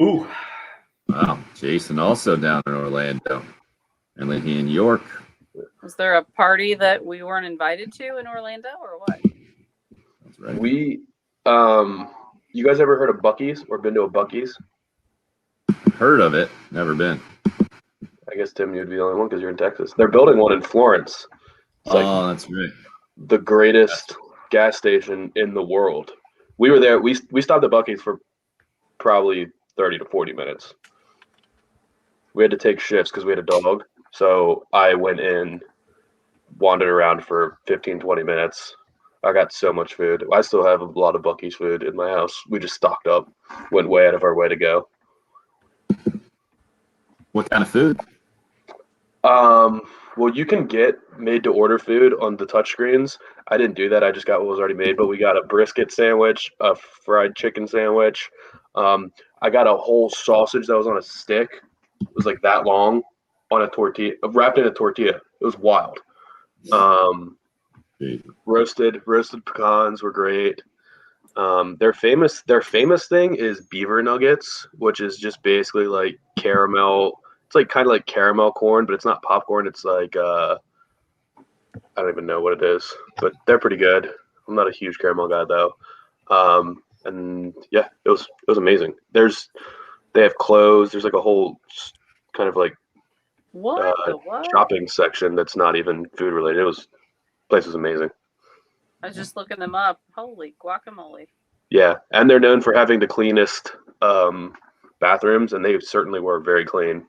Ooh. Wow. Jason also down in Orlando. And then he in York. Was there a party that we weren't invited to in Orlando or what? That's right. You guys ever heard of Buc-ee's or been to a Buc-ee's? Heard of it. Never been. I guess, Tim, you'd be the only one because you're in Texas. They're building one in Florence. It's like That's right. the greatest gas station in the world. We were there. We stopped at Buc-ee's for probably 30 to 40 minutes. We had to take shifts because we had a dog. So I went in, wandered around for 15, 20 minutes. I got so much food. I still have a lot of Buc-ee's food in my house. We just stocked up, went way out of our way to go. What kind of food? Well, you can get made-to-order food on the touchscreens. I didn't do that. I just got what was already made. But we got a brisket sandwich, a fried chicken sandwich. I got a whole sausage that was on a stick. It was like that long on a tortilla, wrapped in a tortilla. It was wild. Roasted pecans were great. Their famous thing is beaver nuggets, which is just basically like caramel. It's like kind of like caramel corn, but it's not popcorn. It's like I don't even know what it is, but they're pretty good. I'm not a huge caramel guy though. And yeah, it was amazing. They have clothes. There's like a whole kind of like What? shopping section that's not even food related. Place was amazing. I was just looking them up. Holy guacamole. Yeah, and they're known for having the cleanest bathrooms, and they certainly were very clean.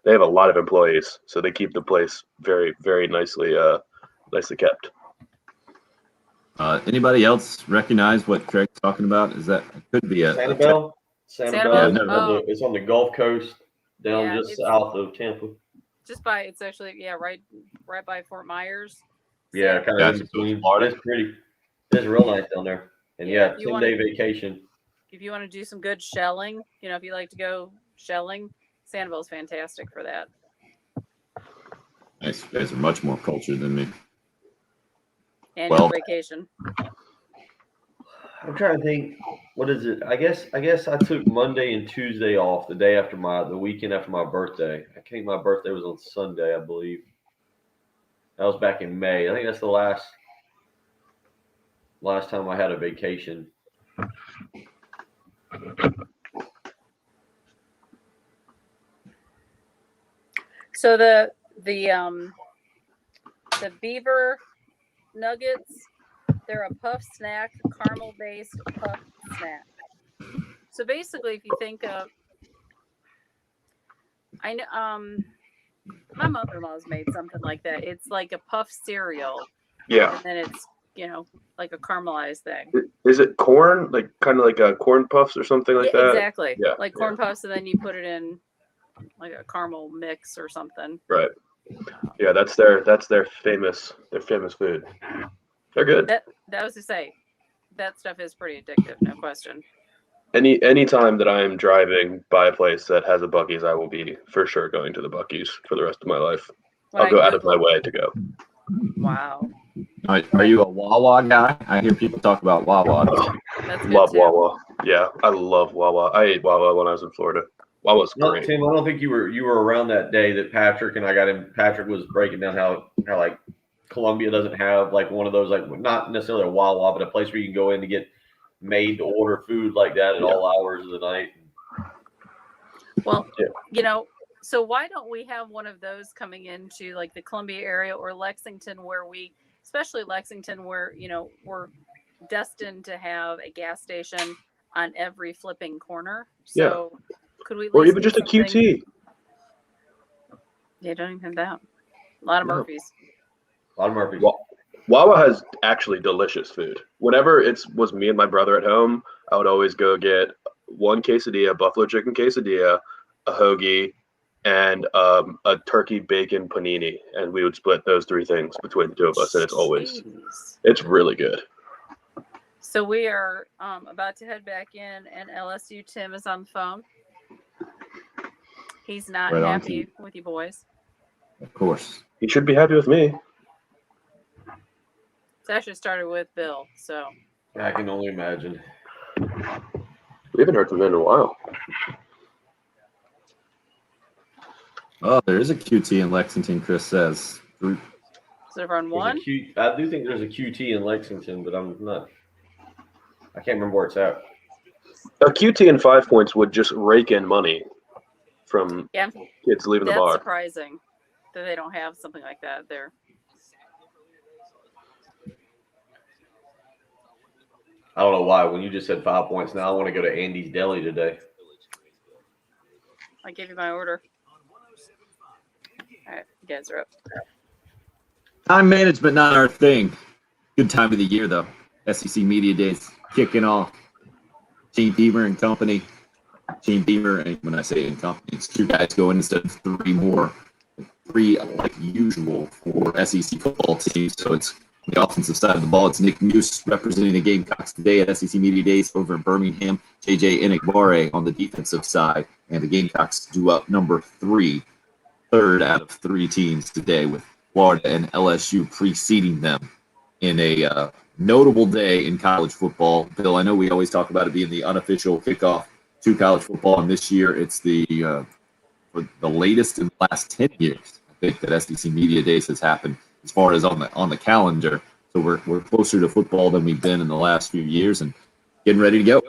They have a lot of employees, so they keep the place very, very nicely kept. Anybody else recognize what Craig's talking about? Is that it could be a Sanibel? Sanibel? Yeah, It's on the Gulf Coast, down just south of Tampa. It's actually right by Fort Myers. Yeah, kind of in between. It's pretty. It's real nice down there. And yeah, 10-day vacation. If you want to do some good shelling, if you like to go shelling, Sanibel's fantastic for that. Nice. You guys are much more cultured than me. And Well- vacation. I'm trying to think. What is it? I guess I took Monday and Tuesday off the weekend after my birthday. I think my birthday was on Sunday, I believe. That was back in May. I think that's the last time I had a vacation. So the beaver nuggets, they're a puff snack, caramel based puff snack. So basically, if you think of, I know, my mother-in-law's made something like that. It's like a puff cereal, Yeah. and then it's like a caramelized thing. Is it corn? Like kind of like a corn puffs or something like that? Exactly. Yeah, Like corn puffs, and then you put it in like a caramel mix or something. Right. Yeah, that's their famous food. They're good. That was to say, that stuff is pretty addictive, no question. Any time that I am driving by a place that has a Buc-ee's, I will be for sure going to the Buc-ee's for the rest of my life. When I'll I go out of my Googled- way to go. Wow, Are you a Wawa guy? I hear people talk about Wawa. that's good Love too. Wawa. Yeah, I love Wawa. I ate Wawa when I was in Florida. Wawa's No, great. Tim, I don't think you were around that day that Patrick and I got him. Patrick was breaking down how like Columbia doesn't have like one of those, like not necessarily a Wawa, but a place where you can go in to get made to order food like that at Yeah. all hours of the night. Well, Yeah. So why don't we have one of those coming into like the Columbia area or Lexington, where especially Lexington, where we're destined to have a gas station on every flipping corner. So could we? At Or least even get just a something- QT. Yeah, don't even have that. A lot of No. Murphys. A lot of Murphys. Wawa has actually delicious food. Whenever it was me and my brother at home, I would always go get one quesadilla, buffalo chicken quesadilla, a hoagie, and a turkey bacon panini, and we would split those three things between the two of us, and Jeez. it's really good. So we are about to head back in, and LSU Tim is on the phone. He's not Right on, happy with you boys. Of course. He should be happy with me. It's actually started with Bill. So I can only imagine. We haven't heard from him in a while. Oh, there is a QT in Lexington, Chris says. is everyone one? I do think there's a QT in Lexington, but I'm not. I can't remember where it's at. A QT and 5 points would just rake in money from Yeah, kids leaving the that's bar. surprising that they don't have something like that there. I don't know why. When you just said 5 points, now I want to go to Andy's Deli today. I gave you my order. All right, you guys are up. Time management, not our thing. Good time of the year, though. SEC Media Days kicking off. Gene Beamer and company. Gene Beamer, and when I say in company, it's two guys going instead of three like usual for SEC football teams. So it's the offensive side of the ball. It's Nick Muse representing the Gamecocks today at SEC Media Days over in Birmingham. JJ Enigbare on the defensive side. And the Gamecocks do up number 3, third out of 3 teams today, with Florida and LSU preceding them in a notable day in college football. Bill, I know we always talk about it being the unofficial kickoff to college football, and this year it's the latest in the last 10 years. I think that SEC Media Days has happened as far as on the calendar. So we're closer to football than we've been in the last few years, and getting ready to go.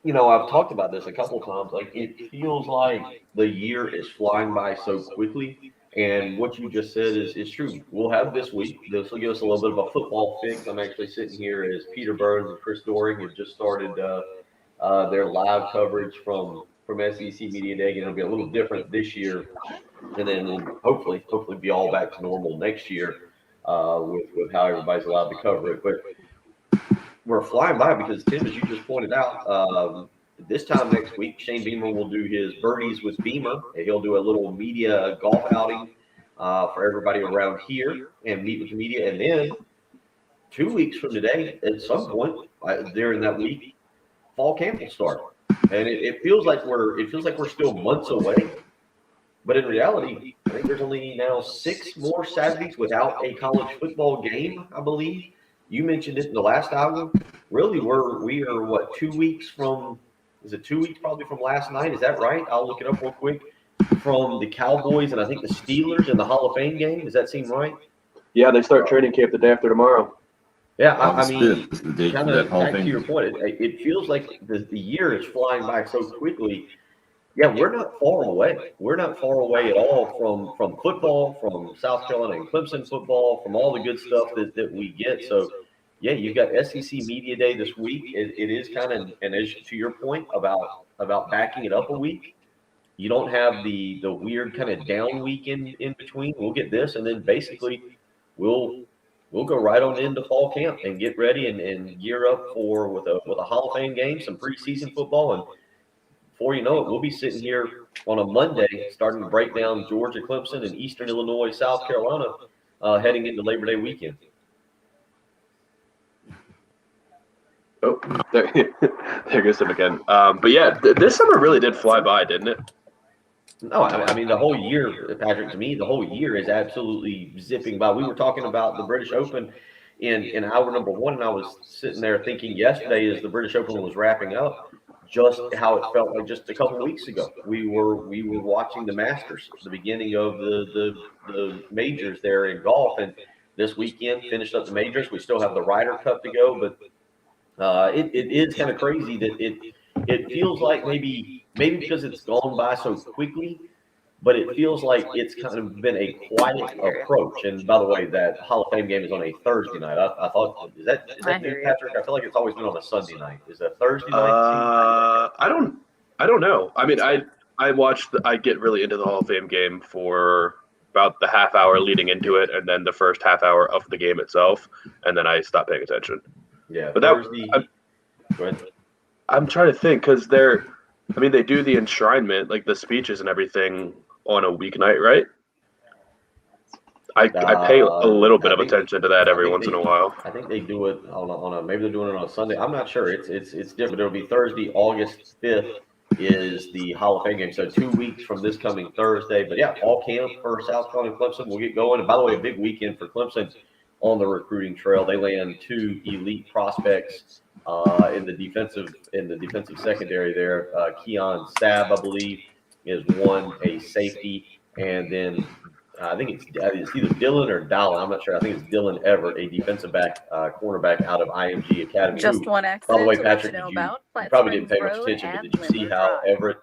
You know, I've talked about this a couple times. Like, it feels like the year is flying by so quickly. And what you just said is true. We'll have this week. This will give us a little bit of a football fix. I'm actually sitting here as Peter Burns and Chris Doring have just started their live coverage from SEC Media Day. And it'll be a little different this year. And then we'll hopefully be all back to normal next year with how everybody's allowed to cover it. But we're flying by because, Tim, as you just pointed out, this time next week, Shane Beamer will do his Birdies with Beamer. And he'll do a little media golf outing for everybody around here and meet with the media. And then 2 weeks from today, at some point during that week, fall camp will start. And it feels like we're still months away. But in reality, I think there's only now 6 more Saturdays without a college football game, I believe. You mentioned it in the last hour. Really, we are what, 2 weeks from? Is it 2 weeks probably from last night? Is that right? I'll look it up real quick. From the Cowboys and I think the Steelers in the Hall of Fame game. Does that seem right? Yeah, they start training camp the day after tomorrow. Yeah, I mean, August 5th is the date kind for that of Hall of back to Fame. your point. It feels like the year is flying by so quickly. Yeah, we're not far away. We're not far away at all from football, from South Carolina and Clemson football, from all the good stuff that we get. So, yeah, you've got SEC Media Day this week. It is kind of, and as to your point about backing it up a week, you don't have the weird kind of down week in between. We'll get this, and then basically we'll go right on into fall camp and get ready and gear up with a Hall of Fame game, some preseason football, and before you know it, we'll be sitting here on a Monday starting to break down Georgia, Clemson, and Eastern Illinois, South Carolina heading into Labor Day weekend. Oh, there goes him again. But yeah, this summer really did fly by, didn't it? No, I mean, the whole year, Patrick, to me, the whole year is absolutely zipping by. We were talking about the British Open in hour number one, and I was sitting there thinking yesterday as the British Open was wrapping up, just how it felt like just a couple of weeks ago. We were watching the Masters, the beginning of the majors there in golf, and this weekend finished up the majors. We still have the Ryder Cup to go, but it is kind of crazy that it feels like maybe because it's gone by so quickly, but it feels like it's kind of been a quiet approach. And by the way, that Hall of Fame game is on a Thursday night. I thought, is that new, Patrick? I feel like it's always been on a Sunday night. Is that Thursday night? I don't know. I mean, I get really into the Hall of Fame game for about the half hour leading into it, and then the first half hour of the game itself, and then I stop paying attention. Yeah, but Thursday. Go ahead. I'm trying to think because they do the enshrinement, like the speeches and everything, on a weeknight, right? I pay a little bit of attention to that every once in a while. I think they do it on a maybe they're doing it on a Sunday. I'm not sure. It's different. It'll be Thursday, August 5th is the Hall of Fame game. So 2 weeks from this coming Thursday. But yeah, fall camp for South Carolina and Clemson will get going. And by the way, a big weekend for Clemson on the recruiting trail. They land 2 elite prospects in the defensive secondary there. Keon Sabb, I believe, is one, a safety, and then I think it's either Dylan or Dallin. I'm not sure. I think it's Dylan Everett, a defensive back, cornerback out of IMG Academy. Just one accident. By the way, to Patrick, let you know you about. probably didn't pay much Road attention, but and did you see Linden how Drive. Everett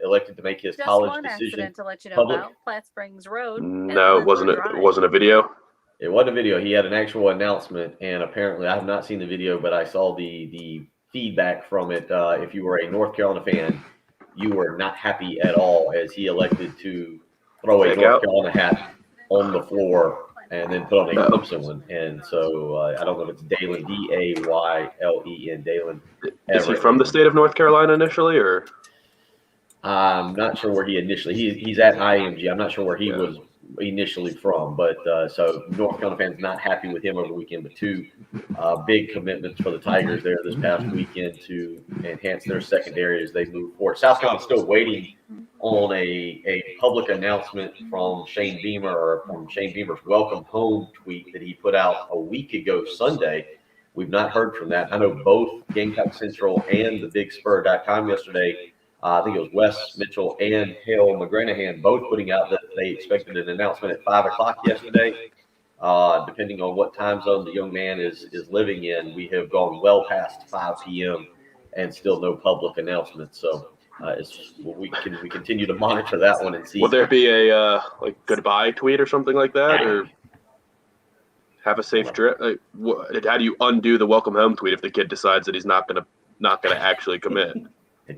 elected to make his Just college one decision accident to let you know public? about. Platte Springs Road. and No, it Linden wasn't. Drive. It wasn't a video. It wasn't a video. He had an actual announcement, and apparently I have not seen the video, but I saw the feedback from it. If you were a North Carolina fan, you were not happy at all as he elected to throw a Fake North out. Carolina hat on the floor and then put on a Clemson one. And so I don't know if it's Dalen, Daylen, Dalen. Is he from the state of North Carolina initially, or? I'm not sure where he initially. He's at IMG. I'm not sure where he was initially from, but so North Carolina fans not happy with him over the weekend. But 2 big commitments for the Tigers there this past weekend to enhance their secondary as they move forward. South Carolina's still waiting on a public announcement from Shane Beamer, or from Shane Beamer's welcome home tweet that he put out a week ago Sunday. We've not heard from that. I know both Gamecock Central and the BigSpur.com yesterday. I think it was Wes Mitchell and Hale McGranahan both putting out that they expected an announcement at 5 o'clock yesterday. Depending on what time zone the young man is living in, we have gone well past 5 p.m. and still no public announcement. So we continue to monitor that one and see. Will there be a goodbye tweet or something like that, or have a safe trip? How do you undo the welcome home tweet if the kid decides that he's not gonna actually commit?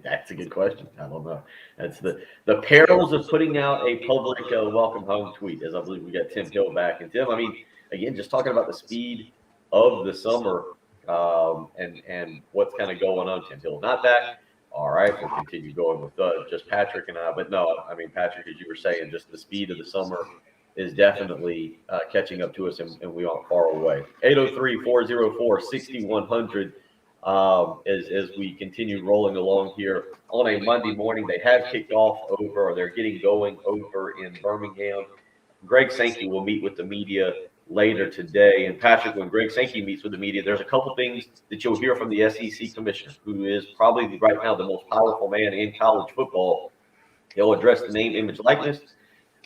That's a good question. I don't know. That's the perils of putting out a public welcome home tweet, as I believe we got Tim Hill back. And Tim, I mean, again, just talking about the speed of the summer and what's kind of going on. Tim Hill not back. All right, we'll continue going with just Patrick and I. But no, I mean, Patrick, as you were saying, just the speed of the summer is definitely catching up to us, and we aren't far away. 803-404-6100. As we continue rolling along here on a Monday morning. They have kicked off over, or they're getting going over in Birmingham. Greg Sankey will meet with the media later today. And Patrick, when Greg Sankey meets with the media, there's a couple things that you'll hear from the SEC commissioner, who is probably right now the most powerful man in college football. He'll address the name, image, likeness.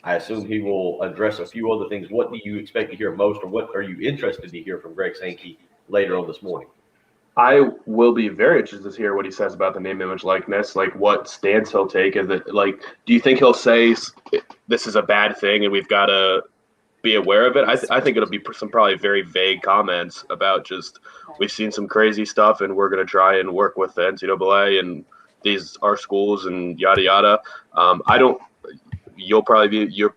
I assume he will address a few other things. What do you expect to hear most, or what are you interested to hear from Greg Sankey later on this morning? I will be very interested to hear what he says about the name, image, likeness, like what stance he'll take. Is it like, do you think he'll say this is a bad thing and we've got to be aware of it? I think it'll be some probably very vague comments about just, we've seen some crazy stuff and we're going to try and work with the NCAA and these are schools and yada, yada. You'll probably be, you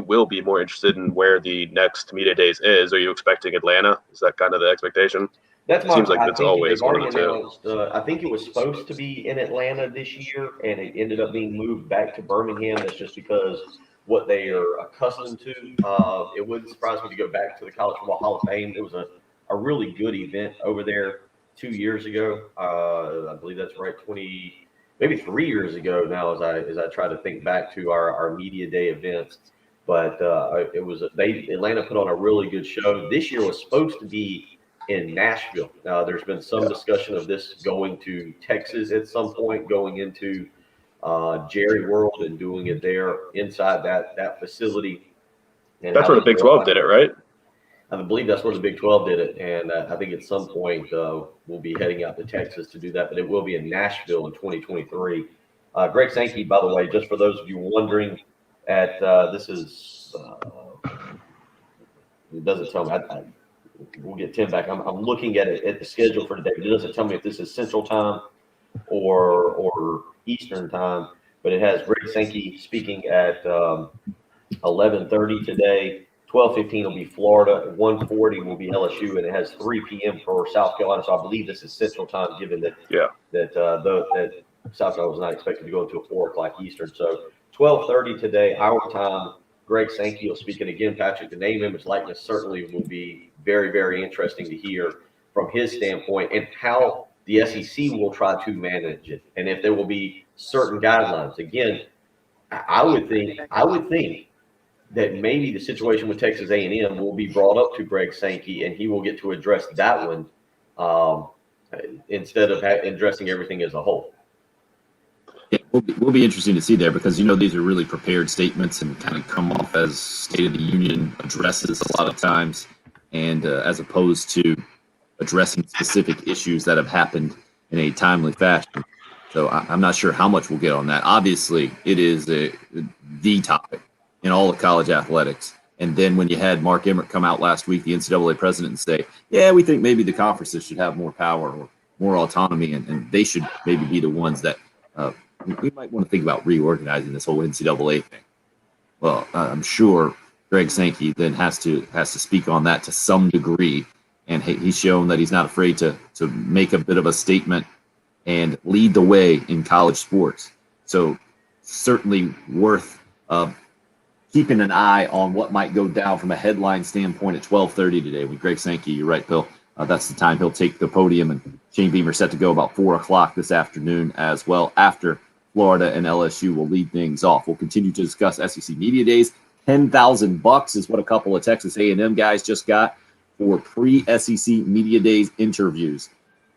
will be more interested in where the next media days is. Are you expecting Atlanta? Is that kind of the expectation? That's my. Seems like I that's think always they've already one too. announced. I think it was supposed to be in Atlanta this year, and it ended up being moved back to Birmingham. That's just because what they are accustomed to. It wouldn't surprise me to go back to the College Football Hall of Fame. It was a really good event over there 2 years ago. I believe that's right, maybe 3 years ago now. As I try to think back to our media day events, but it was Atlanta put on a really good show. This year was supposed to be in Nashville. There's been some discussion of this going to Texas at some point, going into Jerry World and doing it there inside that facility. And That's how where the they Big 12 did it, right? I believe that's where the Big 12 did it. And I think at some point we'll be heading out to Texas to do that, but it will be in Nashville in 2023. Greg Sankey, by the way, just for those of you wondering, this is, it doesn't tell me. We'll get Tim back. I'm looking at it at the schedule for today, but it doesn't tell me if this is Central Time or Eastern Time. But it has Greg Sankey speaking at 11:30 today. 12:15 will be Florida. 1:40 will be LSU, and it has 3 p.m. for South Carolina. So I believe this is Central Time, given that that South Carolina was not expected to go until 4:00 Eastern. So 12:30 today, our time. Greg Sankey will speak, and again, Patrick, the name, image, likeness certainly will be very, very interesting to hear from his standpoint and how the SEC will try to manage it, and if there will be certain guidelines. Again, I would think that maybe the situation with Texas A&M will be brought up to Greg Sankey, and he will get to address that one instead of addressing everything as a whole. Yeah, will be interesting to see there because, these are really prepared statements and kind of come off as State of the Union addresses a lot of times, and as opposed to addressing specific issues that have happened in a timely fashion. So I'm not sure how much we'll get on that. Obviously, it is the topic in all of college athletics. And then when you had Mark Emmert come out last week, the NCAA president, and say, yeah, we think maybe the conferences should have more power or more autonomy, and they should maybe be the ones that we might want to think about reorganizing this whole NCAA thing. Well, I'm sure Greg Sankey then has to speak on that to some degree, and he's shown that he's not afraid to make a bit of a statement and lead the way in college sports. So certainly worth keeping an eye on what might go down from a headline standpoint at 12:30 today with Greg Sankey. You're right, Bill. That's the time he'll take the podium, and Shane Beamer set to go about 4:00 this afternoon as well. After Florida and LSU will lead things off. We'll continue to discuss SEC Media Days. $10,000 is what a couple of Texas A&M guys just got for pre-SEC Media Days interviews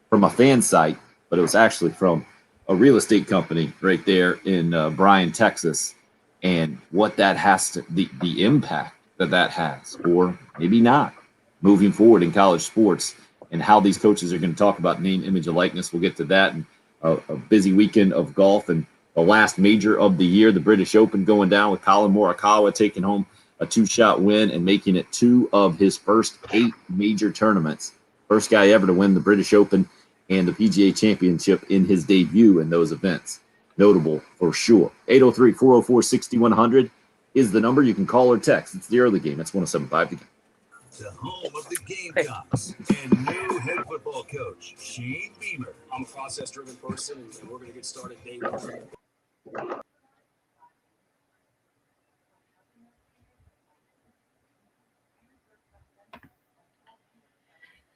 from a fan site, but it was actually from a real estate company right there in Bryan, Texas, and what that has to, the impact that has, or maybe not, moving forward in college sports, and how these coaches are going to talk about name, image, and likeness. We'll get to that, and a busy weekend of golf, and the last major of the year, the British Open, going down with Colin Morikawa taking home a 2-shot win and making it 2 of his first 8 major tournaments. First guy ever to win the British Open and the PGA Championship in his debut in those events. Notable for sure. 803-404-6100 is the number. You can call or text. It's the early game. It's 107.5 The Game. The home of the Gamecocks and new head football coach, Shane Beamer. I'm a process-driven person, and we're going to get started day one.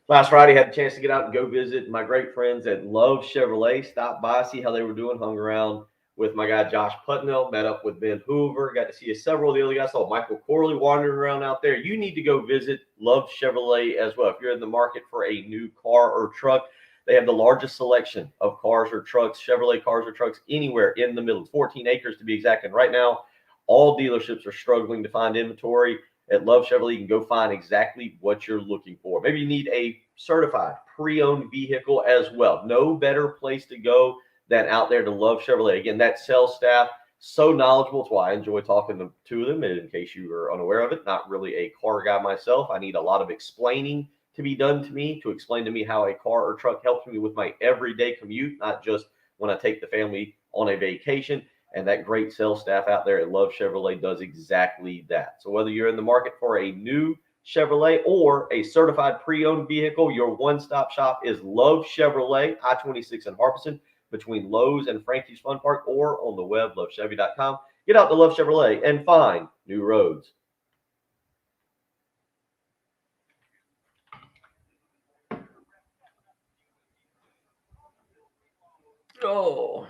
Last Friday, had a chance to get out and go visit my great friends at Love Chevrolet. Stop by, see how they were doing, hung around with my guy Josh Putnell, met up with Ben Hoover, got to see several of the other guys. Saw Michael Corley wandering around out there. You need to go visit Love Chevrolet as well. If you're in the market for a new car or truck, they have the largest selection of cars or trucks, Chevrolet cars or trucks, anywhere in the middle. 14 acres to be exact. And right now, all dealerships are struggling to find inventory. At Love Chevrolet, you can go find exactly what you're looking for. Maybe you need a certified pre-owned vehicle as well. No better place to go than out there to Love Chevrolet. Again, that sales staff, so knowledgeable. It's why I enjoy talking to them. And in case you are unaware of it, not really a car guy myself. I need a lot of explaining to be done to me, to explain to me how a car or truck helps me with my everyday commute, not just when I take the family on a vacation. And that great sales staff out there at Love Chevrolet does exactly that. So whether you're in the market for a new Chevrolet, or a certified pre-owned vehicle, your one-stop shop is Love Chevrolet, I-26 in Harbison, between Lowe's and Frankie's Fun Park, or on the web, lovechevy.com. Get out to Love Chevrolet and find new roads. Oh.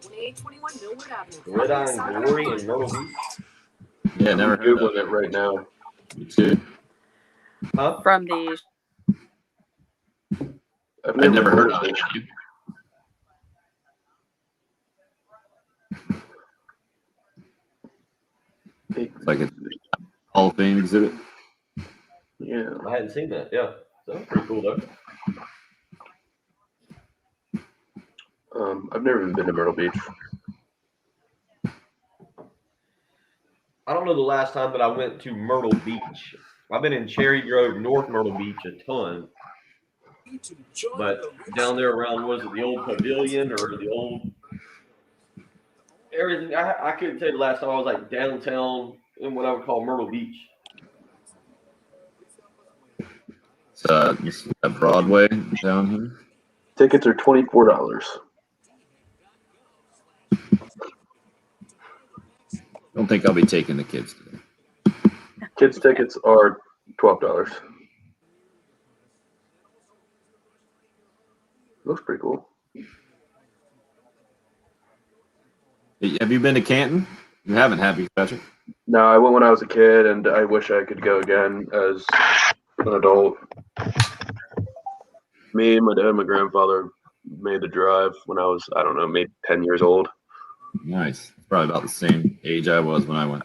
2821 Millwood Avenue. Gridiron Glory in Myrtle Beach. Yeah, never I'm heard of Googling it. it right now. Me too. Huh? From the I never heard of it. It's like a Hall of Fame exhibit. Yeah. I hadn't seen that. Yeah. So pretty cool though. I've never even been to Myrtle Beach. I don't know the last time that I went to Myrtle Beach. I've been in Cherry Grove, North Myrtle Beach a ton. But down there around, was it the old pavilion or the old everything? I couldn't tell you the last time I was like downtown in what I would call Myrtle Beach. It's Broadway down here. Tickets are $24. Don't think I'll be taking the kids today. Kids tickets are $12. Looks pretty cool. Have you been to Canton? You haven't, have you, Patrick? No, I went when I was a kid, and I wish I could go again as an adult. Me, my dad, and my grandfather made the drive when I was, I don't know, maybe 10 years old. Nice. Probably about the same age I was when I went.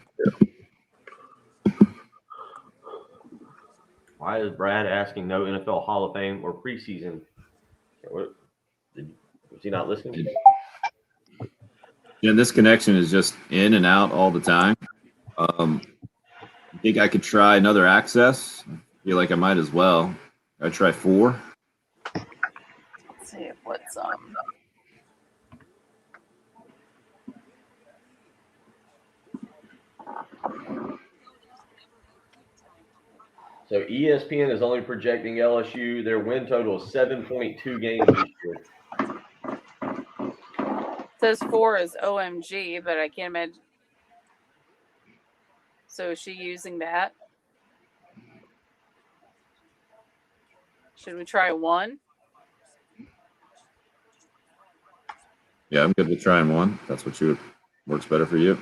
Why is Brad asking no NFL Hall of Fame or preseason? Was he not listening? Yeah, this connection is just in and out all the time. I think I could try another access. I feel like I might as well. I try 4. let's see what's So ESPN is only projecting LSU. Their win total is 7.2 games this year. says 4 is OMG, but I can't imagine. So is she using that? Should we try 1? Yeah, I'm good with trying 1. That's what works better for you.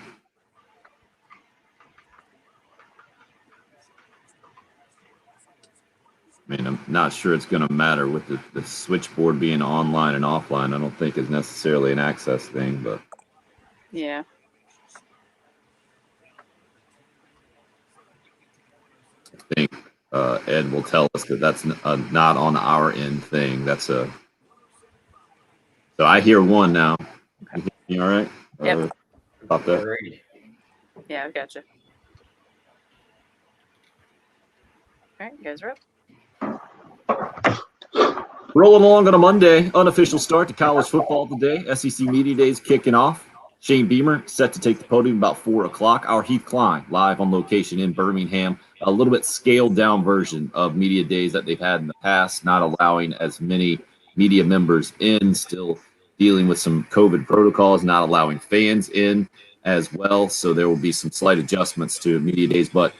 I mean, I'm not sure it's going to matter with the switchboard being online and offline. I don't think is necessarily an access thing, but Yeah. I think Ed will tell us that that's not on our end thing. That's so I hear 1 now. You all right? Yep. About that. Alrighty. Yeah, I gotcha. All right, you guys are up. Rolling along on a Monday, unofficial start to college football today. SEC Media Days kicking off. Shane Beamer set to take the podium about 4 o'clock. Our Heath Klein live on location in Birmingham. A little bit scaled down version of Media Days that they've had in the past, not allowing as many media members in, still dealing with some COVID protocols, not allowing fans in as well. So there will be some slight adjustments to Media Days, but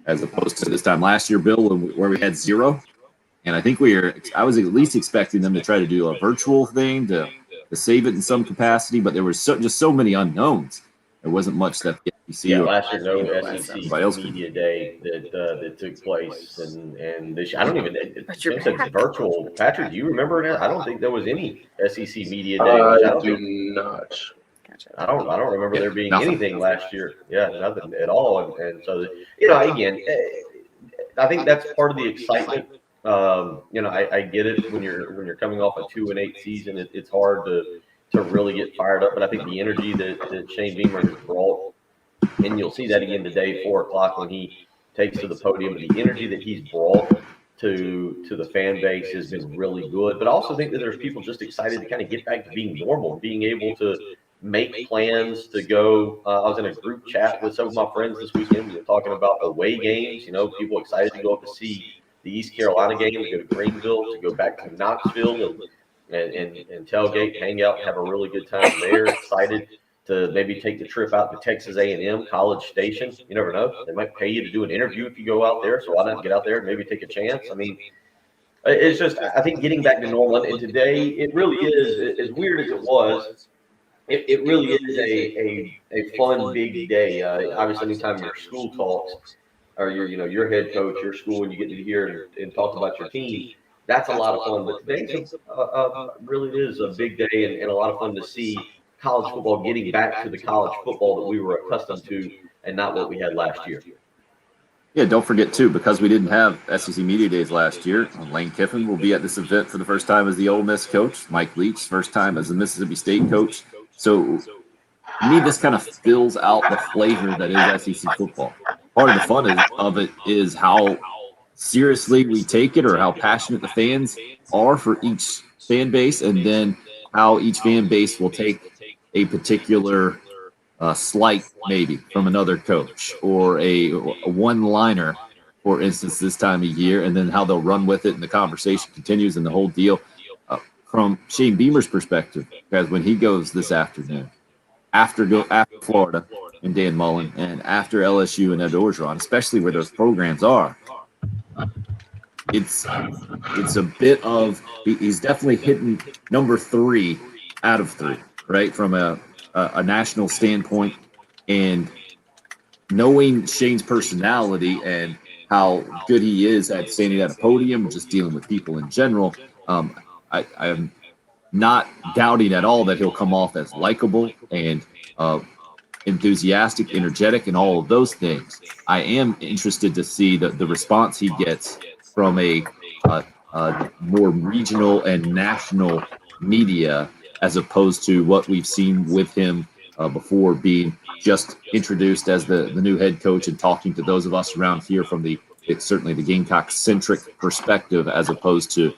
as opposed to this time last year, Bill, where we had 0. And I think I was at least expecting them to try to do a virtual thing to save it in some capacity, but there was just so many unknowns. There wasn't much that the SEC Last year, no SEC everybody else Media Day that took place, and this I don't even. But you're It's back. virtual. Patrick, do you remember that? I don't think there was any SEC Media Day. I do not. Gotcha. I don't remember there being Nothing. anything last year. Yeah, nothing at all. And so, again, I think that's part of the excitement. I get it when you're coming off a 2-8 season. It's hard to really get fired up. But I think the energy that Shane Beamer has brought, and you'll see that again today, 4 o'clock when he takes to the podium. The energy that he's brought to the fan base has been really good. But I also think that there's people just excited to kind of get back to being normal, being able to make plans to go. I was in a group chat with some of my friends this weekend. We were talking about away games. People excited to go up to see the East Carolina game, to go to Greenville, to go back to Knoxville and tailgate, hang out, have a really good time there. Excited to maybe take the trip out to Texas A&M, College Station. You never know. They might pay you to do an interview if you go out there. So why not get out there and maybe take a chance? I mean, it's just, I think getting back to normal. And today, it really is, as weird as it was, it really is a fun, big day. Obviously, anytime your school talks, or your head coach, your school, and you get to hear and talk about your team, that's a lot of fun. But today really is a big day and a lot of fun to see college football getting back to the college football that we were accustomed to and not what we had last year. Yeah, don't forget, too, because we didn't have SEC Media Days last year, Lane Kiffin will be at this event for the first time as the Ole Miss coach. Mike Leach, first time as the Mississippi State coach. So, to me, this kind of fills out the flavor that is SEC football. Part of the fun of it is how seriously we take it, or how passionate the fans are for each fan base, and then how each fan base will take a particular slight maybe from another coach, or a one-liner, for instance, this time of year, and then how they'll run with it and the conversation continues and the whole deal. From Shane Beamer's perspective, because when he goes this afternoon, after Florida and Dan Mullen, and after LSU and Ed Orgeron, especially where those programs are, it's a bit of, he's definitely hitting number 3 out of 3, right, from a national standpoint. And knowing Shane's personality and how good he is at standing at a podium, just dealing with people in general, I'm not doubting at all that he'll come off as likable and enthusiastic, energetic, and all of those things. I am interested to see the response he gets from a more regional and national media, as opposed to what we've seen with him before, being just introduced as the new head coach and talking to those of us around here from certainly the Gamecock-centric perspective, as opposed to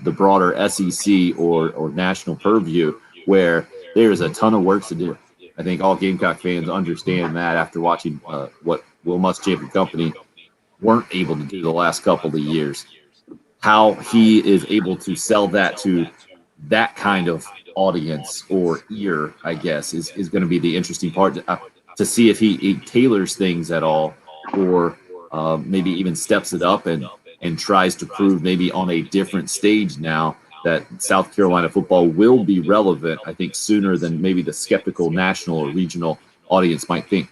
the broader SEC or national purview, where there is a ton of work to do. I think all Gamecock fans understand that after watching what Will Muschamp Company weren't able to do the last couple of years. How he is able to sell that to that kind of audience or ear, I guess, is going to be the interesting part to see if he tailors things at all, or maybe even steps it up and tries to prove maybe on a different stage now that South Carolina football will be relevant, I think, sooner than maybe the skeptical national or regional audience might think.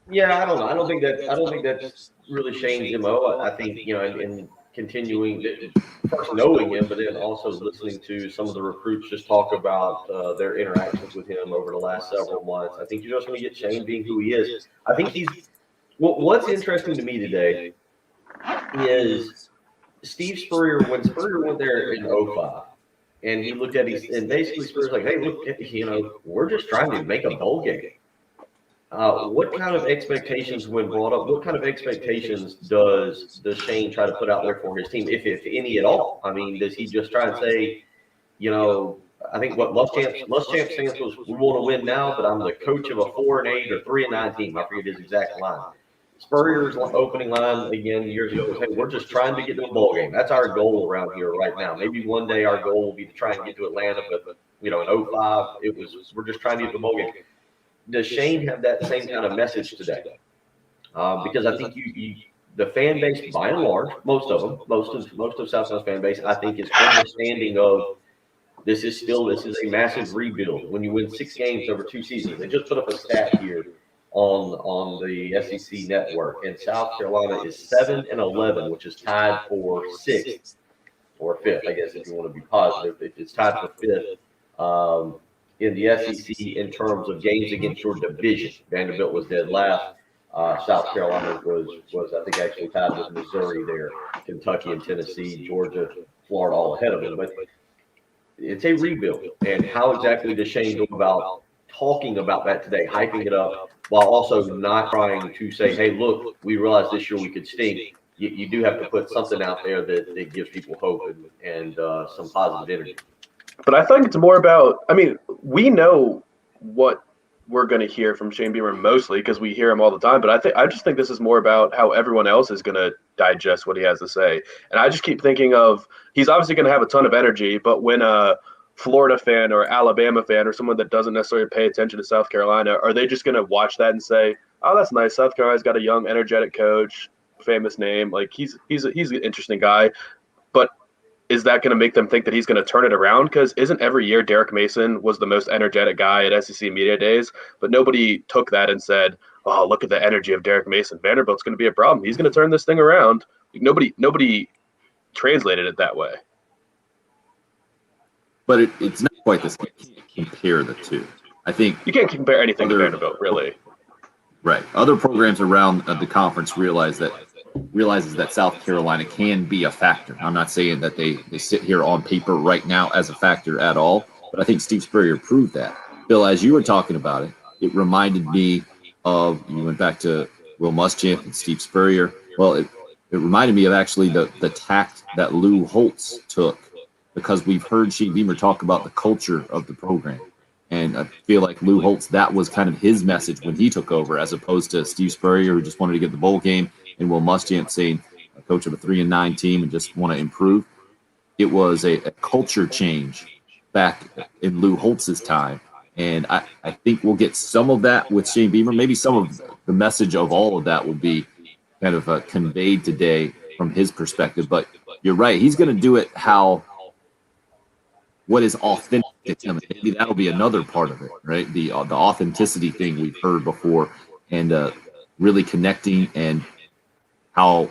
Yeah, I don't know. I don't think that's really Shane's MO. I think, in continuing, first knowing him, but then also listening to some of the recruits just talk about their interactions with him over the last several months. I think you're just going to get Shane being who he is. I think what's interesting to me today is Steve Spurrier, when Spurrier went there in 2005, and he looked at and basically Spurrier's like, hey, look, we're just trying to make a bowl game. What kind of expectations, when brought up, what kind of expectations does Shane try to put out there for his team, if any at all? I mean, does he just try and say, I think what Muschamp stands was, we want to win now, but I'm the coach of a 4-8 or 3-9 team. I forget his exact line. Spurrier's opening line again years ago was, hey, we're just trying to get to a bowl game. That's our goal around here right now. Maybe one day our goal will be to try and get to Atlanta, but in 2005, we're just trying to get to a bowl game. Does Shane have that same kind of message today? Because I think the fan base, by and large, most of South Carolina's fan base, I think, is understanding of this is a massive rebuild. When you win 6 games over 2 seasons, they just put up a stat here on the SEC network, and South Carolina is 7-11, which is tied for 6th or 5th, I guess, if you want to be positive. It's tied for 5th. In the SEC in terms of games against your division. Vanderbilt was dead last. South Carolina was I think actually tied with Missouri there, Kentucky and Tennessee, Georgia, Florida all ahead of them. But it's a rebuild. And how exactly does Shane go about talking about that today, hyping it up, while also not trying to say, hey, look, we realized this year we could stink. You do have to put something out there that gives people hope and some positive energy. But I think it's more about, I mean, we know what we're going to hear from Shane Beamer mostly because we hear him all the time. But I just think this is more about how everyone else is going to digest what he has to say. And I just keep thinking of, he's obviously going to have a ton of energy, but when a Florida fan or Alabama fan or someone that doesn't necessarily pay attention to South Carolina, are they just going to watch that and say, oh, that's nice. South Carolina's got a young, energetic coach, famous name. Like he's an interesting guy. But is that going to make them think that he's going to turn it around? Because isn't every year Derek Mason was the most energetic guy at SEC Media Days, but nobody took that and said, oh, look at the energy of Derek Mason. Vanderbilt's going to be a problem. He's going to turn this thing around. Like, nobody translated it that way. But it's not quite the same. You can't compare the two. I think you can't compare anything to Vanderbilt, really. Right. Other programs around the conference realizes that South Carolina can be a factor. I'm not saying that they sit here on paper right now as a factor at all, but I think Steve Spurrier proved that. Bill, as you were talking about it, it reminded me of, you went back to Will Muschamp and Steve Spurrier. Well, it reminded me of actually the tact that Lou Holtz took, because we've heard Shane Beamer talk about the culture of the program. And I feel like Lou Holtz, that was kind of his message when he took over, as opposed to Steve Spurrier, who just wanted to get the bowl game, and Will Muschamp saying, a coach of a 3-9 team and just want to improve. It was a culture change back in Lou Holtz's time. And I think we'll get some of that with Shane Beamer. Maybe some of the message of all of that will be kind of conveyed today from his perspective. But you're right. He's going to do it what is authentic to him. Maybe that'll be another part of it, right? The authenticity thing we've heard before, and really connecting, and how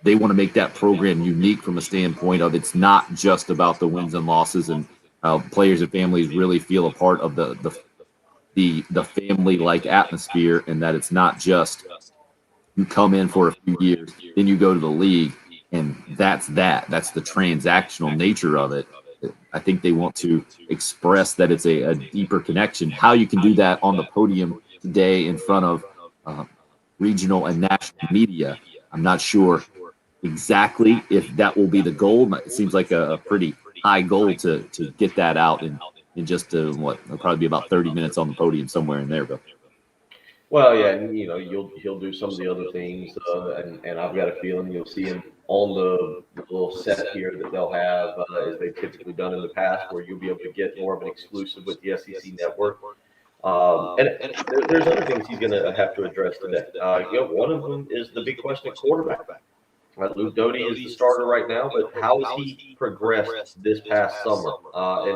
they want to make that program unique from a standpoint of it's not just about the wins and losses, and how players and families really feel a part of the family-like atmosphere, and that it's not just you come in for a few years, then you go to the league, and that's the transactional nature of it. I think they want to express that it's a deeper connection. How you can do that on the podium today in front of regional and national media, I'm not sure exactly if that will be the goal. It seems like a pretty high goal to get that out in just it'll probably be about 30 minutes on the podium somewhere in there, Bill. Well, yeah, and he'll do some of the other things, and I've got a feeling you'll see him on the little set here that they'll have, as they've typically done in the past, where you'll be able to get more of an exclusive with the SEC network. And there's other things he's going to have to address today. One of them is the big question at quarterback. Luke Doty is the starter right now, but how has he progressed this past summer?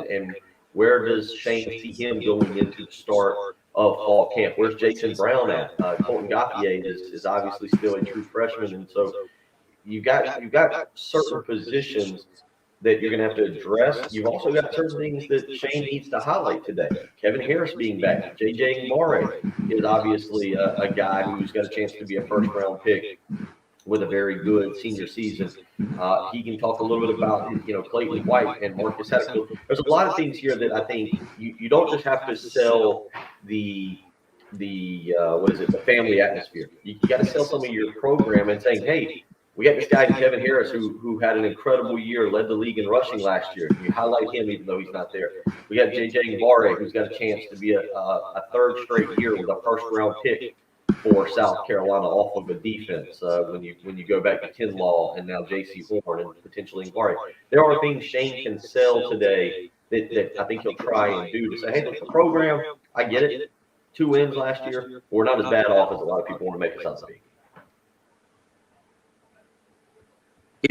And where does Shane see him going into the start of fall camp? Where's Jason Brown at? Colton Gauthier is obviously still a true freshman, and so you got certain positions that you're going to have to address. You've also got certain things that Shane needs to highlight today. Kevin Harris being back. J.J. Murray is obviously a guy who's got a chance to be a first-round pick with a very good senior season. He can talk a little bit about, Clayton White and Marcus Hatfield. There's a lot of things here that I think you don't just have to sell the family atmosphere. You got to sell some of your program and saying, hey, we got this guy, Kevin Harris, who had an incredible year, led the league in rushing last year. You highlight him even though he's not there. We got J.J. Murray, who's got a chance to be a third straight year with a first-round pick for South Carolina off of a defense. When you go back to Kinlaw and now J.C. Horn and potentially Murray, there are things Shane can sell today that I think he'll try and do to say, hey, look, the program, I get it. 2 wins last year. We're not as bad off as a lot of people want to make us out to be.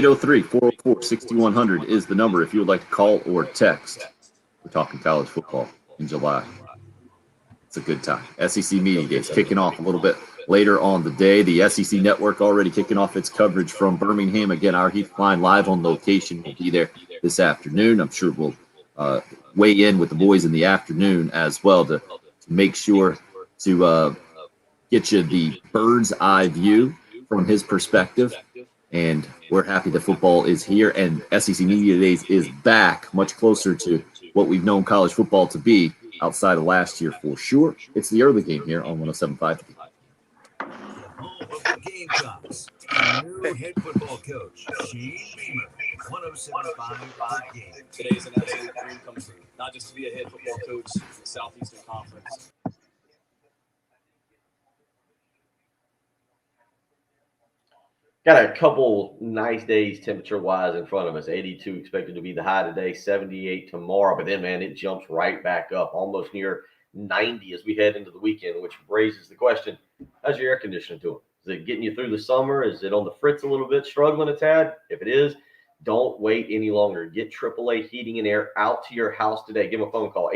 803-404-6100 is the number if you would like to call or text. We're talking college football in July. It's a good time. SEC Media Days kicking off a little bit later on the day. The SEC Network already kicking off its coverage from Birmingham. Again, our Heath Klein live on location will be there this afternoon. I'm sure we'll weigh in with the boys in the afternoon as well to make sure to get you the bird's eye view from his perspective. And we're happy that football is here, and SEC Media Days is back, much closer to what we've known college football to be outside of last year for sure. It's the early game here on 107.5. Home of the Gamecocks, and new head football coach, Shane Beamer. 107.5 The Game. Today's an absolute dream come true, not just to be a head football coach in the Southeastern Conference. Got a couple nice days temperature-wise in front of us. 82 expected to be the high today, 78 tomorrow. But then, man, it jumps right back up, almost near 90 as we head into the weekend, which raises the question, how's your air conditioning doing? Is it getting you through the summer? Is it on the fritz a little bit, struggling a tad? If it is, don't wait any longer. Get AAA Heating and Air out to your house today. Give them a phone call,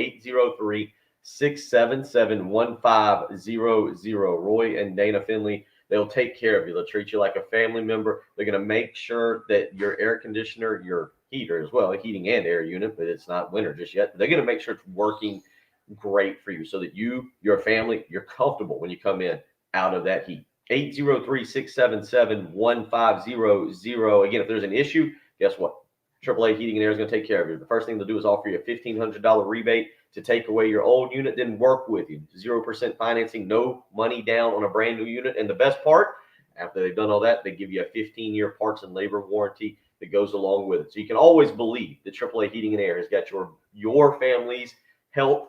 803-677-1500. Roy and Dana Finley, they'll take care of you. They'll treat you like a family member. They're going to make sure that your air conditioner, your heater as well, a heating and air unit, but it's not winter just yet. They're going to make sure it's working great for you so that you, your family, you're comfortable when you come in out of that heat. 803-677-1500. Again, if there's an issue, guess what? AAA Heating and Air is going to take care of you. The first thing they'll do is offer you a $1,500 rebate to take away your old unit, then work with you. 0% financing, no money down on a brand new unit. And the best part, after they've done all that, they give you a 15-year parts and labor warranty that goes along with it. So you can always believe that AAA Heating and Air has got your family's health,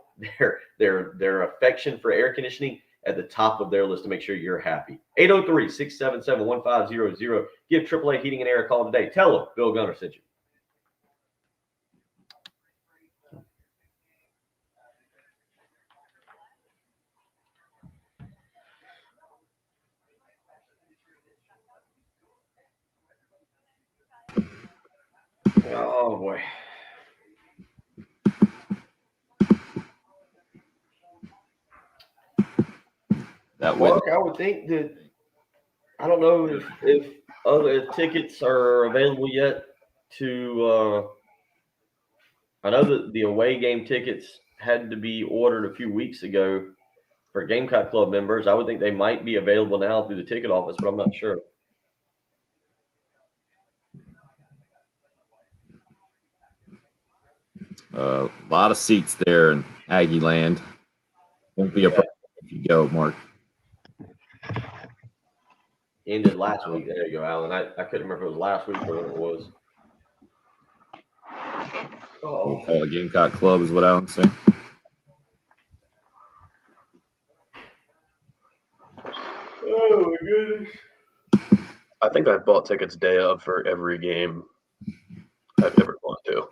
their affection for air conditioning at the top of their list to make sure you're happy. 803-677-1500. Give AAA Heating and Air a call today. Tell them Bill Gunner sent you. Oh, boy. That way. Mark, I would think that, I don't know if other tickets are available yet to, I know that the away game tickets had to be ordered a few weeks ago for Gamecock Club members. I would think they might be available now through the ticket office, but I'm not sure. A lot of seats there in Aggie Land. Won't be a problem if you go, Mark. Ended last week. There you go, Alan. I couldn't remember if it was last week or when it was. We'll call it Gamecock Club is what Alan's saying. Oh, my goodness. I think I've bought tickets day of for every game I've ever gone to.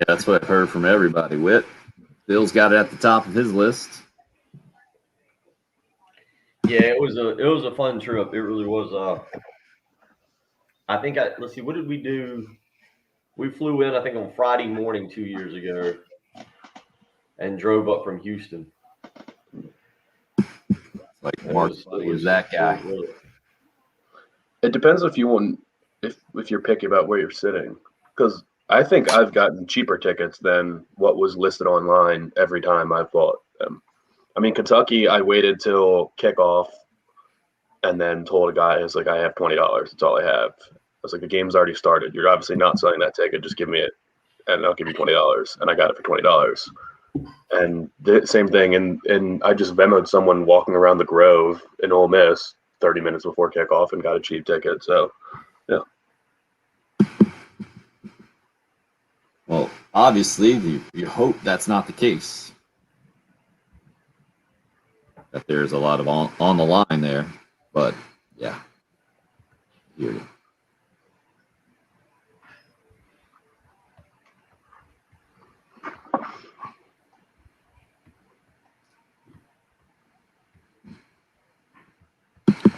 Yeah, that's what I've heard from everybody. Whit, Bill's got it at the top of his list. Yeah, it was a fun trip. It really was. I think let's see, what did we do? We flew in, I think, on Friday morning 2 years ago, and drove up from Houston. Like Mark was that guy. It depends if you want, if you're picky about where you're sitting, because I think I've gotten cheaper tickets than what was listed online every time I've bought them. I mean, Kentucky, I waited till kickoff and then told a guy, it's like, I have $20. That's all I have. I was like, the game's already started. You're obviously not selling that ticket. Just give me it, and I'll give you $20. And I got it for $20. And the same thing. And I just Venmoed someone walking around the Grove in Ole Miss 30 minutes before kickoff and got a cheap ticket. So, yeah. Well, obviously, you hope that's not the case. That there's a lot of on the line there. But, yeah. Hear you.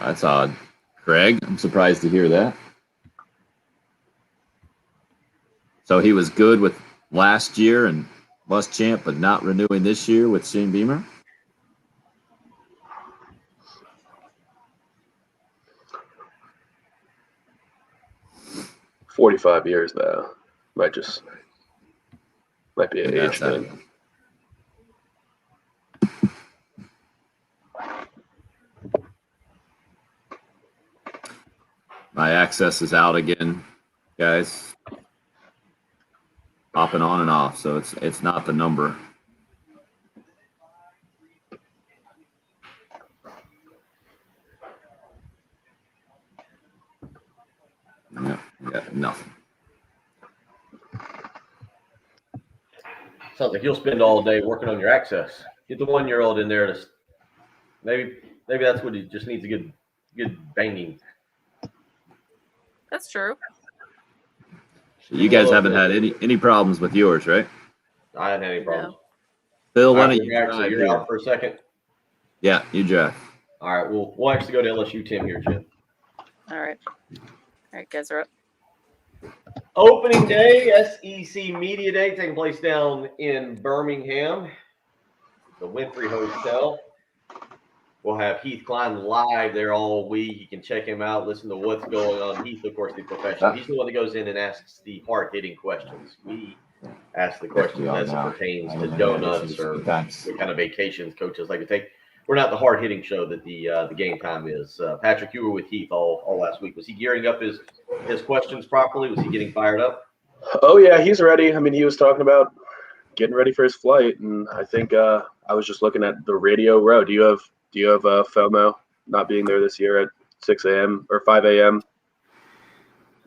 That's odd. Greg, I'm surprised to hear that. So he was good with last year and was champ, but not renewing this year with Shane Beamer? $45 years though. Might just Might be an Yeah, age thing. My access is out again, guys. Popping on and off, so it's not the number. No, got nothing. Sounds like you'll spend all day working on your access. Get the 1-year-old in there to maybe that's what he just needs, a good banging. That's true. You guys haven't had any problems with yours, right? I haven't had any problems. Bill, why All don't right, you Max, so drive you're here? out for a second. Yeah, you drive. All right, we'll actually go to LSU Tim here, Jim. All right. All right, guys are up. Opening day, SEC Media Day, taking place down in Birmingham, the Winfrey Hotel. We'll have Heath Klein live there all week. You can check him out, listen to what's going on. Heath, of course, the professional. He's the one that goes in and asks the hard-hitting questions. We ask the questions as it pertains to donuts or what kind of vacations coaches like to take. We're not the hard-hitting show that the game time is. Patrick, you were with Heath all last week. Was he gearing up his questions properly? Was he getting fired up? Oh yeah, he's ready. I mean, he was talking about getting ready for his flight, and I think I was just looking at the Radio Row. Do you have FOMO not being there this year at 6 a.m. or 5 a.m.?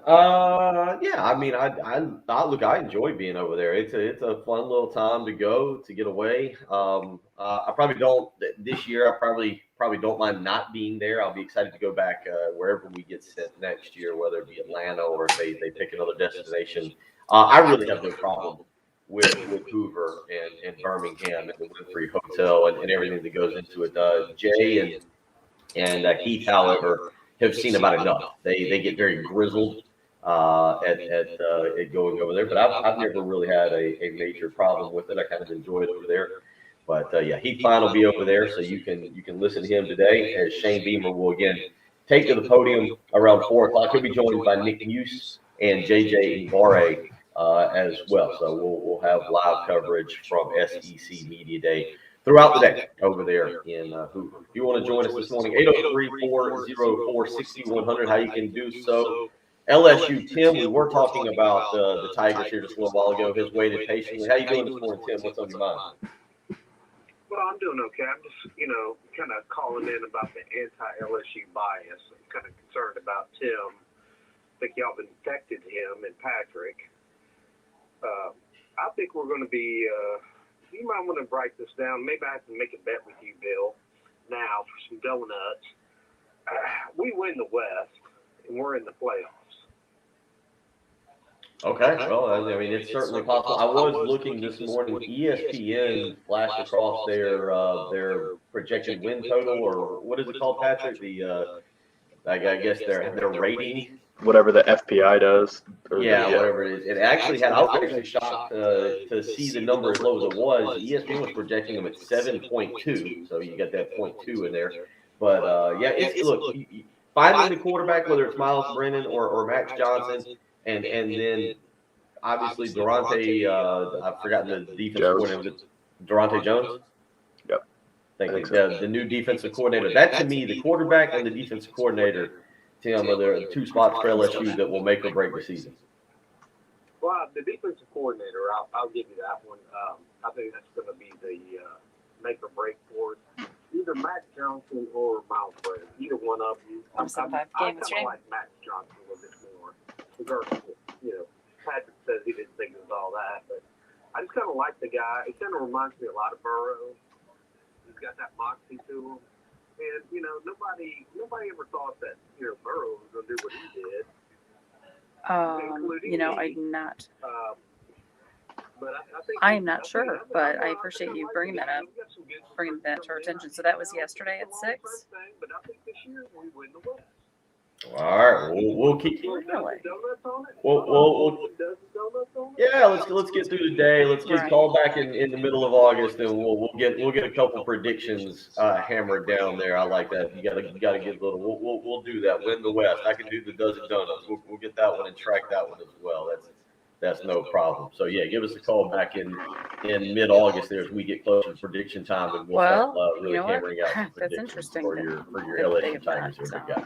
Yeah. I mean, I enjoy being over there. It's a fun little time to go to get away. I probably don't this year. I probably don't mind not being there. I'll be excited to go back wherever we get sent next year, whether it be Atlanta or if they pick another destination. I really have no problem with Hoover and Birmingham and the Winfrey Hotel and everything that goes into it. Jay and Heath, however, have seen about enough. They get very grizzled at going over there, but I've never really had a major problem with it. I kind of enjoy it over there. But yeah, Heath Klein will be over there, so you can listen to him today as Shane Beamer will again take to the podium around 4 o'clock. He'll be joined by Nick Muse and JJ Ibarre as well. So we'll have live coverage from SEC Media Day throughout the day over there in Hoover. If you want to join us this morning, 803-404-6100, how you can do so. LSU Tim, we were talking about the Tigers here just a little while ago. His waited patiently. How you doing this morning, Tim? What's on your mind? Well, I'm doing okay. I'm just, kind of calling in about the anti-LSU bias. I'm kind of concerned about Tim. I think y'all have infected him and Patrick. I think we're going to be, you might want to break this down. Maybe I can make a bet with you, Bill, now for some donuts. We win the West, and we're in the playoffs. Okay, well, I mean, it's certainly possible. I was looking this morning. ESPN flashed across their projected win total, or what is it called, Patrick? I guess their rating. Whatever the FPI does. Whatever it is. It actually had. I was actually shocked to see the number as low as it was. ESPN was projecting them at 7.2, so you got that 0.2 in there. But look, finding the quarterback, whether it's Miles Brennan or Max Johnson. And then obviously Durante, I've forgotten the defensive coordinator. Durante Jones? Yep. Thank you. The new defensive coordinator. That to me, the quarterback and the defensive coordinator, Tim, are the two spots for LSU that will make or break the season. Well, the defensive coordinator, I'll give you that one. I think that's going to be the make or break for it. Either Max Johnson or Miles Brennan. Either one of you. I kind of like Max Johnson a little bit more. Patrick says he didn't think it was all that, but I just kind of like the guy. It kind of reminds me a lot of Burrow. He's got that moxie to him, and nobody ever thought that Burrow was going to do what he did. I'm not. But I think I'm not sure, but I appreciate you bringing that up, bringing that to our attention. So that was yesterday at 6. But I think this year we win the West. All right, we'll keep. Really? Let's get through the day. Let's get called back in the middle of August, and we'll get a couple predictions hammered down there. I like that. You gotta get a little. We'll do that. Win the West. I can do the dozen donuts. We'll get that one and track that one as well. That's no problem. So yeah, give us a call back in mid-August there as we get closer to prediction time, and we'll start really you know what? hammering out some That's predictions interesting for that your they've LSU Tigers here, big guy.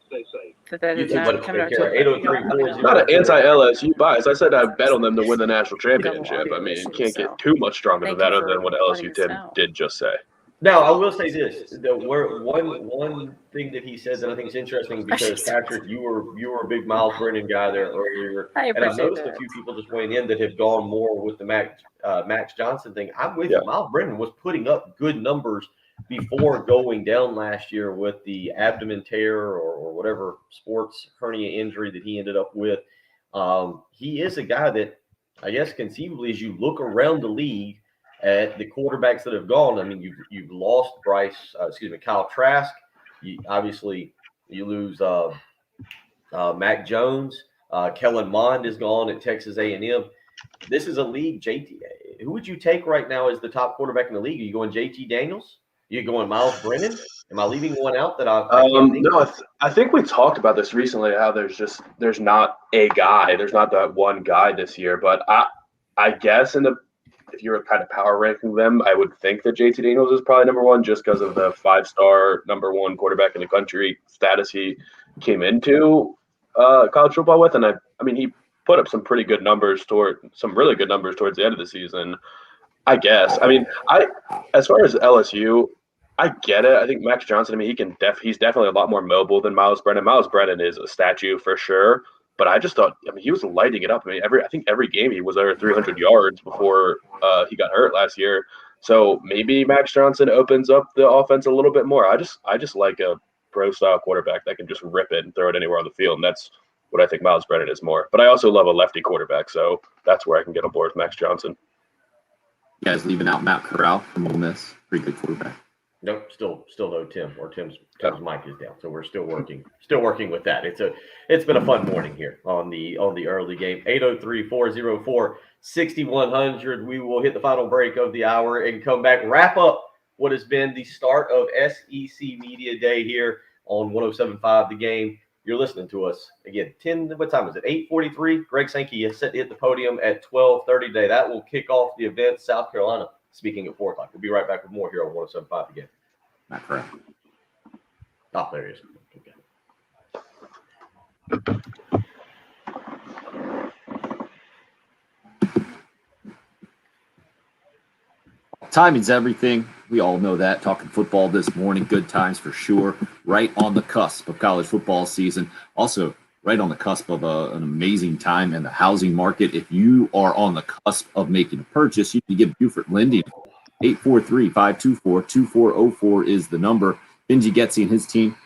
Stay safe. that You is too, not buddy. coming Take out care. till 803-404. Not an anti-LSU bias. I said I bet on them to win the national championship. I audio mean, issue, can't so get too much stronger than thank you that other than for what letting LSU us Tim know. did just say. Now, I will say this: one thing that he said that I think is interesting, because Patrick, you were a big Miles Brennan guy there earlier, I and I've appreciate noticed that. a few people just weighing in that have gone more with the Max Johnson thing. I'm with you. Miles Brennan was putting up good numbers before going down last year with the abdomen tear or whatever sports hernia injury that he ended up with. He is a guy that, I guess, conceivably, as you look around the league at the quarterbacks that have gone, I mean, you've lost Kyle Trask. Obviously, you lose Mac Jones. Kellen Mond is gone at Texas A&M. This is a league. JT, who would you take right now as the top quarterback in the league? Are you going JT Daniels? Are you going Miles Brennan? Am I leaving one out that I can't think No, of? I think we talked about this recently. How there's not a guy. There's not that one guy this year. But I guess if you were kind of power ranking them, I would think that JT Daniels is probably number one, just because of the 5-star number one quarterback in the country status he came into college football with. And I mean, he put up some really good numbers towards the end of the season, I guess. I mean, as far as LSU, I get it. I think Max Johnson, I mean, he's definitely a lot more mobile than Miles Brennan. Miles Brennan is a statue for sure. But I just thought, I mean, he was lighting it up. I mean, I think every game he was over 300 yards before he got hurt last year. So maybe Max Johnson opens up the offense a little bit more. I just like a pro-style quarterback that can just rip it and throw it anywhere on the field, and that's what I think Miles Brennan is more. But I also love a lefty quarterback, so that's where I can get on board with Max Johnson. You guys leaving out Matt Corral from Ole Miss. Pretty good quarterback. Nope, still no Tim, or Tim's mic is down, so we're still working with that. It's been a fun morning here on the early game. 803-404-6100. We will hit the final break of the hour and come back, wrap up what has been the start of SEC Media Day here on 107.5 The Game. You're listening to us again. What time is it? 8:43. Greg Sankey is set to hit the podium at 12:30 today. That will kick off the event. South Carolina speaking at 4 o'clock. We'll be right back with more here on 107.5 again. Matt Corral. Oh, there he is. Timing's everything. We all know that. Talking football this morning, good times for sure. Right on the cusp of college football season. Also, right on the cusp of an amazing time in the housing market. If you are on the cusp of making a purchase, you can give Buford Lending. 843-524-2404 is the number. Benji Getzi and his team,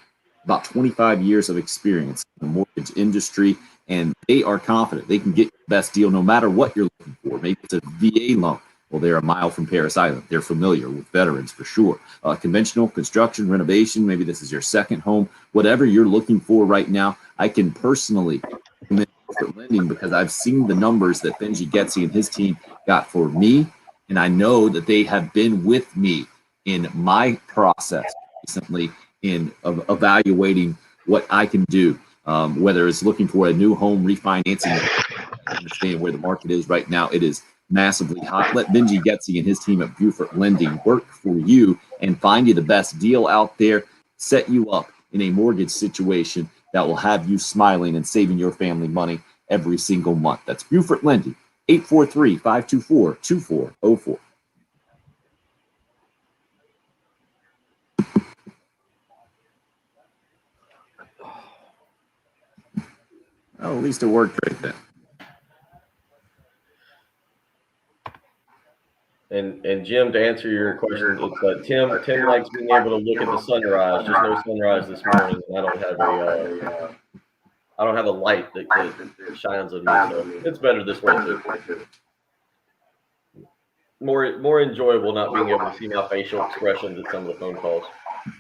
about 25 years of experience in the mortgage industry, and they are confident they can get the best deal no matter what you're looking for. Maybe it's a VA loan. Well, they're a mile from Paris Island. They're familiar with veterans for sure. Conventional construction, renovation, maybe this is your second home. Whatever you're looking for right now, I can personally recommend Buford Lending because I've seen the numbers that Benji Getzi and his team got for me, and I know that they have been with me in my process recently in evaluating what I can do, whether it's looking for a new home, refinancing. I understand where the market is right now. It is massively hot. Let Benji Getzi and his team at Buford Lending work for you and find you the best deal out there, set you up in a mortgage situation that will have you smiling and saving your family money every single month. That's Buford Lending, 843-524-2404. Oh, at least it worked right then. And Jim, to answer your question, it's Tim likes being able to look at the sunrise. Just no sunrise this morning. I don't have a light that shines on me, so it's better this way too. More enjoyable not being able to see my facial expressions at some of the phone calls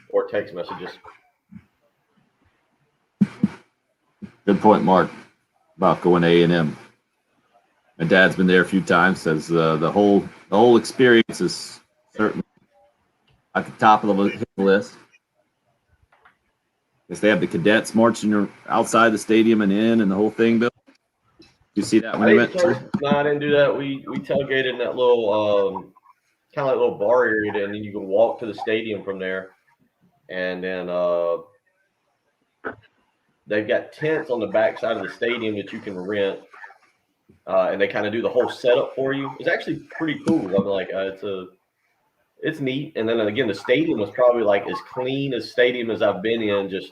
or text messages. Good point, Mark, about going to A&M. My dad's been there a few times. Says the whole experience is certainly at the top of the list. Because they have the cadets marching outside the stadium and in, and the whole thing, Bill. You see that when you went through? No, I didn't do that. We tailgated in that little kind of like little bar area, and then you can walk to the stadium from there. And then they've got tents on the back side of the stadium that you can rent, and they kind of do the whole setup for you. It's actually pretty cool. I'm like, it's neat. And then again, the stadium was probably like as clean a stadium as I've been in, just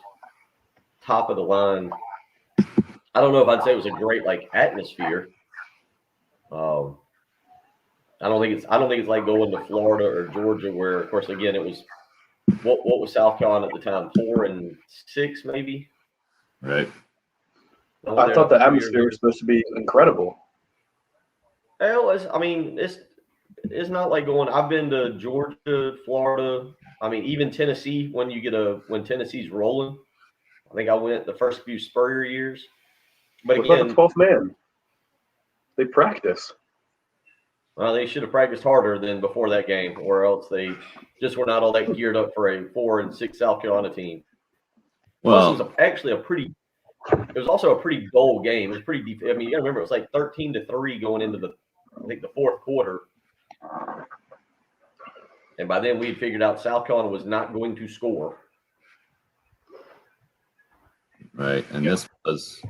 top of the line. I don't know if I'd say it was a great like atmosphere. I don't think it's like going to Florida or Georgia, where of course again it was what was South Carolina at the time, 4-6 maybe. Right. I thought the atmosphere was supposed to be incredible. Hell, it's not like going. I've been to Georgia, Florida. I mean, even Tennessee. When Tennessee's rolling, I think I went the first few Spurrier years. But What about again, the 12th man? They practice. well, they should have practiced harder than before that game, or else they just were not all that geared up for a 4-6 South Carolina team. Well, Plus, it was also a pretty dull game. It was pretty deep. I mean, you gotta remember, it was like 13-3 going into the fourth quarter. And by then we had figured out South Carolina was not going to score. right. And this was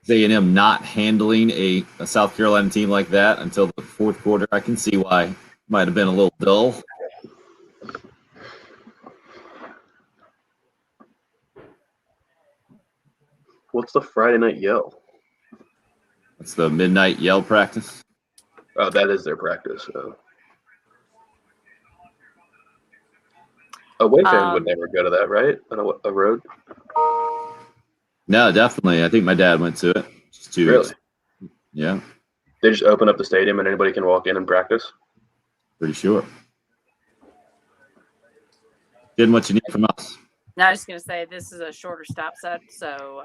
A&M not handling a South Carolina team like that until the fourth quarter. I can see why it might have been a little dull. What's the Friday night yell? It's the midnight yell practice. Oh, that is their practice. So. A Wayne fan would never go to that, right? On a road? No, definitely. I think my dad went to it. Just 2 Really? weeks. Yeah, They just open up the stadium and anybody can walk in and practice? pretty sure. Getting what you need from us. Now, I was just going to say this is a shorter stop set, so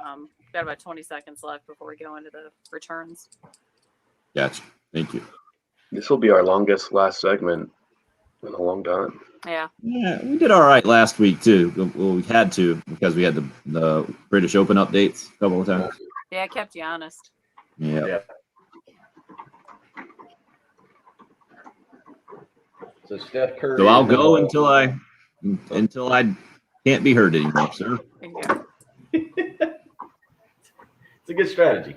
got about 20 seconds left before we go into the returns. Gotcha. Thank you. This will be our longest last segment in a long time. Yeah. Yeah, we did all right last week too. Well, we had to because we had the British Open updates a couple of times. Yeah, I kept you honest. Yeah. Yeah. So Steph Curry. So I'll go until I can't be heard anymore, sir. There you go. It's a good strategy.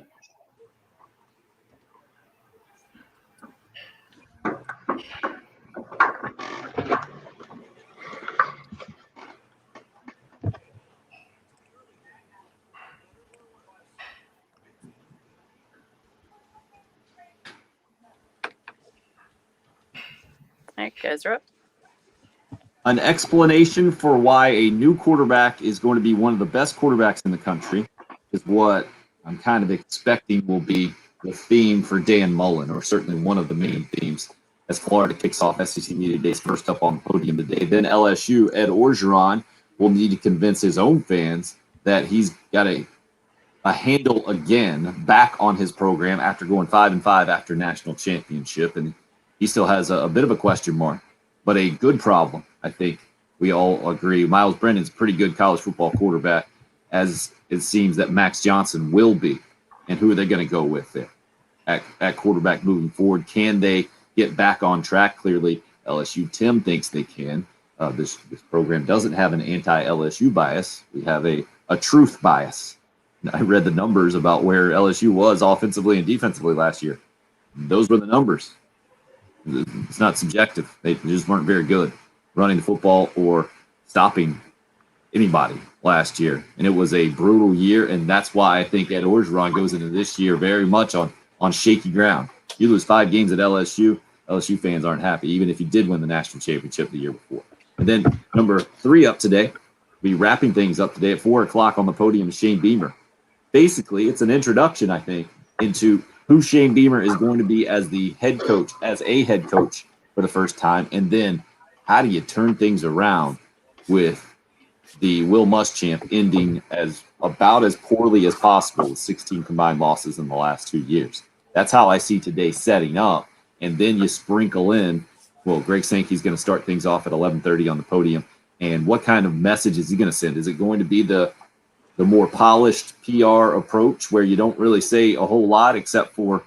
There goes Rip. An explanation for why a new quarterback is going to be one of the best quarterbacks in the country is what I'm kind of expecting will be the theme for Dan Mullen, or certainly one of the main themes, as Florida kicks off SEC Media Days first up on the podium today. Then LSU, Ed Orgeron, will need to convince his own fans that he's got a handle again back on his program after going 5-5 after national championship. And he still has a bit of a question mark, but a good problem. I think we all agree. Miles Brennan's a pretty good college football quarterback, as it seems that Max Johnson will be. And who are they going to go with there at quarterback moving forward? Can they get back on track? Clearly, LSU Tim thinks they can. This program doesn't have an anti-LSU bias. We have a truth bias. I read the numbers about where LSU was offensively and defensively last year. Those were the numbers. It's not subjective. They just weren't very good running the football or stopping anybody last year. And it was a brutal year, and that's why I think Ed Orgeron goes into this year very much on shaky ground. You lose 5 games at LSU, LSU fans aren't happy, even if you did win the national championship the year before. And then number 3 up today, we'll be wrapping things up today at 4 o'clock on the podium is Shane Beamer. Basically, it's an introduction, I think, into who Shane Beamer is going to be as a head coach for the first time. And then how do you turn things around with the Will Muschamp ending as about as poorly as possible with 16 combined losses in the last 2 years? That's how I see today setting up. And then you sprinkle in, well, Greg Sankey's going to start things off at 11:30 on the podium. And what kind of message is he going to send? Is it going to be the the more polished PR approach where you don't really say a whole lot except for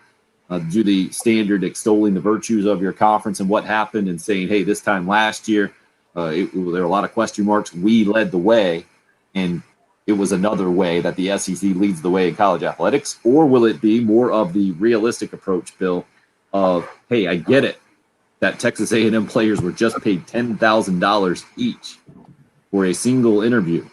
do the standard extolling the virtues of your conference and what happened and saying, hey, this time last year, there were a lot of question marks. We led the way, and it was another way that the SEC leads the way in college athletics? Or will it be more of the realistic approach, Bill, of, hey, I get it, that Texas A&M players were just paid $10,000 each for a single interview.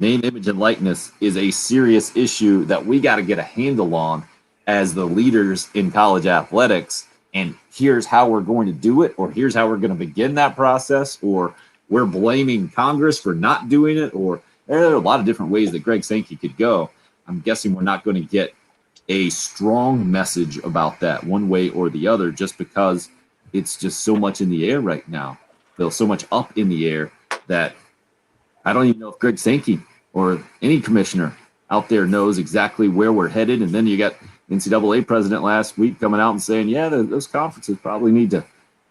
Name, image, and likeness is a serious issue that we got to get a handle on as the leaders in college athletics. And here's how we're going to do it, or here's how we're going to begin that process, or we're blaming Congress for not doing it, or there are a lot of different ways that Greg Sankey could go. I'm guessing we're not going to get a strong message about that one way or the other, just because it's just so much in the air right now. Bill, so much up in the air that I don't even know if Greg Sankey or any commissioner out there knows exactly where we're headed. And then you got NCAA president last week coming out and saying, yeah, those conferences probably need to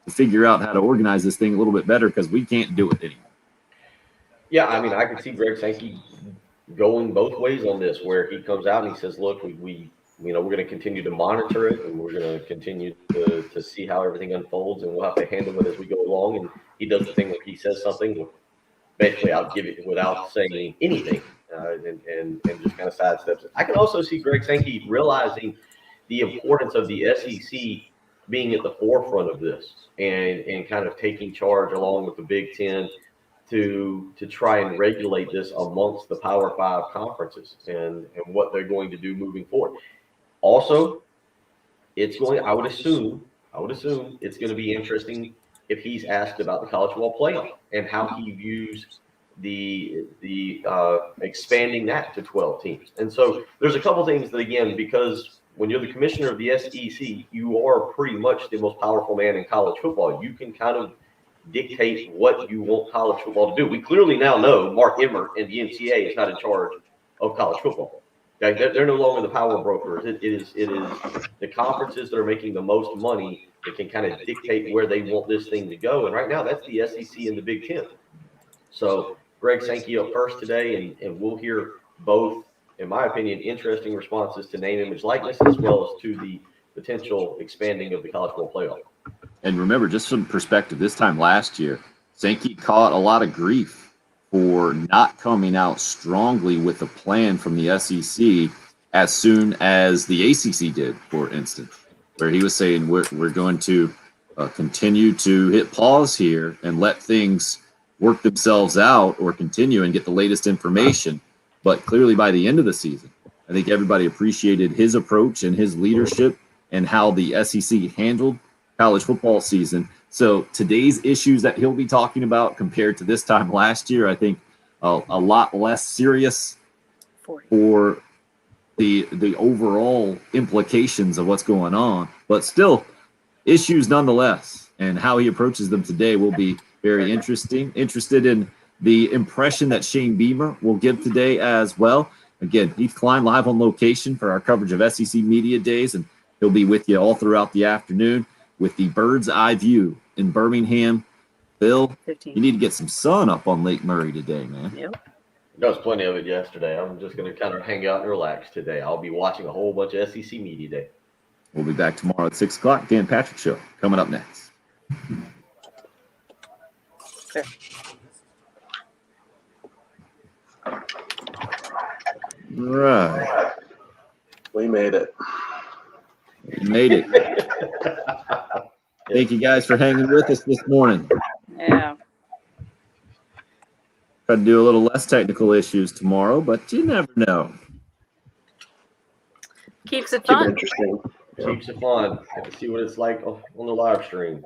figure out how to organize this thing a little bit better because we can't do it anymore. Yeah, I mean, I could see Greg Sankey going both ways on this, where he comes out and he says, look, we're going to continue to monitor it, and we're going to continue to see how everything unfolds, and we'll have to handle it as we go along. And he does the thing where he says something, basically I'll give it without saying anything, and just kind of sidesteps it. I can also see Greg Sankey realizing the importance of the SEC being at the forefront of this and kind of taking charge along with the Big Ten to try and regulate this amongst the Power Five conferences and what they're going to do moving forward. Also, I would assume it's going to be interesting if he's asked about the college football playoff and how he views the expanding that to 12 teams. And so there's a couple things that, again, because when you're the commissioner of the SEC, you are pretty much the most powerful man in college football. You can kind of dictate what you want college football to do. We clearly now know Mark Emmert and the NCAA is not in charge of college football. Okay? They're no longer the power brokers. It is the conferences that are making the most money that can kind of dictate where they want this thing to go. And right now, that's the SEC and the Big Ten. So Greg Sankey up first today, and we'll hear both, in my opinion, interesting responses to name, image, likeness, as well as to the potential expanding of the college football playoff. And remember, just some perspective, this time last year, Sankey caught a lot of grief for not coming out strongly with a plan from the SEC as soon as the ACC did, for instance, where he was saying we're going to continue to hit pause here and let things work themselves out or continue and get the latest information. But clearly by the end of the season, I think everybody appreciated his approach and his leadership and how the SEC handled college football season. So today's issues that he'll be talking about compared to this time last year, I think a lot less serious for the overall implications of what's going on, but still issues nonetheless. And how he approaches them today will be very interesting. Interested in the impression that Shane Beamer will give today as well. Again, Heath Klein live on location for our coverage of SEC Media Days, and he'll be with you all throughout the afternoon with the bird's eye view in Birmingham. Bill, 15. you need to get some sun up on Lake Murray today, man. Yep. There was plenty of it yesterday. I'm just going to kind of hang out and relax today. I'll be watching a whole bunch of SEC Media Day. We'll be back tomorrow at 6 o'clock. Dan Patrick Show coming up next. Sure. Right. We made it. We made it. Thank you guys for hanging with us this morning. Yeah. Try to do a little less technical issues tomorrow, but you never know. Keeps it Keep it fun. interesting. Keeps it fun. Get to see what it's like on the live stream.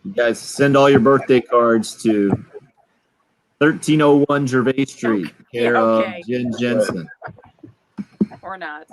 You guys send all your birthday cards to 1301 Gervais Street, care okay. of Jen Jensen. Or not.